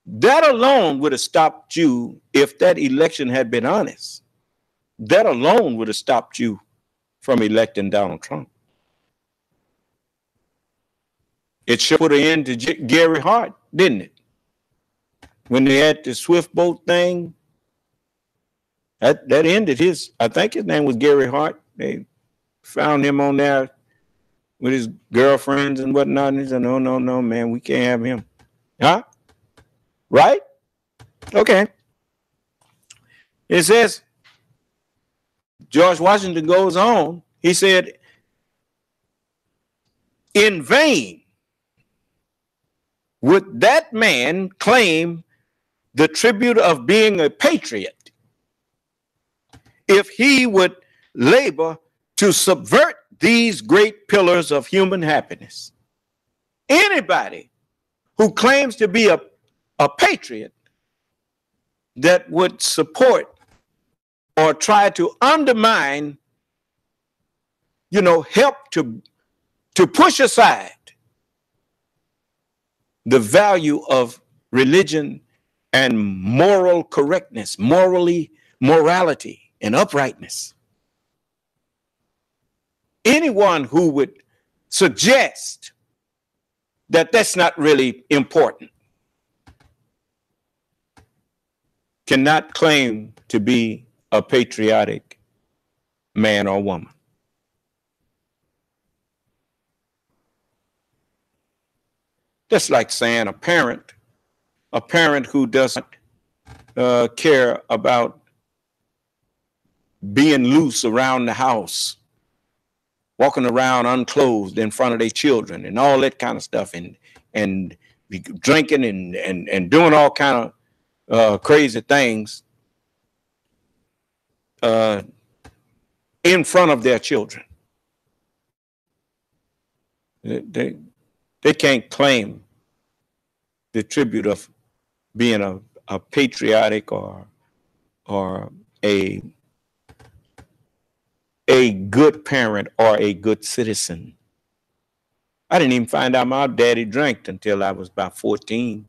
That alone would have stopped you if that election had been honest. That alone would have stopped you from electing Donald Trump. It should put an end to Gary Hart, didn't it? When they had the Swift boat thing, that ended his, I think his name was Gary Hart. They found him on there with his girlfriends and whatnot. And he said, no, man, we can't have him. Huh? Right? Okay. It says, George Washington goes on, he said, in vain would that man claim the tribute of being a patriot if he would labor to subvert these great pillars of human happiness. Anybody who claims to be a patriot that would support or try to undermine, help to push aside the value of religion and moral correctness, morality and uprightness. Anyone who would suggest that that's not really important cannot claim to be a patriotic man or woman. Just like saying a parent who doesn't care about being loose around the house, walking around unclothed in front of their children and all that kind of stuff, and drinking and doing all kind of crazy things in front of their children. They can't claim the tribute of being a patriotic or a good parent or a good citizen. I didn't even find out my daddy drank until I was about 14.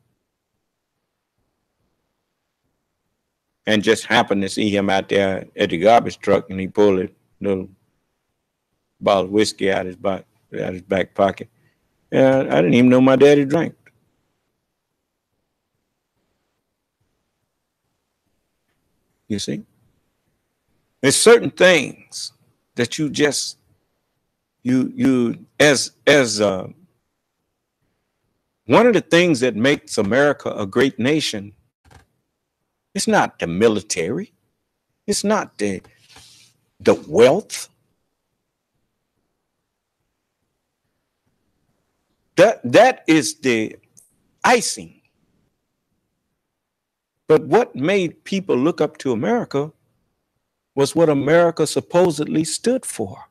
And just happened to see him out there at the garbage truck, and he pulled a little bottle of whiskey out his back pocket. I didn't even know my daddy drank. You see? There's certain things that you just, as one of the things that makes America a great nation, it's not the military. It's not the wealth. That is the icing. But what made people look up to America was what America supposedly stood for.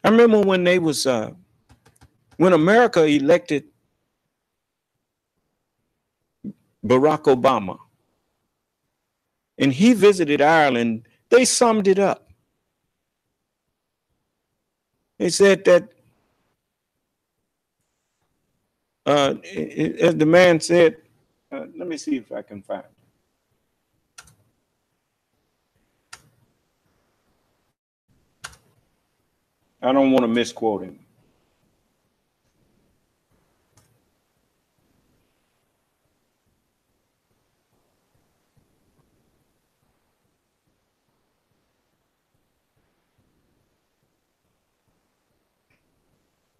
I remember when when America elected Barack Obama, and he visited Ireland, they summed it up. They said that, as the man said, let me see if I can find it. I don't want to misquote him.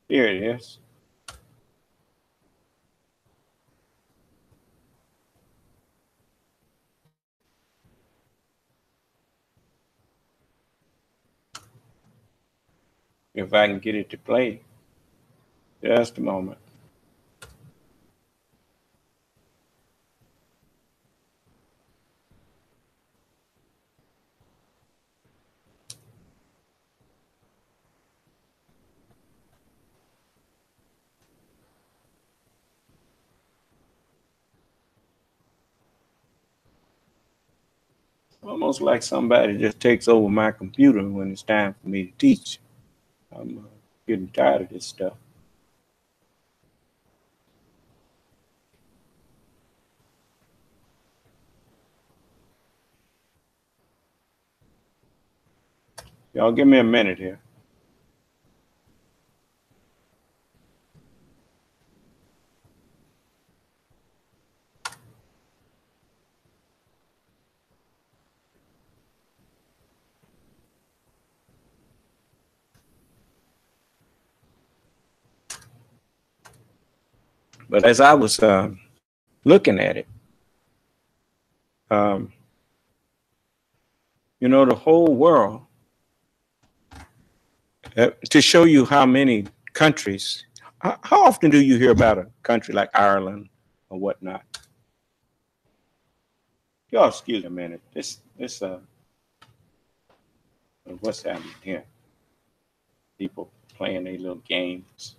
Here it is. If I can get it to play. Just a moment. Almost like somebody just takes over my computer when it's time for me to teach. I'm getting tired of this stuff. Y'all give me a minute here. But as I was looking at it, you know, the whole world, to show you how many countries, how often do you hear about a country like Ireland or whatnot? Y'all excuse me a minute. What's happening here? People playing their little games.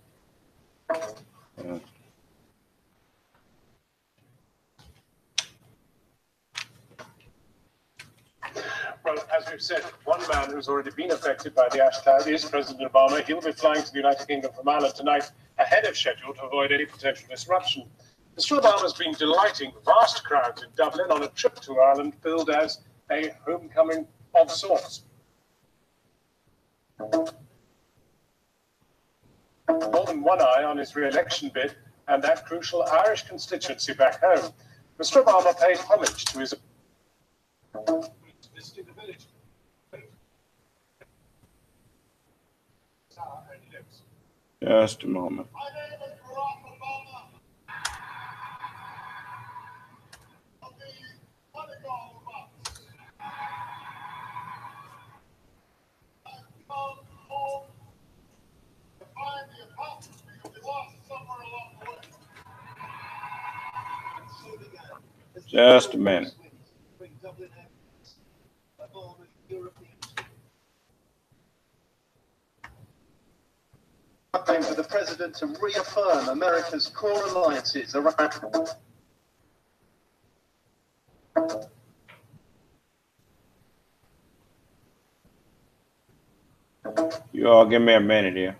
Well, as we've said, one man who's already been affected by the ash cloud is President Obama. He'll be flying to the United Kingdom from Ireland tonight, ahead of schedule to avoid any potential disruption. Mr. Obama's been delighting vast crowds in Dublin on a trip to Ireland billed as a homecoming of sorts. More than one eye on his re-election bid and that crucial Irish constituency back home. Mr. Obama paid homage to his... Just a moment. Just a minute. For the president to reaffirm America's core alliances around. You all give me a minute here.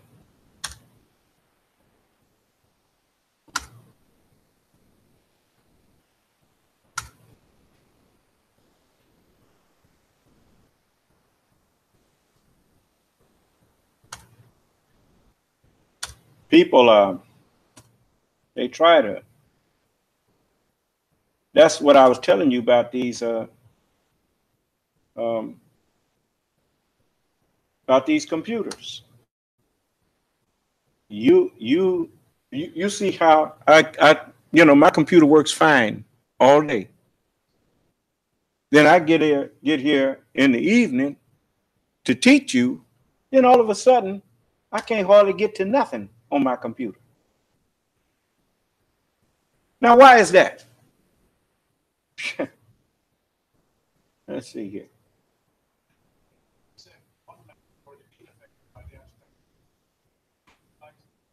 People, they try to. That's what I was telling you about these computers. You see how I my computer works fine all day. Then I get here in the evening to teach you, then all of a sudden I can't hardly get to nothing on my computer. Now, why is that? Let's see here.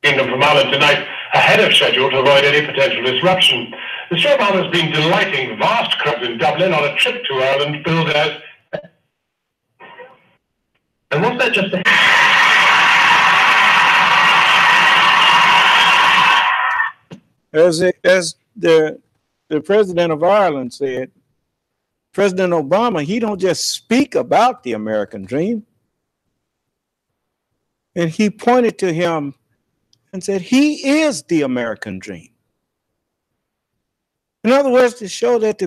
Kingdom from Ireland tonight, ahead of schedule to avoid any potential disruption. Mr. Obama has been delighting vast crowds in Dublin on a trip to Ireland billed as... And was that just a... As the president of Ireland said, President Obama, he don't just speak about the American dream. And he pointed to him and said, he is the American dream. In other words, to show that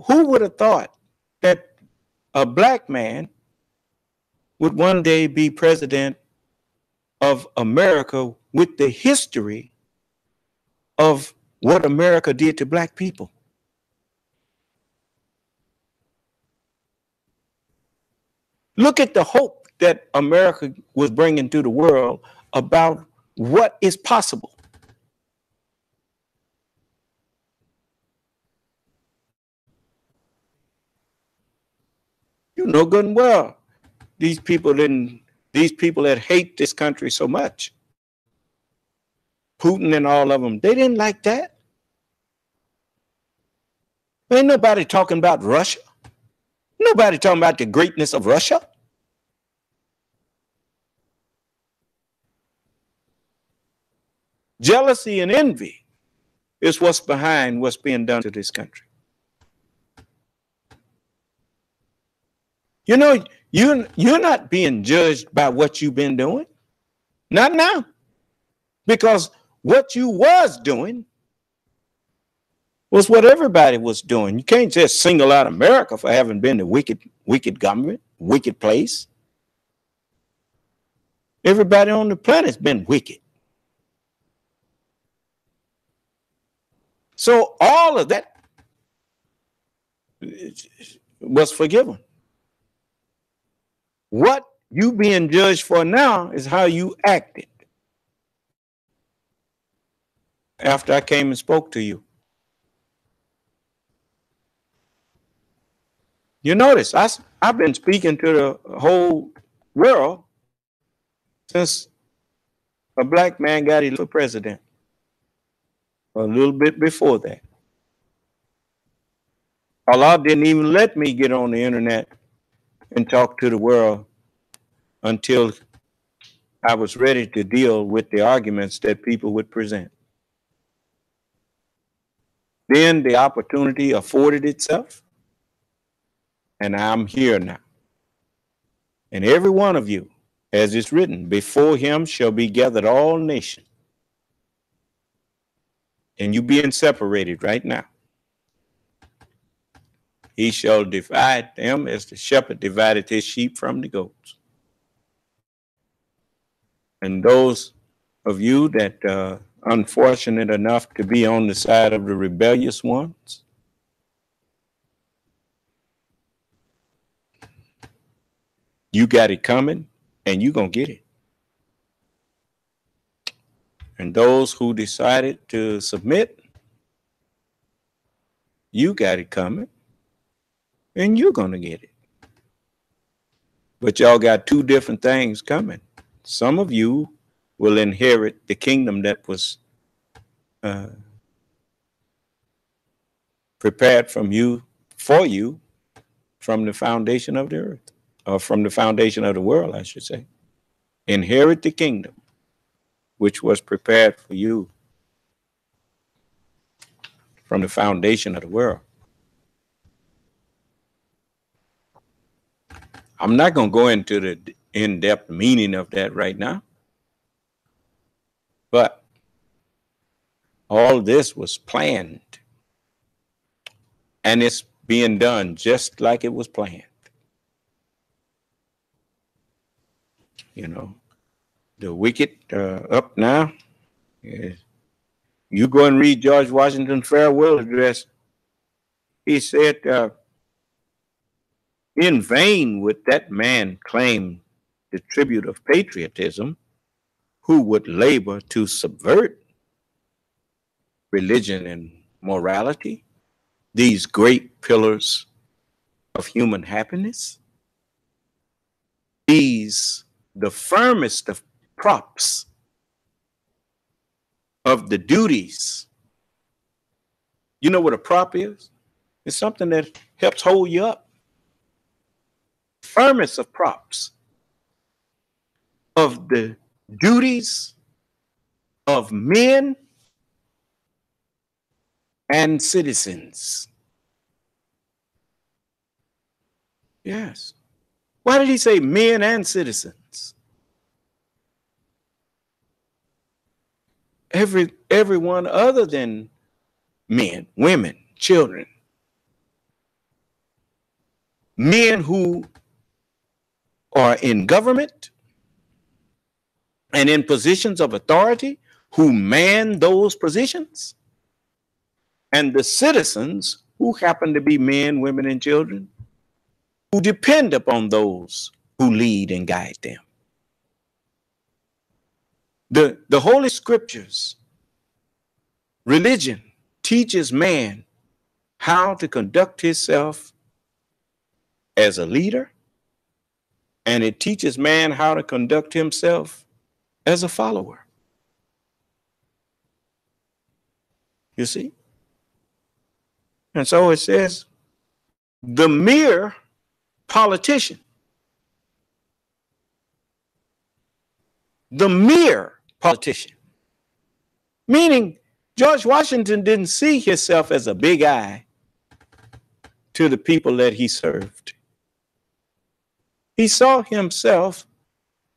who would have thought that a black man would one day be president of America with the history of what America did to black people? Look at the hope that America was bringing to the world about what is possible. You know good and well, these people that hate this country so much, Putin and all of them, they didn't like that. Ain't nobody talking about Russia. Nobody talking about the greatness of Russia. Jealousy and envy is what's behind what's being done to this country. You know, you're not being judged by what you've been doing. Not now. Because what you was doing was what everybody was doing. You can't just single out America for having been the wicked government, wicked place. Everybody on the planet's been wicked. So all of that was forgiven. What you being judged for now is how you acted after I came and spoke to you. You notice I've been speaking to the whole world since a black man got elected for president, a little bit before that. Allah didn't even let me get on the internet and talk to the world until I was ready to deal with the arguments that people would present. Then the opportunity afforded itself, and I'm here now. And every one of you, as it's written, before him shall be gathered all nations. And you being separated right now. He shall divide them as the shepherd divided his sheep from the goats. And those of you that are unfortunate enough to be on the side of the rebellious ones, you got it coming and you're going to get it. And those who decided to submit, you got it coming and you're going to get it. But y'all got two different things coming. Some of you will inherit the kingdom that was prepared for you from the foundation of the earth, or from the foundation of the world, I should say. Inherit the kingdom which was prepared for you from the foundation of the world. I'm not going to go into the in-depth meaning of that right now, but all this was planned, and it's being done just like it was planned. You know, the wicked up now. You go and read George Washington's farewell address. He said, in vain would that man claim the tribute of patriotism who would labor to subvert religion and morality, these great pillars of human happiness, these the firmest of props of the duties. You know what a prop is? It's something that helps hold you up. Firmest of props of the duties of men and citizens. Yes. Why did he say men and citizens? Everyone other than men, women, children. Men who are in government and in positions of authority, who man those positions, and the citizens who happen to be men, women, and children, who depend upon those who lead and guide them. The Holy Scriptures, religion, teaches man how to conduct himself as a leader, and it teaches man how to conduct himself as a follower. You see? And so it says, the mere politician, meaning George Washington didn't see himself as a big eye to the people that he served. He saw himself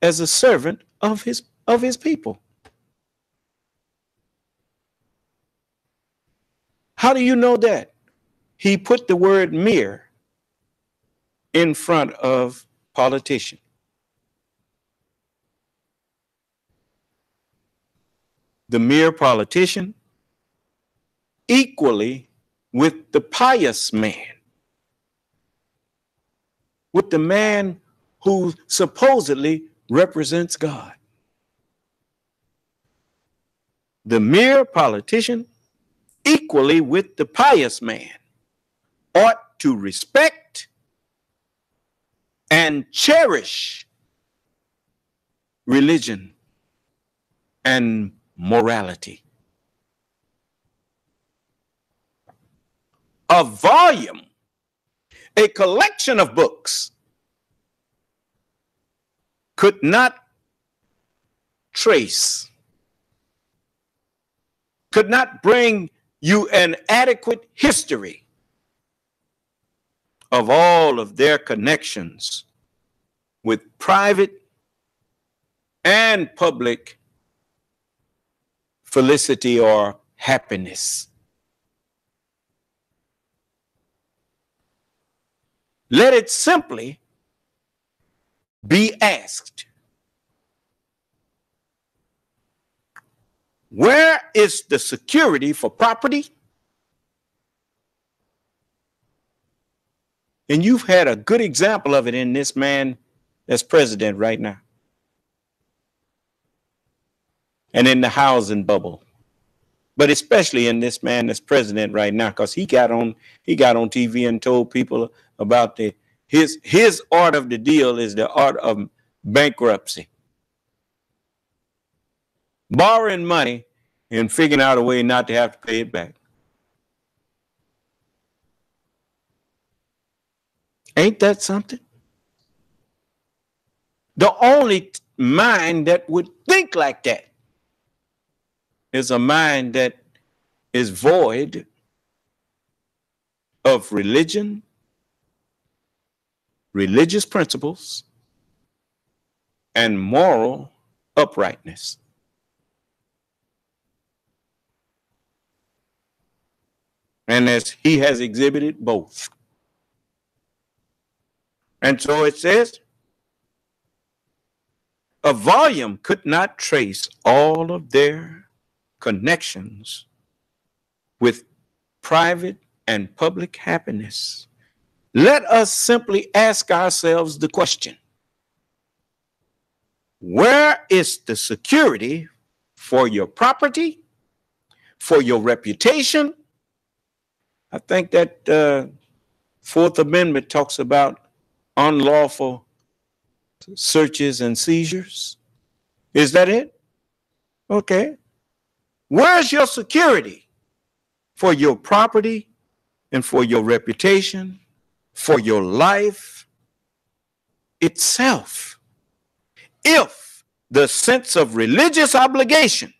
as a servant of his people. How do you know that? He put the word mere in front of politician. The mere politician equally with the pious man, with the man who supposedly represents God. The mere politician equally with the pious man ought to respect and cherish religion and morality. A volume, a collection of books, could not trace, could not bring you an adequate history of all of their connections with private and public felicity or happiness. Let it simply be asked, where is the security for property? And you've had a good example of it in this man that's president right now. And in the housing bubble. But especially in this man that's president right now, because he got on TV and told people about his art of the deal is the art of bankruptcy. Borrowing money and figuring out a way not to have to pay it back. Ain't that something? The only mind that would think like that is a mind that is void of religion, religious principles, and moral uprightness. And as he has exhibited both. And so it says, a volume could not trace all of their connections with private and public happiness. Let us simply ask ourselves the question, where is the security for your property, for your reputation? I think that Fourth Amendment talks about unlawful searches and seizures. Is that it? Okay. Where's your security for your property and for your reputation, for your life itself? If the sense of religious obligation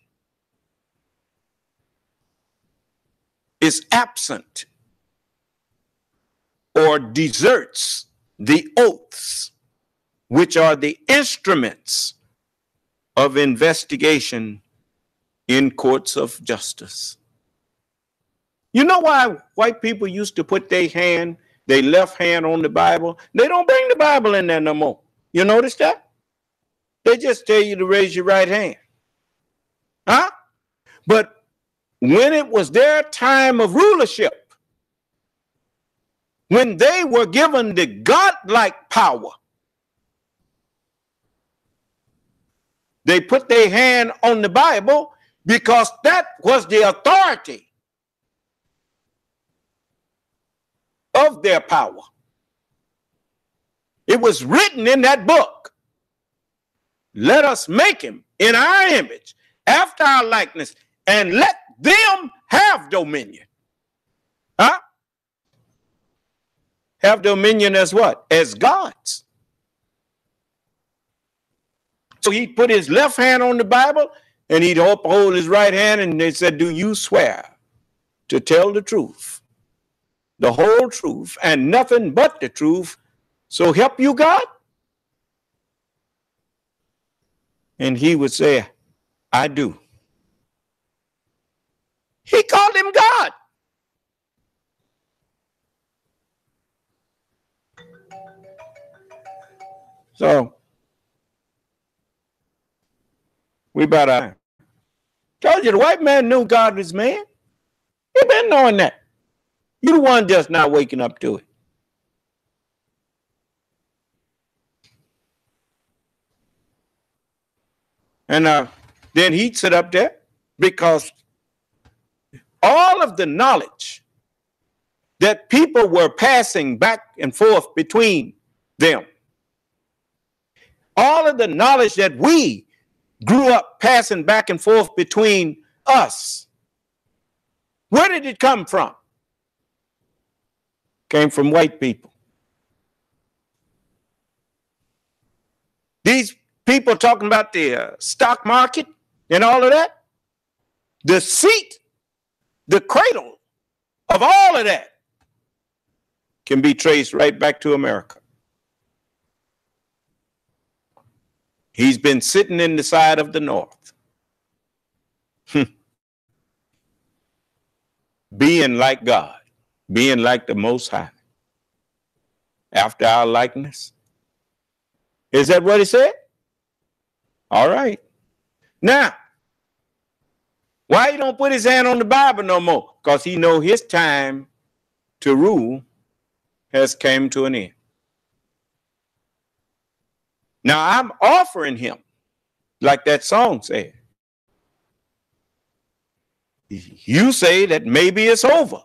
is absent or deserts the oaths, which are the instruments of investigation in courts of justice. You know why white people used to put their left hand on the Bible? They don't bring the Bible in there no more. You notice that? They just tell you to raise your right hand. Huh? But when it was their time of rulership, when they were given the godlike power They put their hand on the Bible because that was the authority of their power. It was written in that book. Let us make him in our image, after our likeness, and let them have dominion. Huh? Have dominion as what? As gods. So he put his left hand on the Bible and he'd uphold his right hand, and they said, do you swear to tell the truth, the whole truth, and nothing but the truth, so help you God? And he would say, I do. He called him God. So we better. Told you the white man knew God was man. He been knowing that. You the one just not waking up to it. And then he'd sit up there because all of the knowledge that people were passing back and forth between them, all of the knowledge that we grew up passing back and forth between us, where did it come from? Came from white people. These people talking about the stock market and all of that, the seat, the cradle of all of that can be traced right back to America. He's been sitting in the side of the North, being like God, being like the Most High, after our likeness. Is that what he said? All right. Now, why he don't put his hand on the Bible no more? Because he know his time to rule has came to an end. Now I'm offering him, like that song said. You say that maybe it's over,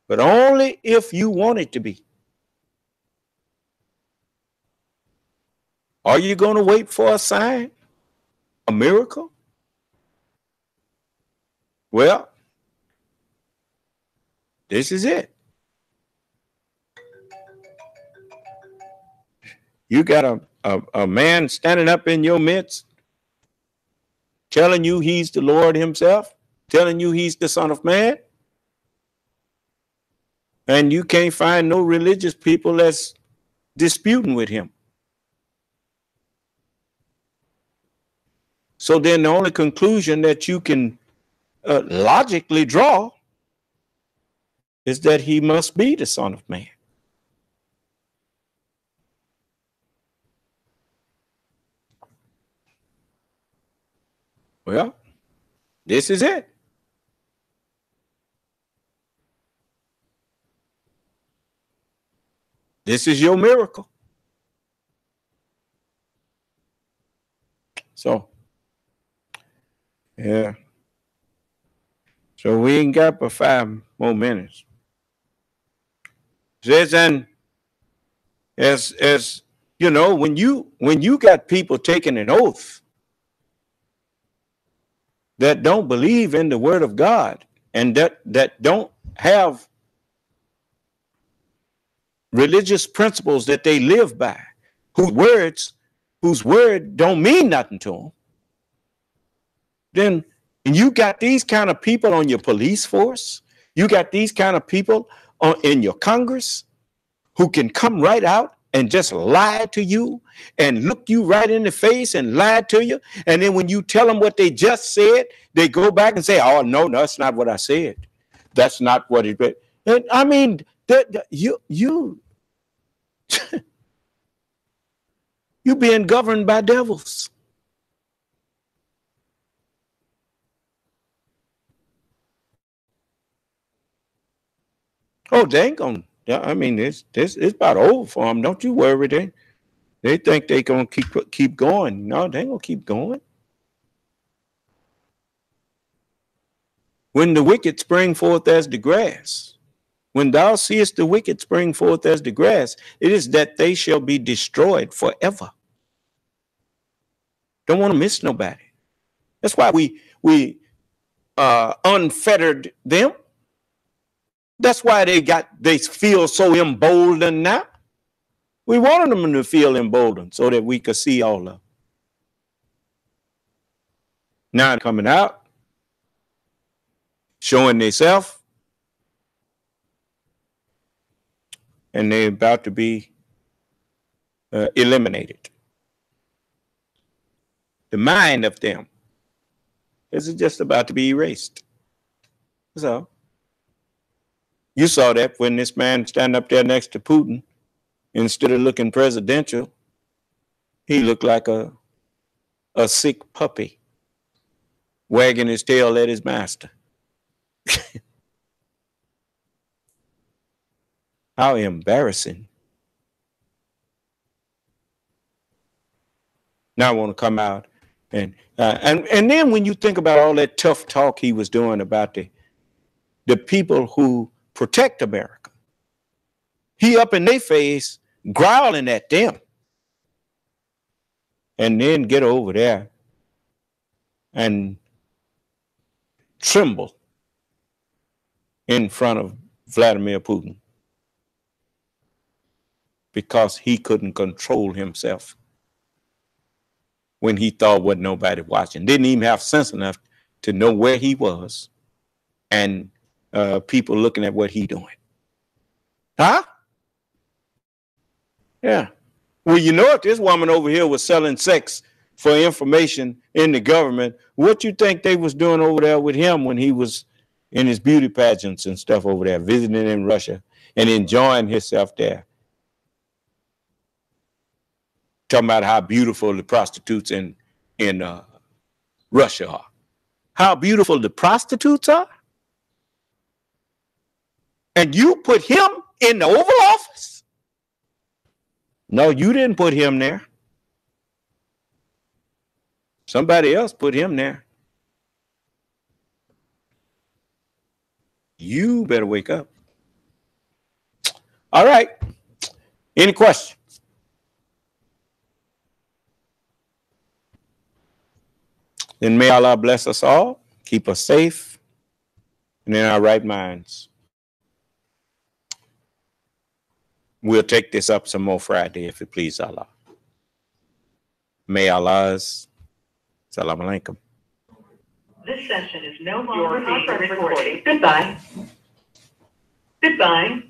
but only if you want it to be. Are you going to wait for a sign, a miracle? Well, this is it. You got a man standing up in your midst, telling you he's the Lord himself, telling you he's the Son of Man, and you can't find no religious people that's disputing with him. So then the only conclusion that you can logically draw is that he must be the Son of Man. Well, this is it. This is your miracle. So, yeah. So we ain't got but 5 more minutes. It says, and as you know, when you got people taking an oath that don't believe in the word of God and that don't have religious principles that they live by, whose word don't mean nothing to them, then you got these kind of people on your police force, you got these kind of people in your Congress who can come right out and just lie to you and look you right in the face and lie to you. And then when you tell them what they just said, they go back and say, oh, no, that's not what I said. That's not what it was. And I mean, you being governed by devils. Oh, they ain't gonna. I mean, it's about over for them. Don't you worry. They think they gonna keep going. No, they ain't gonna keep going. When the wicked spring forth as the grass, when thou seest the wicked spring forth as the grass, it is that they shall be destroyed forever. Don't want to miss nobody. That's why we unfettered them. That's why they feel so emboldened now. We wanted them to feel emboldened so that we could see all of them. Now coming out, showing themselves, and they're about to be eliminated. The mind of them is just about to be erased. So you saw that when this man stand up there next to Putin, instead of looking presidential, he looked like a sick puppy wagging his tail at his master. How embarrassing. Now I want to come out and then when you think about all that tough talk he was doing about the people who protect America, he up in their face growling at them, and then get over there and tremble in front of Vladimir Putin because he couldn't control himself when he thought wasn't nobody watching. Didn't even have sense enough to know where he was and people looking at what he doing. Huh? Yeah. Well, you know, if this woman over here was selling sex for information in the government, what you think they was doing over there with him when he was in his beauty pageants and stuff over there, visiting in Russia and enjoying himself there? Talking about how beautiful the prostitutes in Russia are. How beautiful the prostitutes are? And you put him in the Oval Office? No, you didn't put him there. Somebody else put him there. You better wake up. All right. Any questions? Then may Allah bless us all, keep us safe, and in our right minds. We'll take this up some more Friday, if it please Allah. May Allah's Salam Alaikum. This session is no longer being recorded. Goodbye. Goodbye.